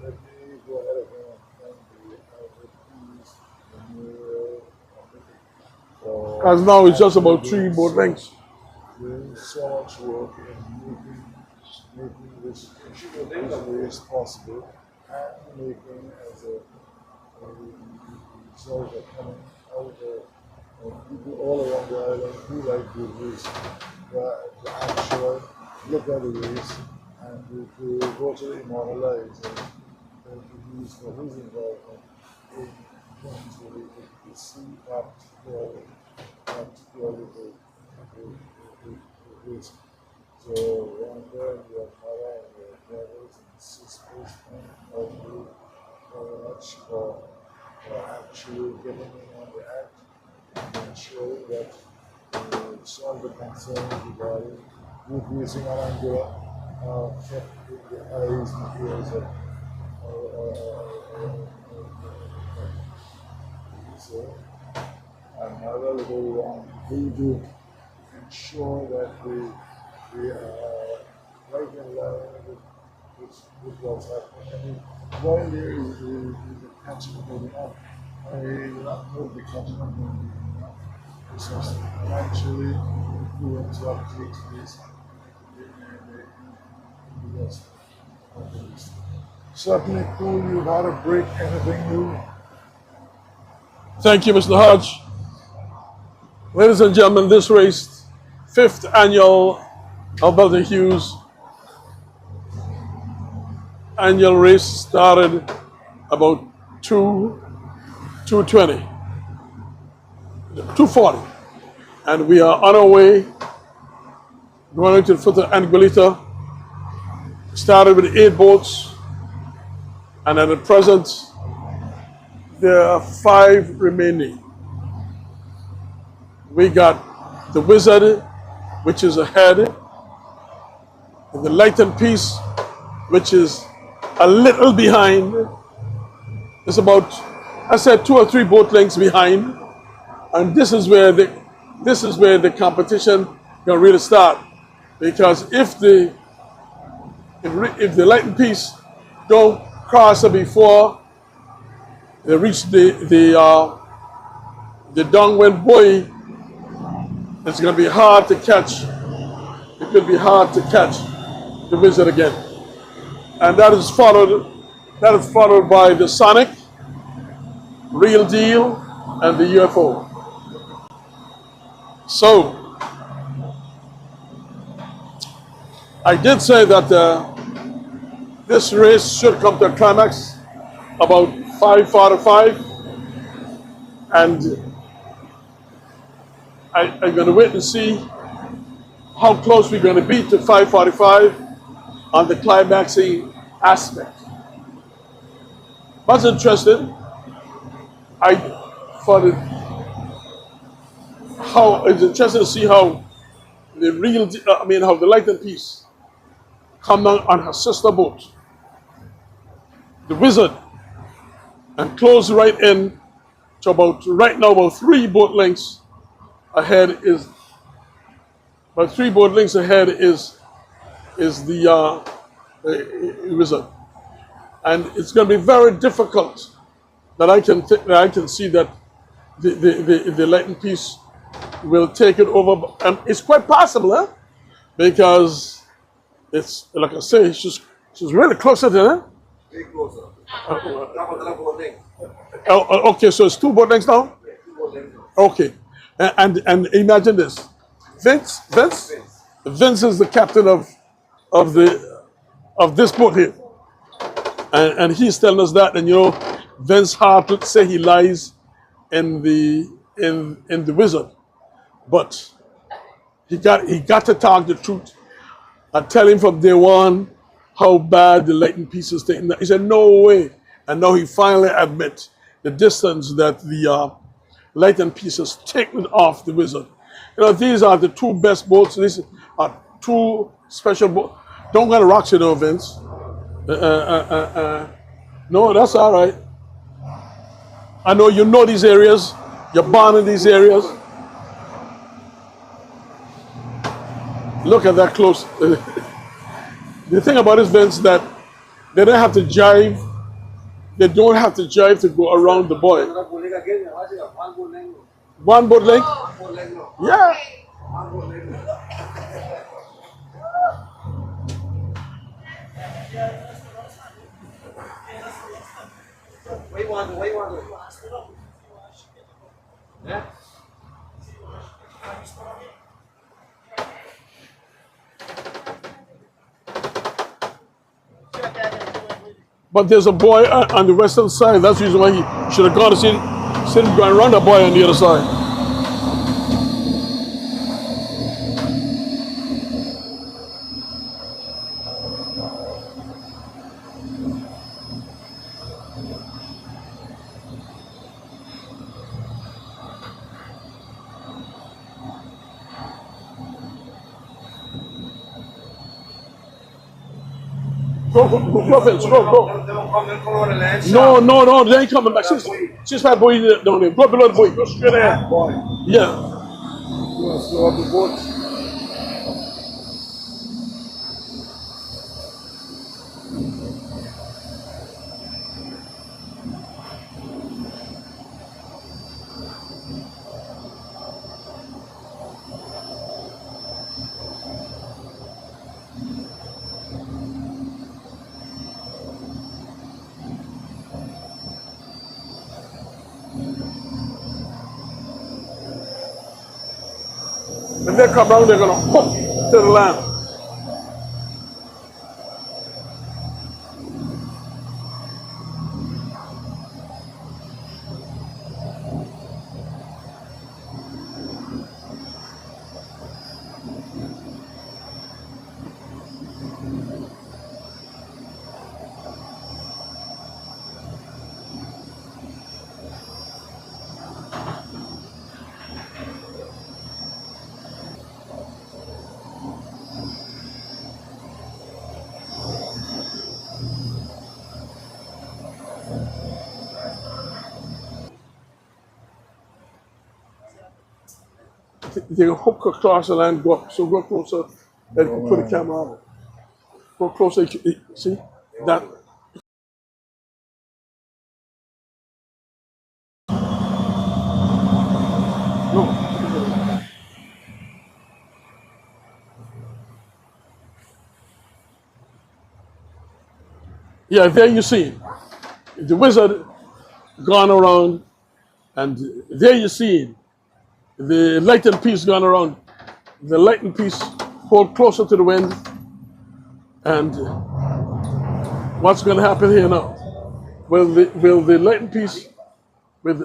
let me go ahead of him and the Hughes, As now it's just about 3 boat lengths. doing so much work in making this race possible and making as a result of coming out people all around the island who like good race, the actual look at the race and to virtually immortalize and to use for his involvement in things related to see particularly the race. So Rhonda and your mother and your brothers and sisters and all you very much for actually getting in on the act and ensuring that solve the concerns regarding route racing on Anguilla kept in the eyes and ears of so another little wrong we do ensure that we are right in line with what's happening. I mean, while there is the catchment going up, I not know the catchment going up. It's just actually influence what takes place in the rest of the list. Certainly cool, you've had a break, anything new? Thank you, Mr. Hodge. Ladies and gentlemen, this race, 5th annual Alberta Hughes annual race started about 2:20, 2:40, and we are on our way going to the foot of Anguilla. Started with 8 boats, and at the present there are 5 remaining. We got the Wizard, which is ahead, and the Lightened Piece, which is a little behind. It's about, I said, 2 or 3 boat lengths behind, and this is where the competition can really start, because if the Lightened Piece don't cross her before they reach the downwind buoy, it's going to be hard to catch. It could be hard to catch the Wizard again, and that is followed by the Sonic, Real Deal, and the UFO. So I did say that this race should come to a climax about 5:45, and I'm going to wait and see how close we're going to be to 545 on the climaxing aspect. What's interesting, I found it how it's interesting to see how the real, how the light and peace come down on her sister boat, the Wizard, and close right in to about 3 boat lengths ahead is the Wizard, and it's going to be very difficult that I can see that the light and peace will take it over. It's quite possible, huh? Because it's like I say, she's really close to her. Very closer. Okay, so it's 2 boat lengths now. Okay, and imagine this, Vince is the captain of this boat here, and he's telling us that, and Vince Hart say he lies in the Wizard, but he got to talk the truth. I tell him from day one how bad the light and peace is taking. He said no way, and now he finally admits the distance that the light and peace has taken off the Wizard. These are the 2 best boats. These are 2 special boats. Don't get rocks, Vince. No, that's all right. I know you know these areas. You're born in these areas. Look at that close. The thing about this, Vince, that they don't have to jive. They don't have to jive to go around the buoy. 1 boat length? Yeah. What you want to do? Yeah? But there's a buoy on the western side. That's the reason why he should have gone to see him going around the buoy on the other side. Go, Vince, go. Don't come and follow the land. No, they ain't coming back. She's had buoy down there. Go below the buoy. Go straight ahead. Boy, Yeah. you want to slow up the boat? When they come around, they're gonna hook to the land. They can hook across the land, go up. So go closer and put the camera on it. Go closer. See that? No. Yeah, there you see the Wizard gone around, and there you see the light and peace gone around. The light and peace hold closer to the wind, and what's going to happen here now? Will the light and peace with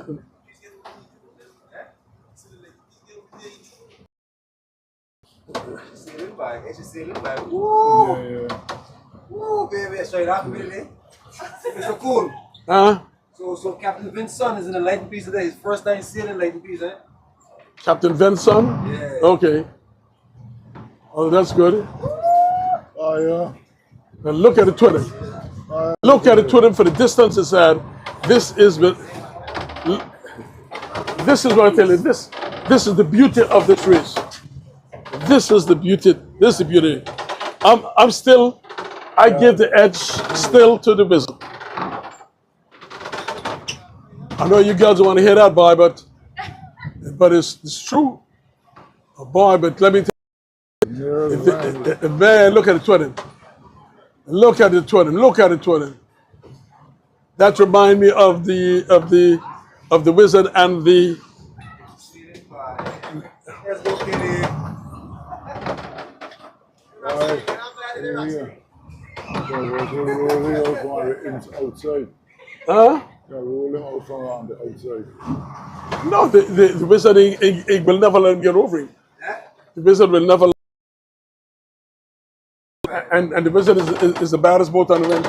Sailing by, it's just sailing by. Woo! Yeah. Woo, baby, straight up, really. It's so cool. Huh? So Captain Vince's son is in the lighting piece today. His first time sailing lighting piece, eh? Captain Vincent? Yeah. Okay. Oh, that's good. Oh, yeah. And look at the twinning. Look at the twinning for the distance it's at. This is what I tell you. This is the beauty of this race. This is the beauty. This is the beauty. I give the edge still to the Wizard. I know you guys don't want to hear that, boy, but it's true. Oh, boy, but let me tell you, man, look at the twinning. Look at the twinning. Look at the twinning. That reminds me of the Wizard and the. Sailing by. Let's go, Kitty. Right. Yeah. So we're rolling out from the outside. Huh? Yeah, rolling out from around the outside. No, the Wizard he will never let him get over him. Yeah? The Wizard will never. And the Wizard is the baddest boat on the wind.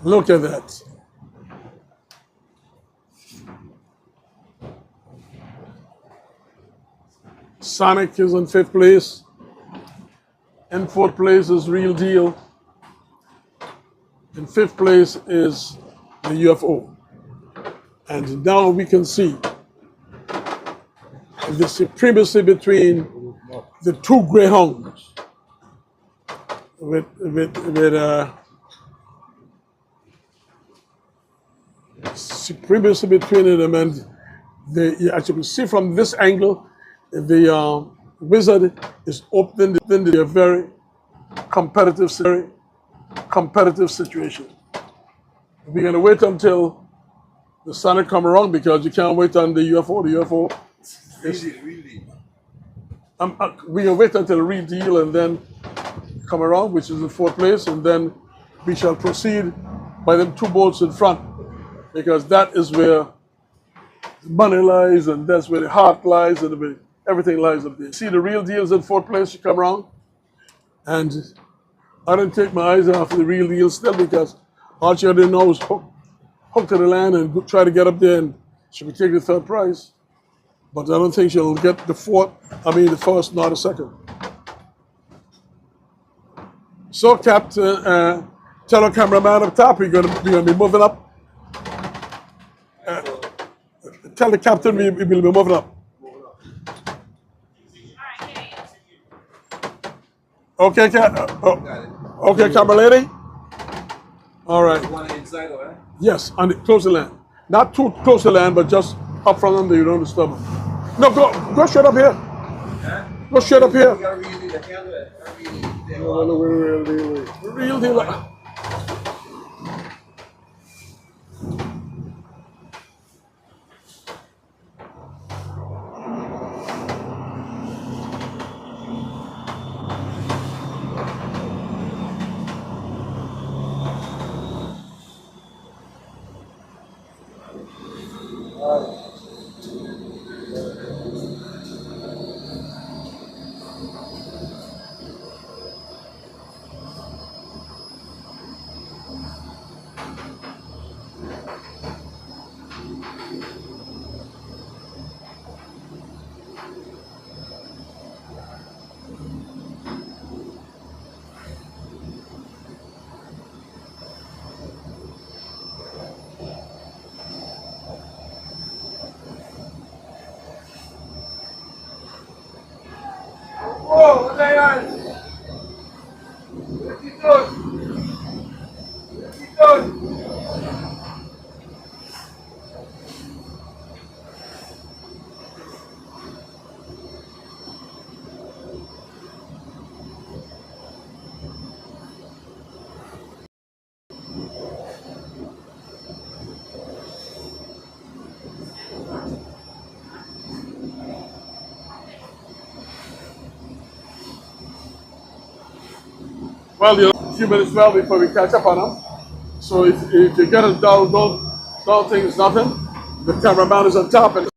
Look at that. Sonic is in 5th place. In 4th place is Real Deal. In 5th place is the UFO. And now we can see the supremacy between the two greyhounds with supremacy between them, and as you can see from this angle, the Wizard is opening a very competitive situation. We're going to wait until the Sonic come around because you can't wait on the UFO. The UFO is. Really. We're going to wait until the Real Deal and then come around, which is in 4th place, and then we shall proceed by them 2 boats in front, because that is where the money lies, and that's where the heart lies, and where everything lies up there. See, the Real Deal's in 4th place. You come around, and I didn't take my eyes off the Real Deal still, because all she had to know was hook to the land and try to get up there, and she would take the 3rd prize. But I don't think she'll get the 1st, nor the 2nd. So, Captain, tell our cameraman up top, we're gonna be moving up. Tell the captain we will be moving up. Okay, okay, camera lady. All right. You want it inside, though, eh? Yes, close the land. Not too close to the land, but just up from under. You don't disturb them. No, go straight up here. Huh? Go straight up here. You gotta really do that. Can't do it. Gotta really do that. No, Real Deal. Real Deal. Whoa, what's going on? What's he doing? What's he doing? Well, few minutes well before we catch up on them. So if you get us down, don't think it's nothing. The cameraman is on top. And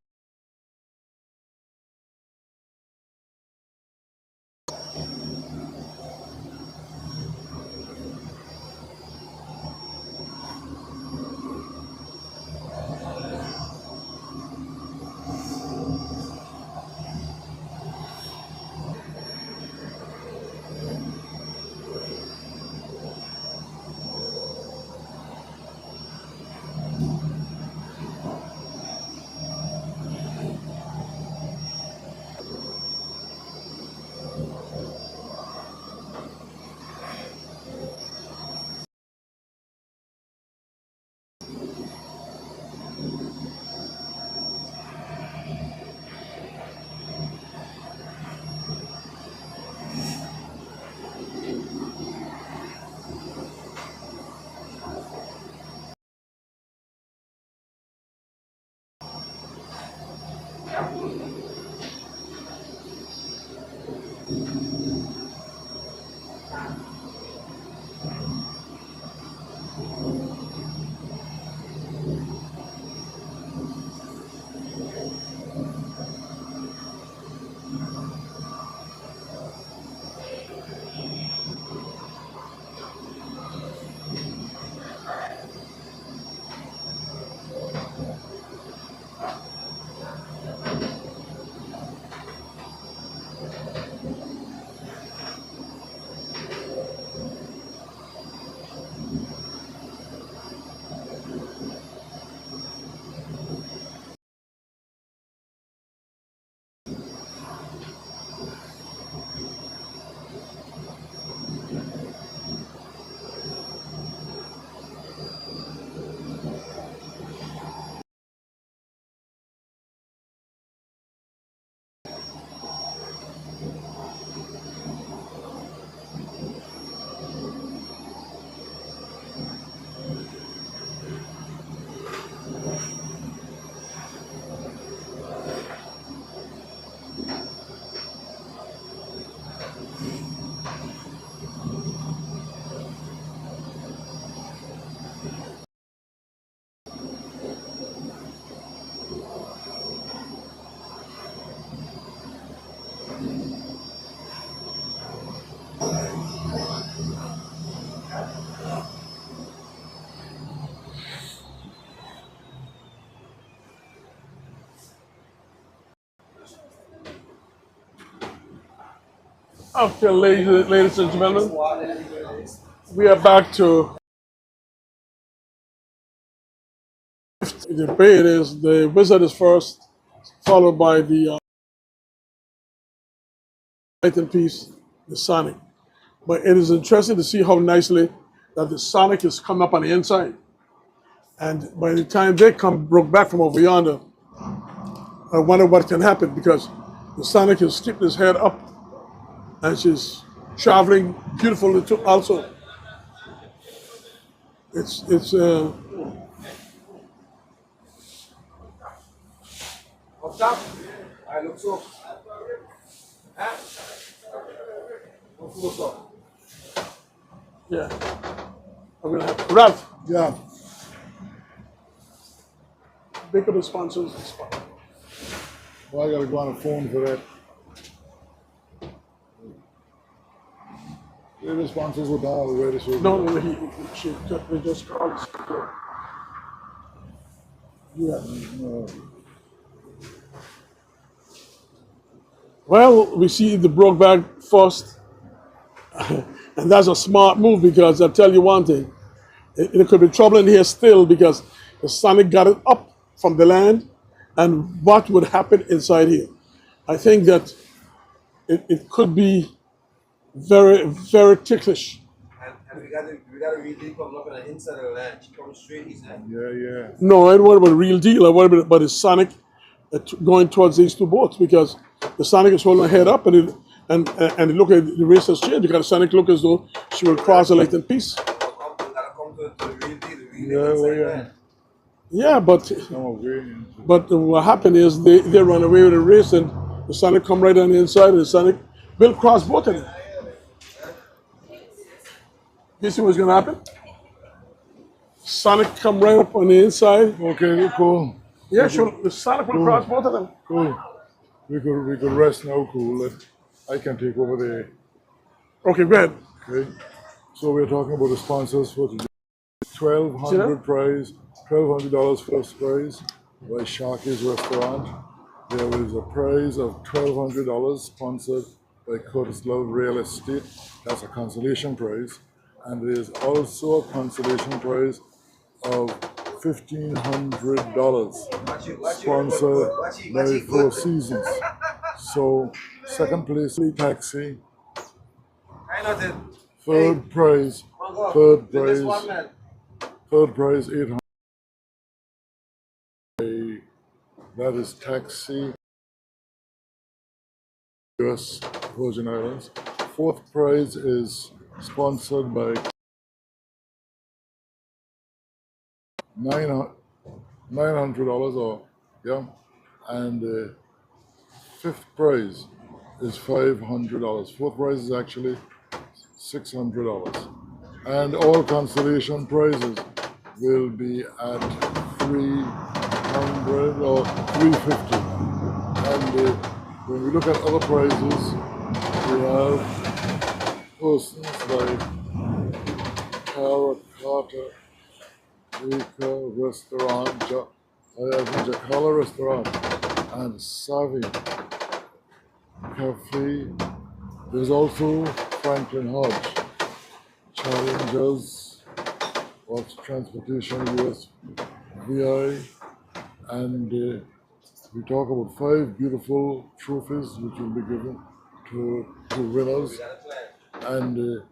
okay, ladies and gentlemen, we are back to the debate. Is the Wizard is first, followed by the Titan piece, the Sonic. But it is interesting to see how nicely that the Sonic is coming up on the inside. And by the time they come broke back from over yonder, I wonder what can happen because the Sonic is keeping his head up and she's traveling beautifully too also. It's Up top. I look so. Huh? Look close up. yeah. I'm gonna have Ralph, Yeah. pick up the sponsors. Well, I gotta go on the phone for that. The responses were done already, so No, they just called. Yeah. no. Well, we see the Brokeback first, and that's a smart move because I'll tell you one thing. It could be trouble in here still because the Sonic got it up from the land, and what would happen inside here? I think that it could be very, very ticklish. And we got a really coming up on the inside of the land. She comes straight inside. Yeah. No, I don't worry about the real deal. I worry about the Sonic going towards these two boats because the Sonic is holding her head up and it look at the race has changed because the Sonic look as though she will cross the light in peace. We gotta come to the real deal. The real Yeah, inside well, yeah. land. Yeah, but Some of it. what happened is they run away with the race and the Sonic come right on the inside and the Sonic will cross both of them. You see what's gonna happen? Sonic come right up on the inside. Okay, cool. Yeah, sure. The Sonic will cross both of them. Cool. We could rest now, cool. I can take over there. Okay, go ahead. Okay. So we're talking about the sponsors for today. See that? $1,200 first prize by Sharky's Restaurant. There is a prize of $1,200 sponsored by Curtis Love Real Estate. That's a consolation prize. And there is also a consolation prize of $1,500 sponsored by Four Seasons. So second place taxi, I nothing. third prize, Third man. third prize 800. That is taxi, US Virgin Islands. Fourth prize is sponsored by $900 or yeah, and fifth prize is $500. Fourth prize is actually $600, and all consolation prizes will be at $300 or $350. And when we look at other prizes, we have persons like Cara Carter, Baker Restaurant, Jacala Restaurant, and Savvy Cafe. There's also Franklin Hodge, Challengers of Transportation U.S.V.I. And we talk about 5 beautiful trophies which will be given to winners. And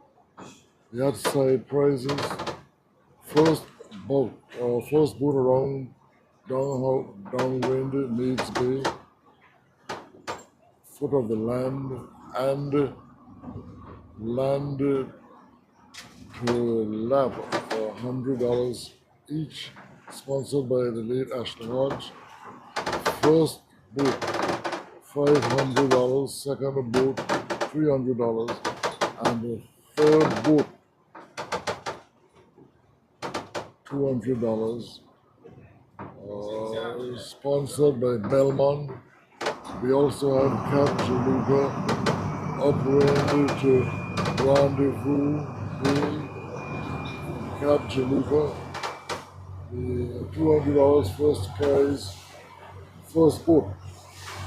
the outside prizes, first boat around downwind Meads Bay, foot of the land, and land to lap for $100 each, sponsored by the late Ashley Hodge. First boat $500, second boat $300, and the third boat $200. Sponsored by Belmont. We also have Cap Jaluga, upwind to Rendezvous Bay, Cap Jaluga. The $200 first prize, first boat,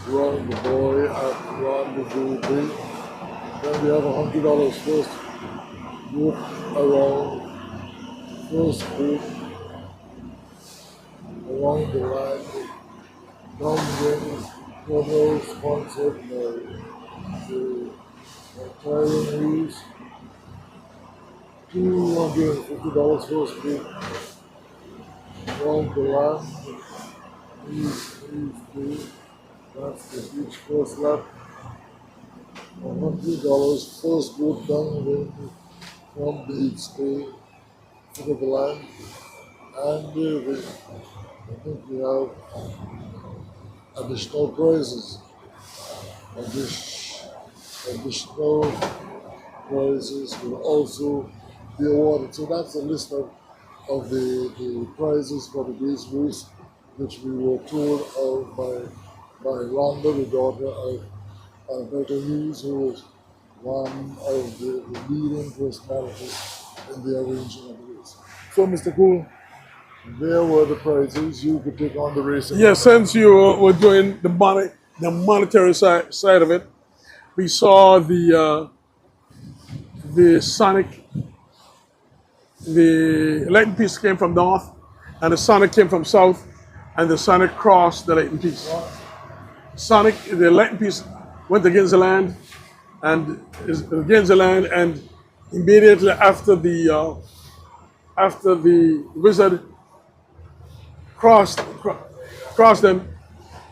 Run the Boy at Rendezvous Bay. Then we have $100 first boat around, first boat along the line, downwind, promo sponsored by the Tiring Hughes. $250 first boat along the land, that's the beach first lap. $100 first boat downwind from Meads Bay, foot of the land. And I think we have additional prizes. Additional prizes will also be awarded. So that's a list of the prizes for today's race, which we were told of by Rhonda, the daughter of Alberta Hughes, who was one of the leading personalities in the arranging of the race. So, Mr. Cool, there were the prizes. You could take on the racing. Yeah, since you were doing the monetary side of it, we saw the Sonic, the Lightning Piece came from north, and the Sonic came from south, and the Sonic crossed the Lightning Piece. The Lightning Piece went against the land, and immediately after the wizard crossed them,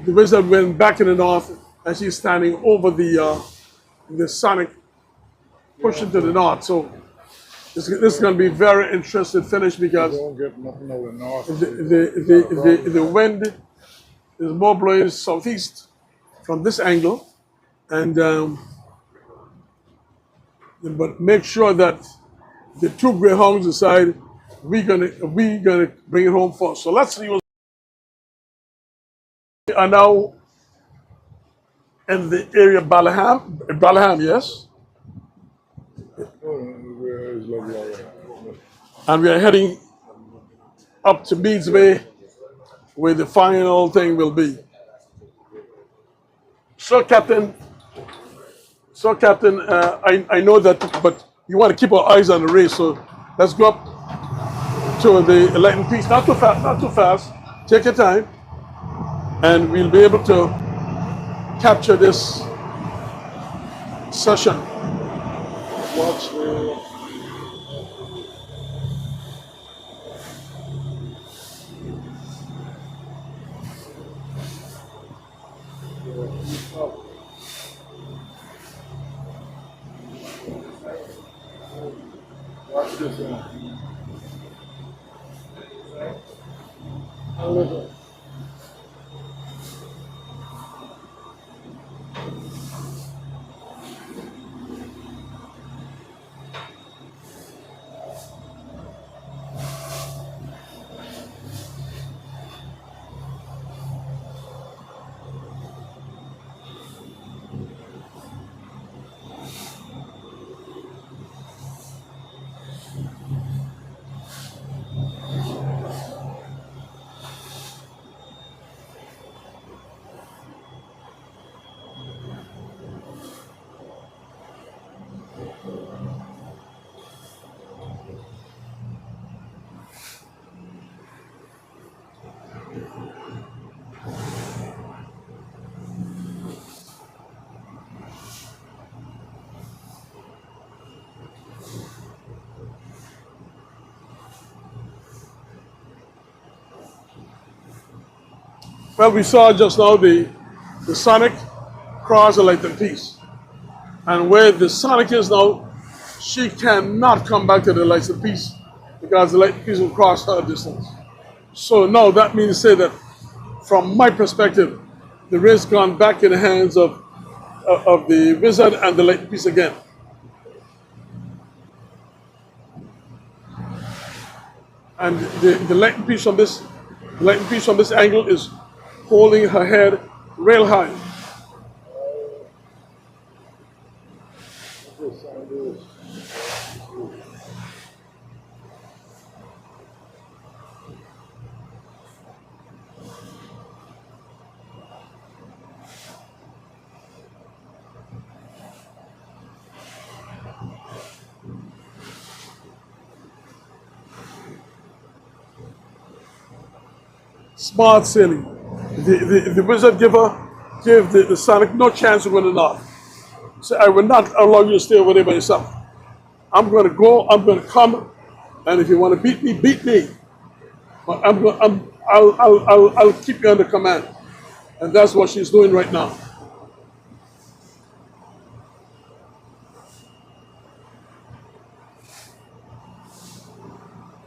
the wizard went back to the north, and she's standing over the Sonic, pushing to the north. So this is going to be very interesting finish because Don't get nothing out of north. the wind is more blowing southeast from this angle, and but make sure that the two greyhounds decide we gonna bring it home first. So let's see. We are now in the area of Ballaham, yes, Where is lovely? and we are heading up to Beads Bay, where the final thing will be. So, Captain. I know that, but you want to keep our eyes on the race. So let's go up to the enlightened piece. Not too fast. Not too fast. Take your time, and we'll be able to capture this session. Watch the watch this one. A little. Well, we saw just now the Sonic cross the Lightning piece, and where the Sonic is now, she cannot come back to the Lightning piece because the Lightning piece will cross her distance. So now that means to say that, from my perspective, the race gone back in the hands of the Wizard and the Lightning piece again. And the Lightning piece from this angle is holding her head real high. Smart sailing. The Wizard gave the Sonic no chance of winning off. So I will not allow you to stay over there by yourself. I'm going to go. I'm going to come, and if you want to beat me, beat me. But I'll keep you under command, and that's what she's doing right now.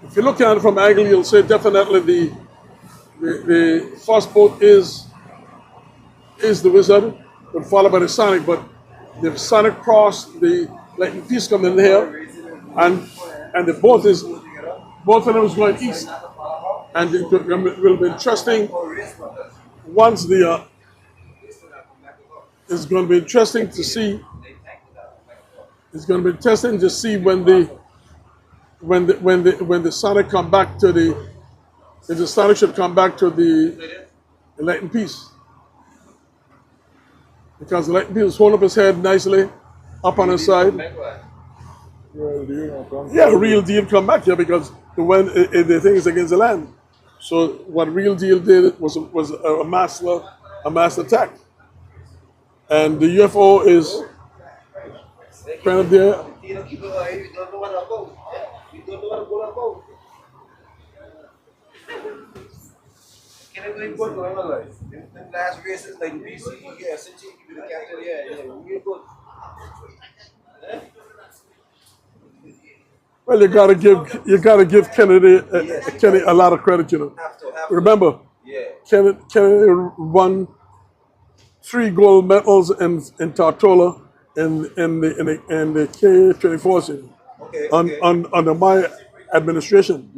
If you look at it from angle, you'll say definitely the first boat is the Wizard, but followed by the Sonic. But the Sonic crossed the Lightning piece coming in here, and the boat both of them is going east, and it will be interesting once it's going to be interesting to see. It's going to be interesting to see when the Sonic come back to the Sonic should come back to the Lightning piece. Because the Lightning piece is holding up his head nicely up on his side. Yeah, real deal come back here because the thing is against the land. So what real deal did was a mass attack. And the UFO is kind of there. Last races like BC, yeah, since you be the captain, yeah, we're good. Well, you gotta give Kennedy a lot of credit, you know. Have to. Remember, Yeah. Kennedy won 3 gold medals in Tortola in the K-24 series. Okay. under my administration.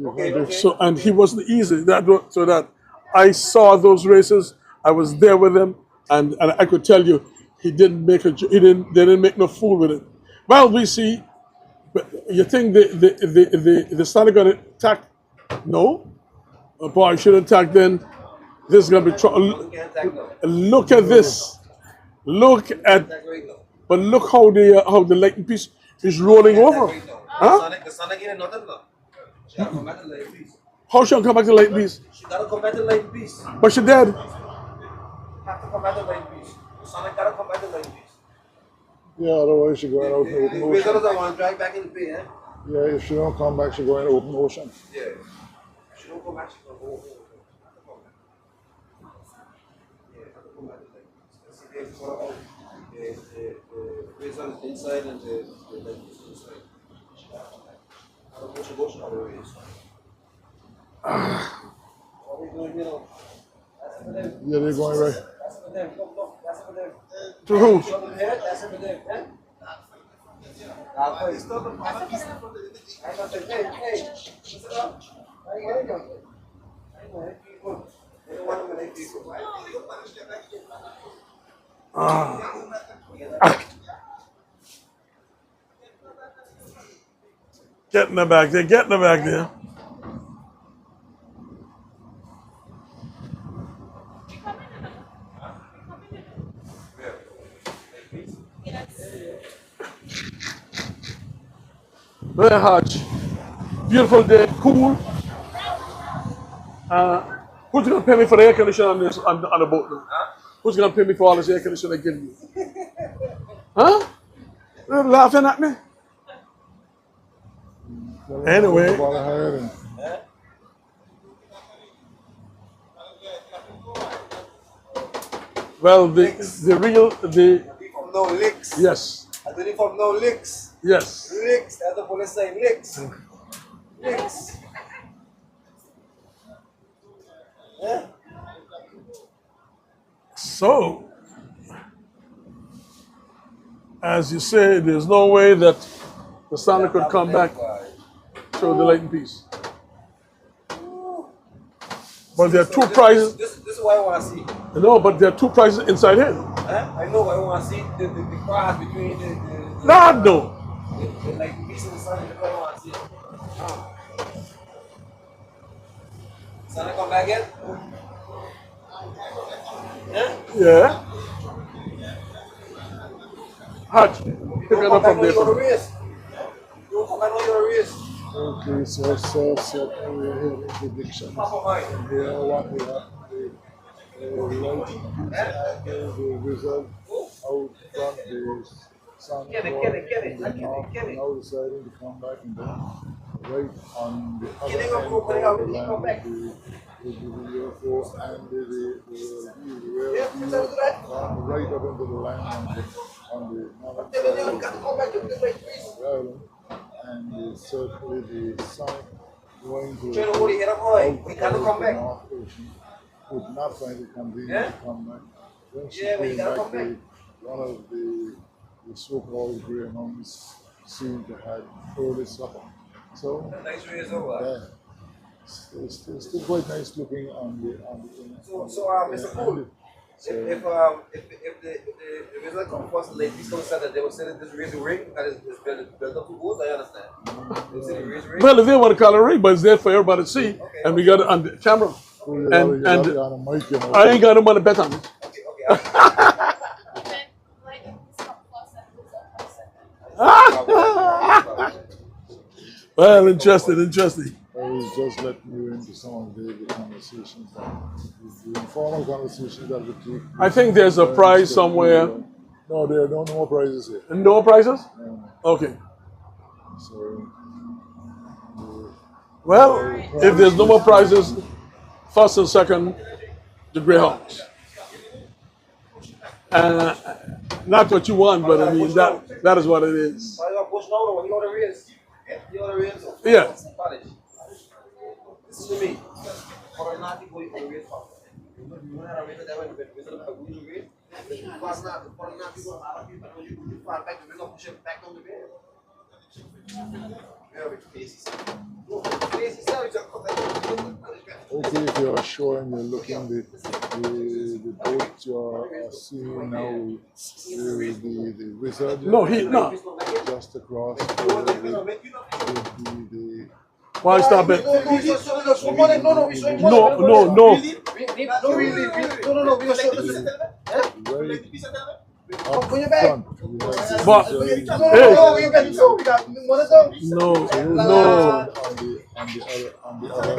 So and he wasn't easy. So that I saw those races. I was there with him, and I could tell you he didn't make a they didn't make no fool with it. Well, we see. But you think the Sonic gonna attack? No. Boy, I should attack then. This is gonna be trouble. Look at this. Look at. But look how the lightning piece is rolling over. Huh? The Sonic ain't nothing now. She gotta come back to the light piece. How she come back to the lightning piece? She gotta come back to the light piece. But she dead. Have to come back to the light piece. The Sonic gotta come back to the light piece. Yeah, otherwise she's going out in the open We're ocean. gonna want to drag back in the bay, eh? Yeah, if she don't come back, she's going in the open ocean. Yeah. She don't come back, she's gonna go. Have to come back. Yeah, have to come back to the light piece. Let's see if it's out. The result is inside and the light piece is inside. She gotta come back. I don't know she goes all the way inside. What are we doing here now? That's for them. Yeah, they're going right. That's for them. Look, that's for them. To who? Show them here, that's for them. Eh? Hey, stop them. I got the hey, sit up. I ain't going to go. People. They don't want to make people. Get in the back there. Get in the back there. Very hot. Beautiful day. Cool. Who's gonna pay me for the air conditioner on the boat now? Who's gonna pay me for all this air conditioner they give me? Huh? They're laughing at me. Anyway. Well, the From no licks. yes. I did it from no licks. Yes. Licks. That's the police saying licks. Licks. Yeah. So, as you say, there's no way that the Sonic could come back to the lightning piece. But there are two prizes. This is what I want to see. No, but there are two prizes inside here. I know what I want to see. The cross between the No. like the piece of the sun. That's what I want to see. Sun come back yet? Yeah. Hutch, pick it up from there. You come back on your wrist. Okay, so we're here in predictions. Here, what we have the result out from the sun. Get it. Now deciding to come back and then right on the other Get it, end go, put it out, of the come back. land the UFO and the Yeah, you tell me that. right up into the land on the northern Tell me side you got to come back to the right place. of the island. And certainly the sun going to Trying to hold your head up high. We got to come the back. North Ocean would not find it convenient Yeah? to come back. When she Yeah, but you came gotta back, come back. one of the so-called greyhounds seemed to have early supper. So Nice race over. yeah, it's still quite nice looking on the So Mr. Poole, if the result comes first, late people said that they were saying this raise a ring and it's built up to goals, I understand. They say the raise a ring. Well, if they want to call it a ring, but it's there for everybody to see, and we got it on the camera. And on a mic, you know. I ain't got no money to bet on it. Well, interesting. I was just letting you into some of the conversations, the informal conversations that we keep. I think there's a prize somewhere. No, there are no more prizes here. No prizes? No. Okay. So, Well, if there's no more prizes, first and second, the Greyhounds. Not what you want, but I mean that is what it is. So I got push now, what you know the raise? You know the raise? Yeah. This is to me. For a naughty boy, you know the raise for. You know how to raise that when you raise? For a naughty boy, you fall back, you bring up push it back on the bed. Okay, if you're sure and you're looking, the boat you're seeing now, the wizard, No, no. just across the Why is that bad? No, No. right up front. But hey, no. On the other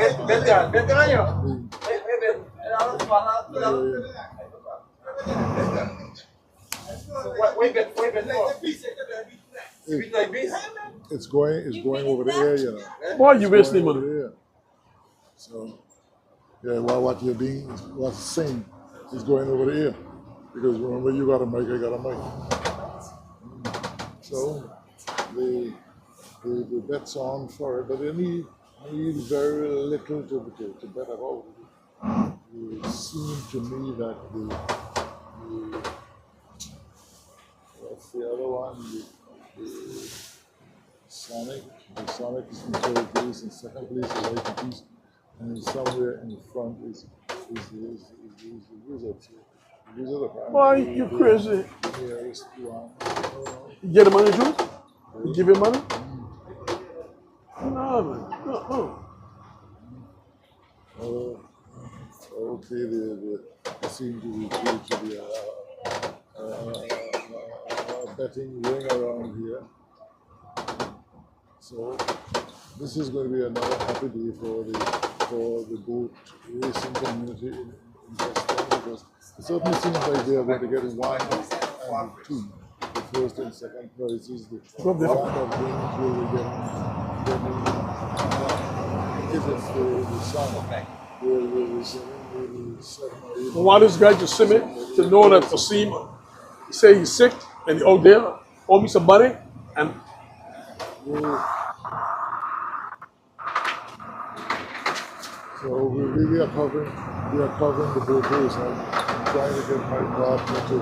it's going over the air, you know. Why are you wasting Over money? the air. So yeah, well, what's saying is going over the air. Because remember, you got a mic, I got a mic. So the bet's on for it, but they need very little to bet about. It seemed to me that what's the other one? The Sonic is in third place, in second place is Light Peace, and then somewhere in front is the Wizard. The Wizard apparently. Why you crazy? The nearest one. You get the money, Drew? You give him money? No. Okay, they seem to be a betting ring around here. So this is going to be another happy day for the boat racing community in West End, because it certainly seems like they are going to get 1 and 2. The first and second prizes, the one that wins will be getting if it's the sun, will be getting 7 or 8. Why this guy just see me to know that Asim say he's sick and he out there owe me some money and So we are covering the boat race. I'm trying to get my partner to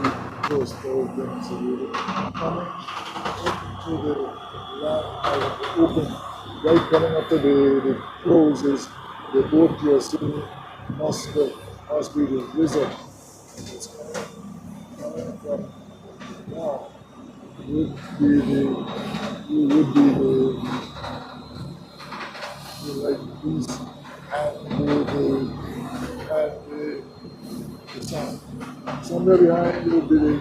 keep those things. So we're coming into the land open, right coming up to the closes. The boat you're seeing must be the Wizard. It's coming from now. Would be the like these and the sun. Somewhere behind would be the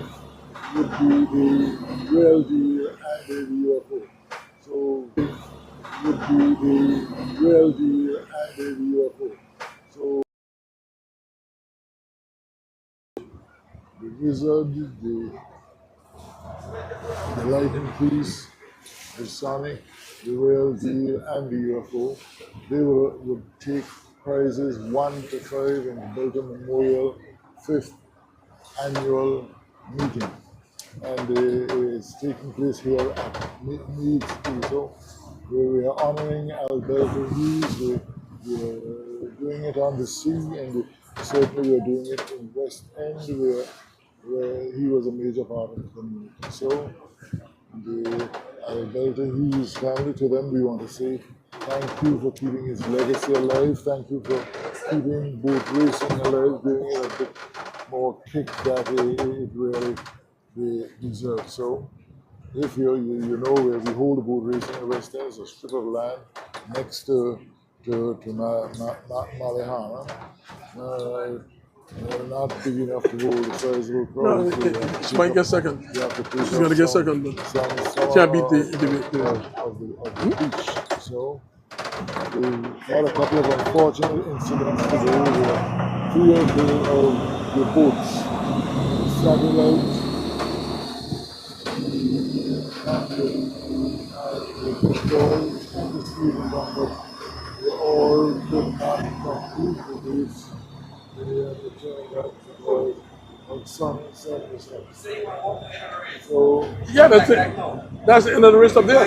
real deal and the UFO. So would be the real deal and the UFO. So the Wizard, the Lightning Piece, the Sonic, the Real Deal, and the UFO. They would take prizes 1 to 5 in the Belton Memorial 5th annual meeting. And it's taking place here at Meads so where we are honoring Alberto Hughes. We are doing it on the sea, and certainly we are doing it in West End, where he was a major part of the community. So the Alberta Hughes family, to them we want to say thank you for keeping his legacy alive. Thank you for keeping boat racing alive, giving it a bit more kick that it really deserves. So if you know where we hold the boat racing in West End, it's a strip of land next to Malehana. Not big enough to hold the sizable crowd. she might get second. You have to pay She's gonna get second, but can't beat the beach. So we had a couple of unfortunate incidents today where 3 of the boats satellite and the destroyed and the speeding one, but they all could not complete the race. They had to turn back on some surface. So yeah, that's it. That's the end of the race up there.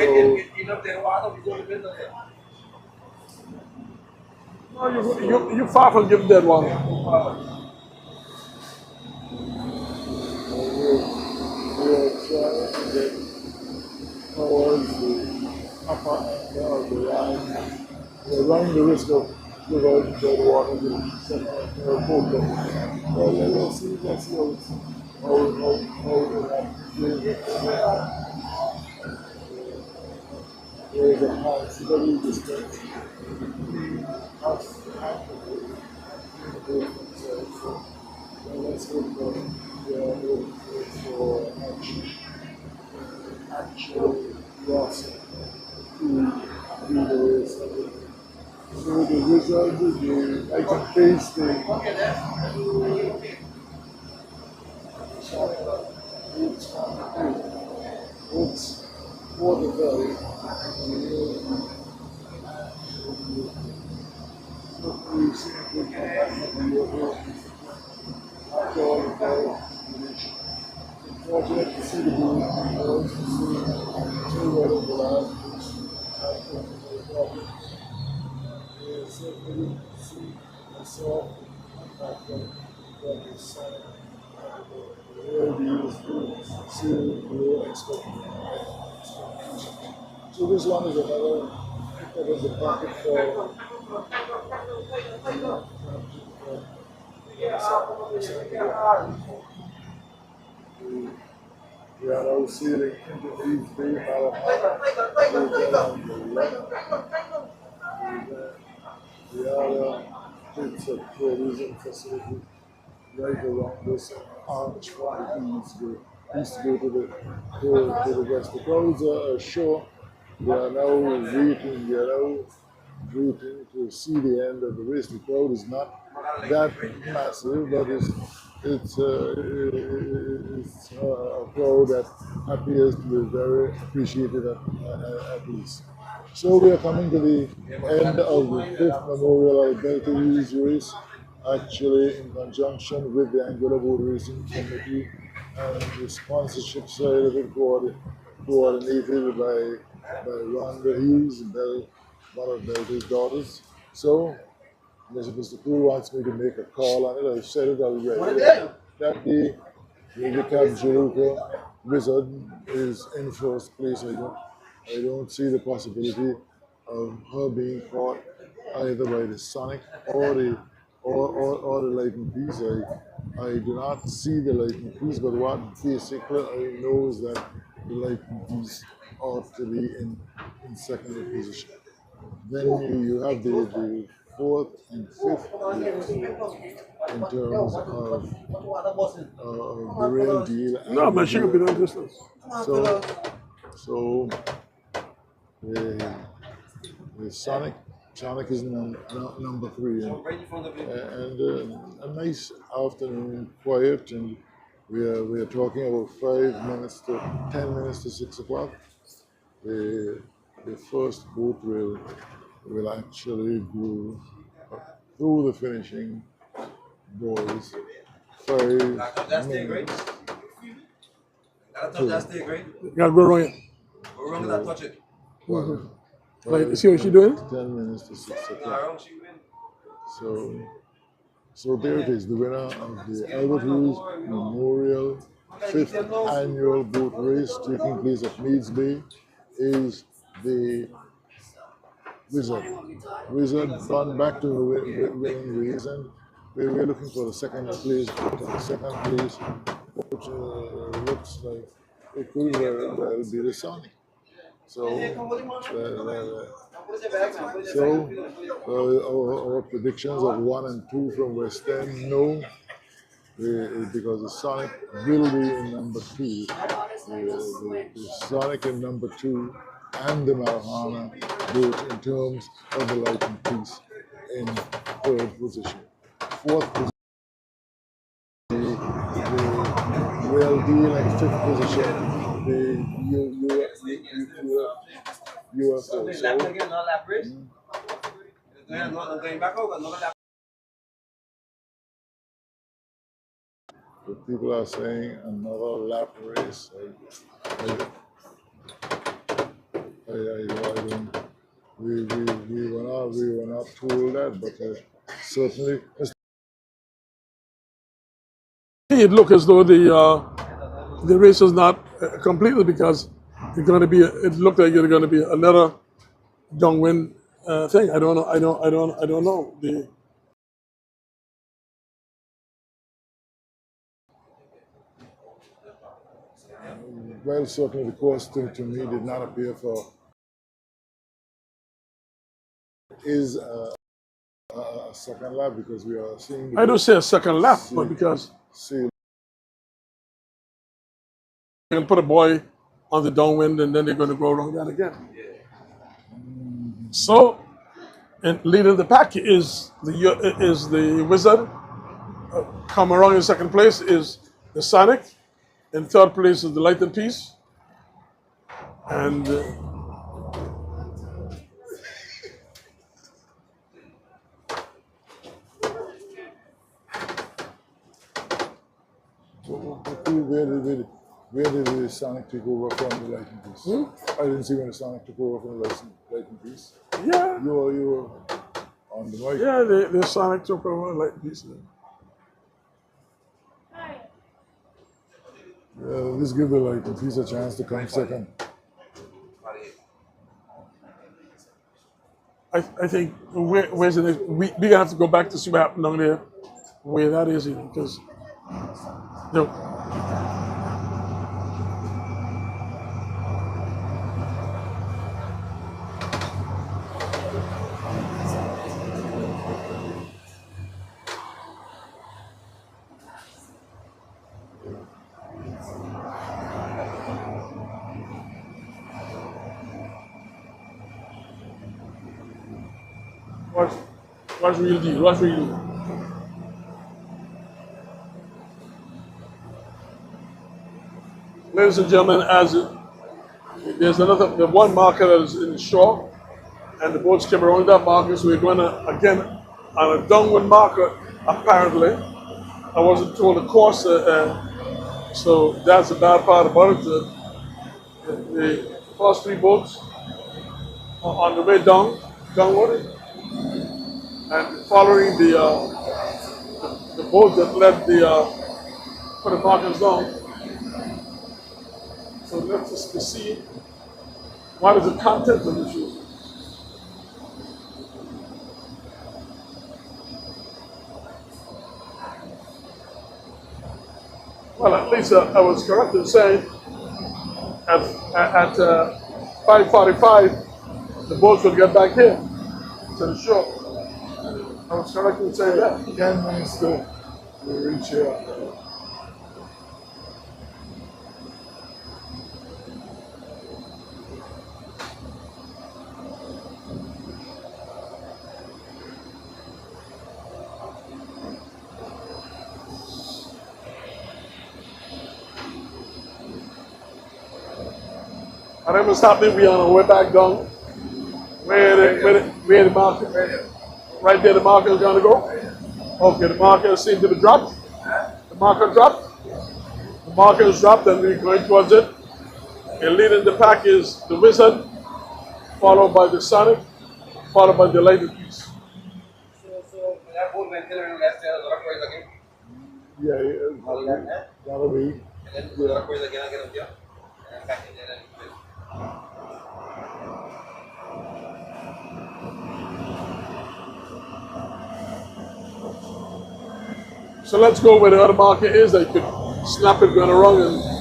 No, you far from giving that one. we're trying to get towards the They're running the risk of without the water the second boat. Well, let's see how there's a considerable distance between us and the boat themselves. So let's hope that they are able for actual loss to do the race. So the result is I can face the it's for the very after all the very fortunate to see the boat to see what it will have. Certainly see myself that the sun will be useful to low expectations. So this one is another pickup in the pocket for we are now sailing into Hughes Bay, the other bits of tourism facility right around this arch from Hughes Bay. Used to go to the west. The crowds are sure they are now waiting to see the end of the race. The crowd is not that massive, but it's a crowd that appears to be very appreciative at least. So we are coming to the end of the 5th Memorial Alberta Hughes race, actually in conjunction with the Anguilla Boat Racing Committee and the sponsorship side of it coordinated by Rhonda Hughes, one of Belta's daughters. So Mr. Cool wants me to make a call on it. I've said it already. That the Cab Jeruka Wizard is in first place. I don't see the possibility of her being caught either by the Sonic or the Lightning Piece. I do not see the Lightning Piece, but what basically I know is that the Lightning Piece ought to be in second position. Then you have the 4th and 5th in terms of the real deal. No, man, she could be doing distance. So the Sonic is number 3, and a nice afternoon, quiet, and we are talking about 5 minutes to 10 minutes to 6 o'clock. The first boat will actually go through the finishing doors. 5 minutes. You gotta go around it. Go wrong with that touch it. Like, see what she doing? 10 minutes to 6 o'clock. So there it is, the winner of the Albert Hughes Memorial 5th Annual Boat Race taking place at Meads Bay is the Wizard. Wizard gone back to the winning race, and we're looking for the second place. The second place, which looks like it could very well be the Sonic. So our predictions of 1 and 2 from West End, no, because the Sonic will be in number 2. The Sonic in number 2 and the Marijuana both in terms of the Lightning Piece in 3rd position. 4th position, the Real Deal in 5th position, the UFO. But people are saying another lap race. I don't. We were not told that, but certainly. It looked as though the race is not completed because it's going to be. It looked like it's going to be another downwind thing. I don't know. I don't know. Well, certainly the course to me did not appear for is a second lap because we are seeing the I don't say a second lap, but because see you can put a boy on the downwind and then they're going to go around that again. So, and leading the pack is the Wizard. Come around in second place is the Sonic. In third place is the Light Piece. And where did the Sonic take over from the Lightning Piece? I didn't see when the Sonic took over from the Lightning Piece. yeah, You were on the mic. yeah, the Sonic took over the Light Piece. Let's give the Lightning Piece a chance to come second. I think where's the next? We're gonna have to go back to see what happened down there, where that is, because watch real deal. Watch real deal. Ladies and gentlemen, as there's the one marker that is in the shore, and the boats came around that marker, so we're going to again on a downwind marker. Apparently, I wasn't told the course, so that's the bad part about it. The first three boats are on the way downward, and following the boat that led put the markers down. So let's just see what is the content of the shoes. Well, at least I was correct in saying at 5:45 the boats will get back here to the shore. I was correct in saying that. 10 minutes to reach here. Whatever was happening, we on our way back down. Where the marker? Right there, the marker is going to go. Okay, the marker seems to be dropped. The marker dropped. The marker is dropped, and we're going towards it. And leading the pack is the Wizard, followed by the Sonic, followed by the Lighted Piece. So that boat went there and last year, a lot of boys again. Yeah, that'll be. And then a lot of boys again up here. And then back in there and So let's go where the other marker is. I could snap it going around and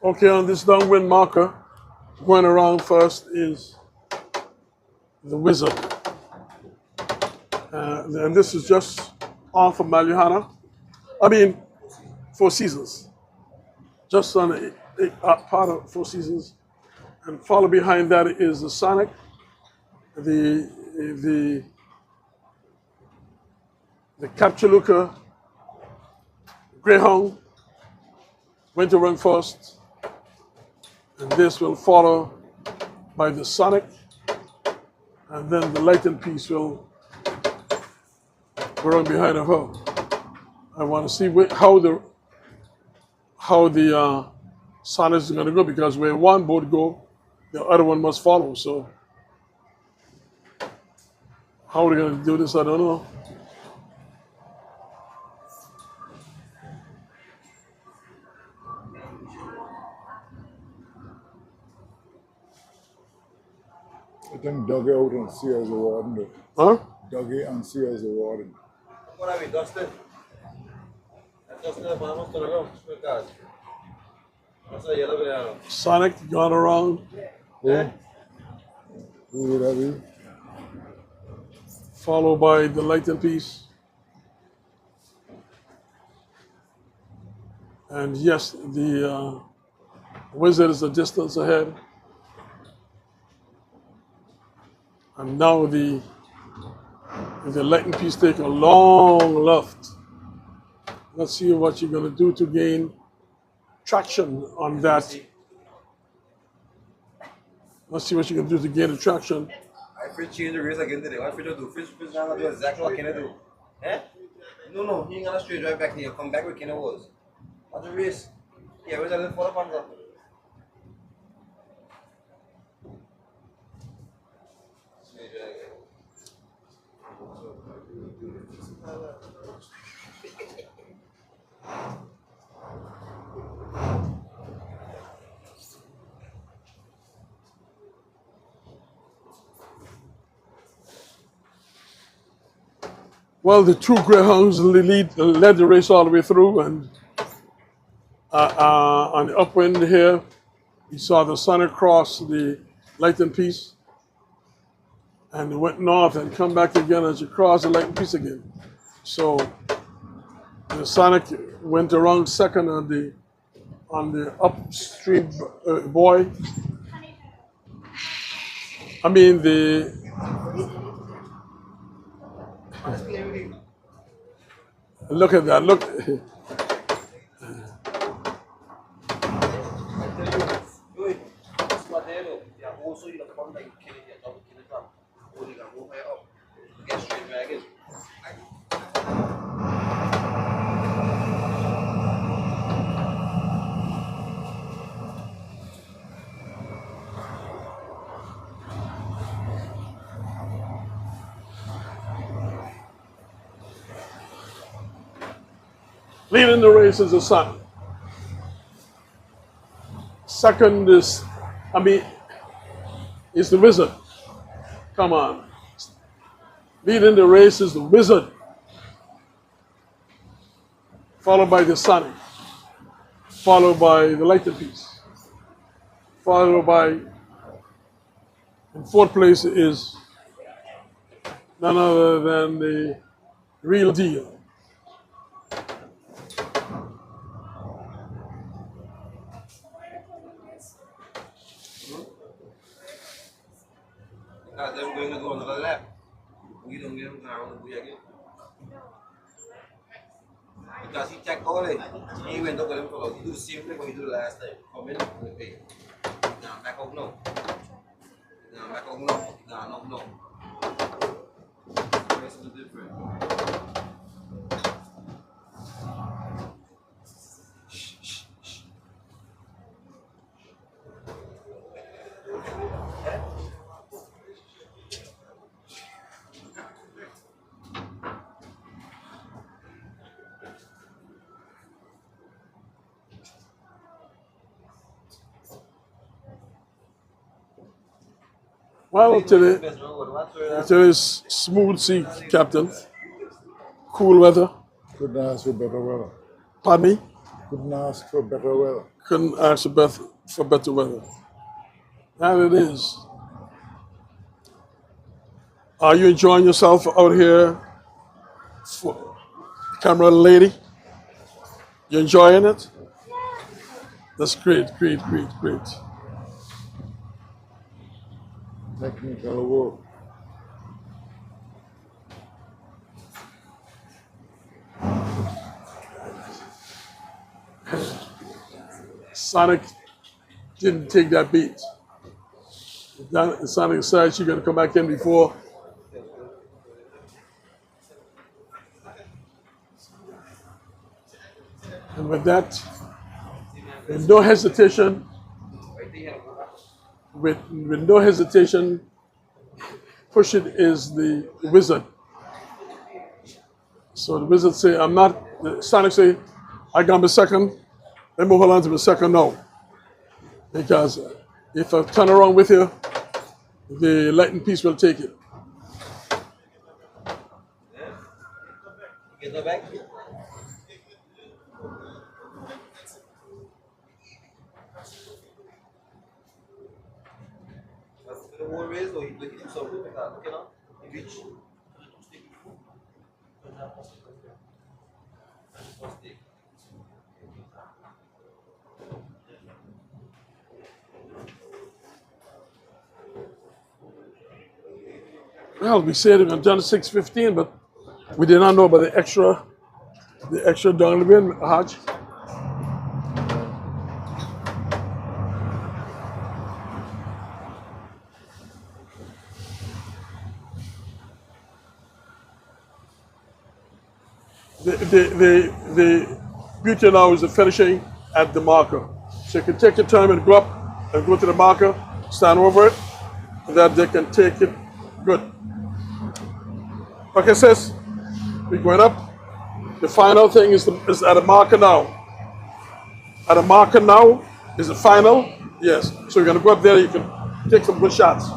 Okay, on this downwind marker, going around first is the Wizard. And this is just off of Marijuana. I mean, Four Seasons. Just on part of Four Seasons. And follow behind that is the Sonic, the Capchaluca, Greyhound, went to run first. And this will follow by the Sonic. And then the Lightened Piece will run behind of her. I want to see how the Sonic is going to go, because where one boat go, the other one must follow. So how are we going to do this? I don't know. I think Dougie out and see as a warden though. Huh? Dougie and see as a warden. What have we, Dustin? Dustin, vamos to go. What's the yellow banana? Sonic gone around, Who? Who would that be? followed by the Lightened Piece. And yes, the Wizard is a distance ahead. And now the Lightened Piece take a long left. Let's see what you're going to do to gain traction on that. Let's see what you can do to gain the traction. I feel change the race again today. What Fitch do? Fitch now do exactly what Kenny do. Eh? No, he ain't gonna straight drive back here. Come back where Kenny was. What's the race? Yeah, where's that little follow up? Well, the two Greyhounds led the race all the way through, and on the upwind here, you saw the Sonic cross the Lightened Piece, and it went north and come back again as you cross the Lightened Piece again. So the Sonic went around second on the upstream boy. I mean look at that. Look. Leading the race is the Sun. Second is the Wizard. Come on. Leading the race is the Wizard. Followed by the Sonic. Followed by the Lightened Piece. Followed by, in fourth place is none other than the Real Deal. They're going to go another lap. We don't get him around the buoy again. Because he checked all it. He went up with him for he do the same thing what he did the last time. Come in and pay. Now back out no. Now back out no. Now no. The rest is different. Well, today's smooth sea, Captain. Cool weather. Couldn't ask for better weather. Pardon me? Couldn't ask for better weather. Couldn't ask for better weather. And it is. Are you enjoying yourself out here, camera lady? You enjoying it? That's great, great, great, great. Technical work. Sonic didn't take that beat. Sonic said she's gonna come back in before. And with that, with no hesitation, with no hesitation, push it is the wizard. So the wizard say, I'm not, Sonic say, I got my second, let me hold on to my second now. Because if I turn around with you, the lightning piece will take it. Get that back? Mas se não for mesmo, ele tem que só pegar, não quer não? E vídeo. Well, we said it on done 6:15, but we did not know about the extra down the bin, Haj. The beauty now is the finishing at the marker. So you can take your time and go up and go to the marker, stand over it, and that they can take it good. Okay, sis, we're going up. The final thing is at a marker now. At a marker now is the final. Yes. So you're going to go up there, you can take some good shots.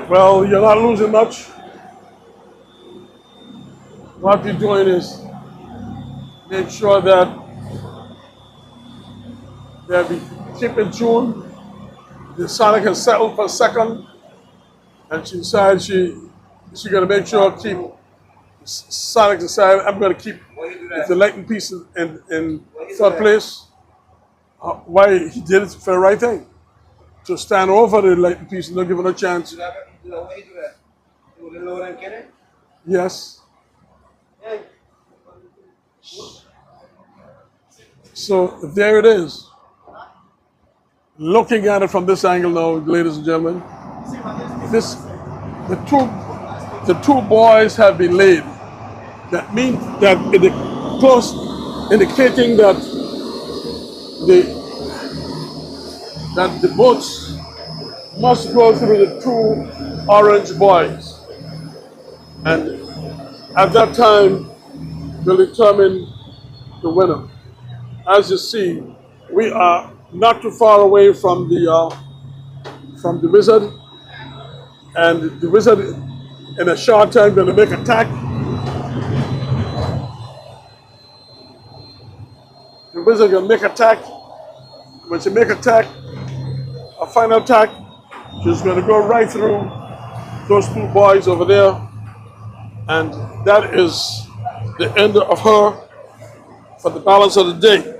Well, you're not losing much. What you're doing is make sure that we keep in tune. The Sonic has settled for a second, and she decided she's gonna make sure keep Sonic decided I'm gonna keep the lightning piece in third place. Why he did it for the right thing. To stand over the lightning piece and not give it a chance. Yes. So there it is. Looking at it from this angle now, ladies and gentlemen, the two boys have been laid. That means that it is close, indicating that the boats must go through the two orange boys. And at that time, will determine the winner. As you see, we are not too far away from the wizard, and the wizard in a short time going to make attack. The wizard going to make attack. when she make attack, a final attack, she's going to go right through those two boys over there, and that is the end of her for the balance of the day.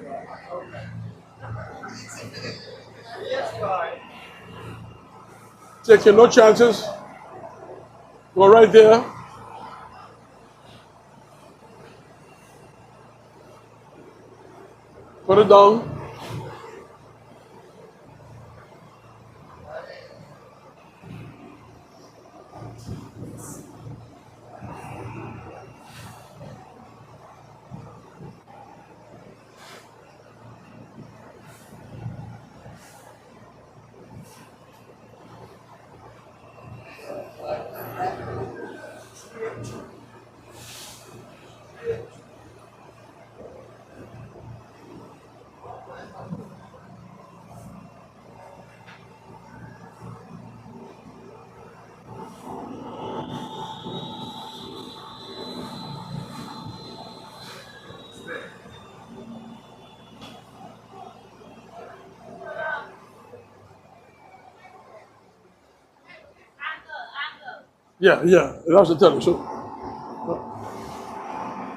Taking no chances. Go right there. Put it down. Yeah, yeah. That's the telling. So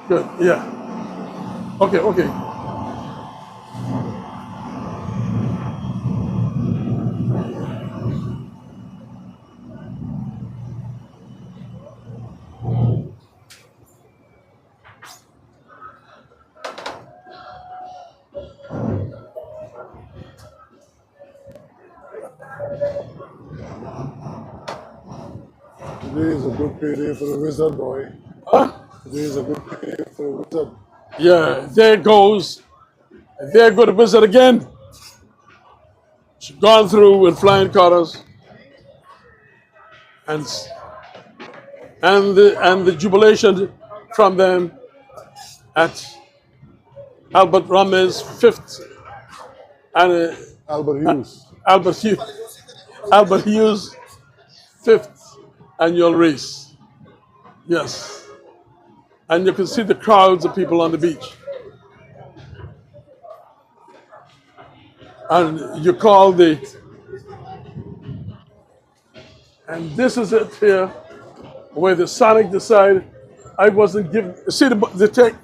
good. Yeah. Okay, okay. Today is a good payday for the wizard, boy. Huh? Today is a good payday for the wizard. Yeah. There goes. There go the visit again. She's gone through with flying colors, and and the jubilation from them at Albert Ramirez fifth and Albert Hughes. Albert Hughes, Albert Hughes fifth annual race. Yes, and you can see the crowds of people on the beach, and you call the and this is it here where the Sonic decide I wasn't given. See the take.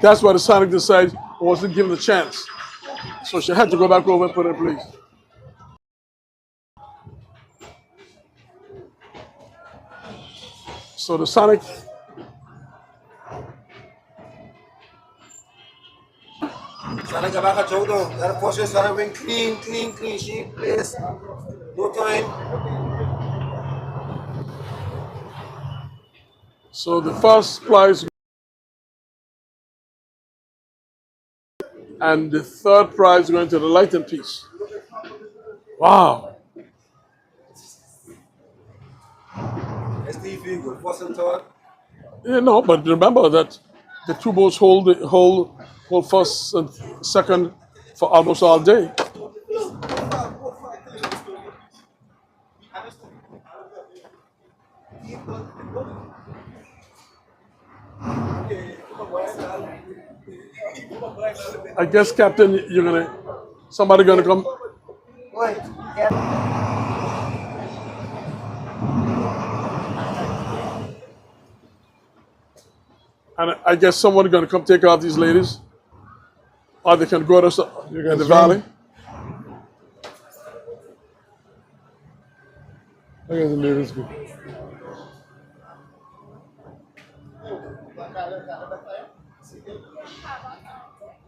That's why the Sonic decide I wasn't given a chance. So she had to go back over and put it in place. So the Sonic, Sana ka baka chow though. That portion sana ring clean, clean, clean sheet, please. No time. so the first prize and the third prize going to the lighting piece. Wow. STV good. First and third. You know, but remember that the two boats hold first and second for almost all day. I guess, Captain, somebody gonna come. Wait. And I guess someone gonna come take out these ladies, or they can go to in the guys valley. Look at the ladies go.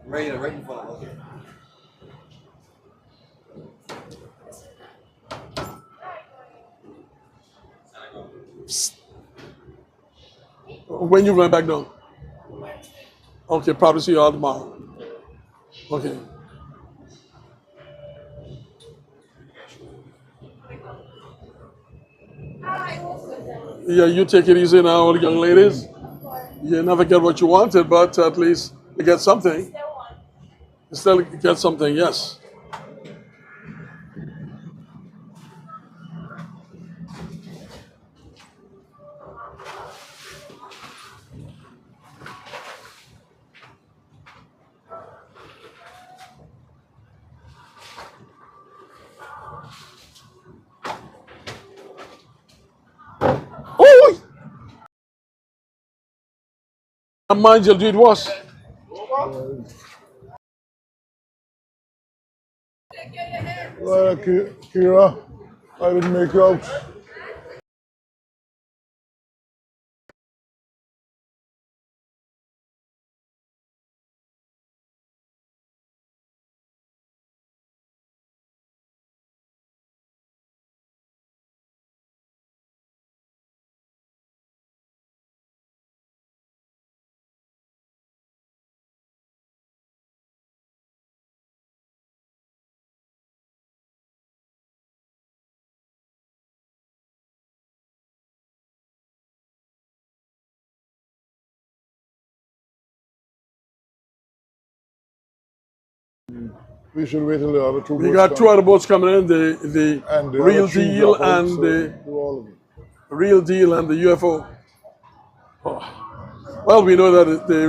Right in front of us. When you going back down? Okay, probably see you all tomorrow. Okay. Yeah, you take it easy now, all the young ladies. You never get what you wanted, but at least you get something. You still get something, yes. And mind you, it was. Well, Kira, I didn't make you out. We should wait till the other two We boats got come. two other boats coming in, the And the real other three deal drop out, and so the do all of it. real deal and the UFO. Oh. Well, we know that the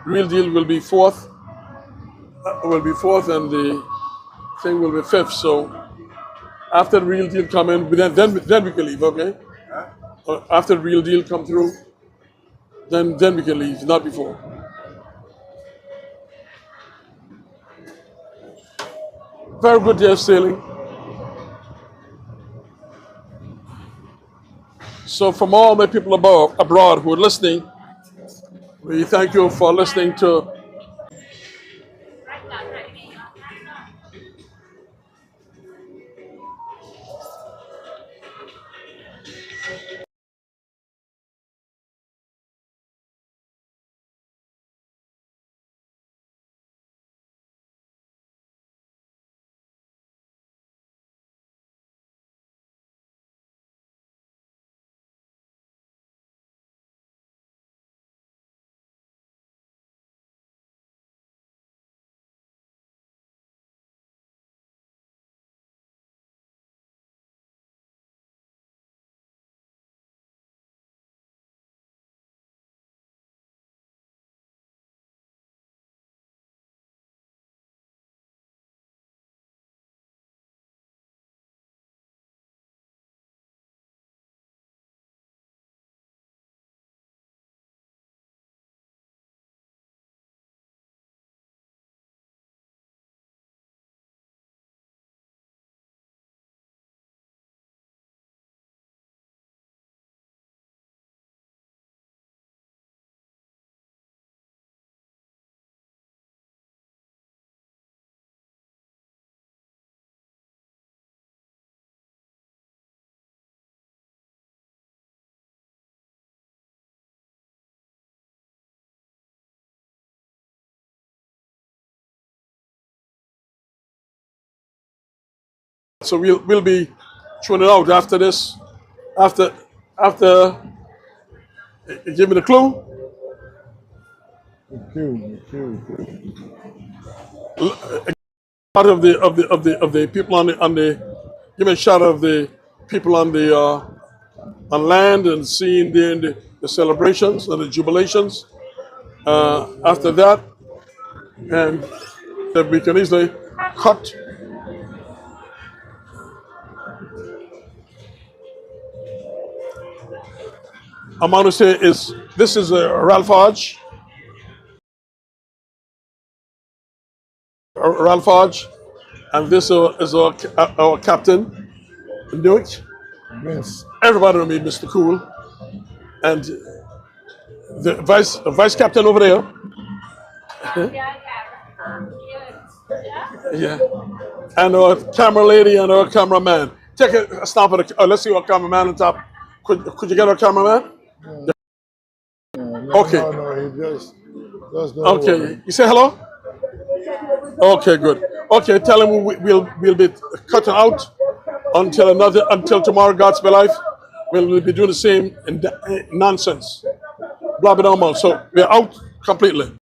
real deal will be fourth, and the thing will be fifth. So after the real deal come in, then we can leave. Okay. After the real deal come through, then we can leave, not before. Very good day of sailing. So from all my people abroad who are listening, we thank you for listening to. So we'll be tuning out after this. After give me the clue. Out of the people on the give me a shot of the people on the on land and seeing the celebrations and the jubilations. After that, and that we can easily cut. I'm going to say this is Ralph Hodge. Ralph Hodge, and this is our captain, Newick. Vince. Everybody know me, Mr. Cool, and the vice captain over there. Yeah, and our camera lady and our cameraman. Take a stop at the. Let's see our cameraman on top. Could you get our cameraman? Okay. No, he just Okay. You say hello? Okay, good. Okay, tell him we'll be cutting out until tomorrow. God's be life. We'll be doing the same nonsense. Blah blah blah. So we're out completely.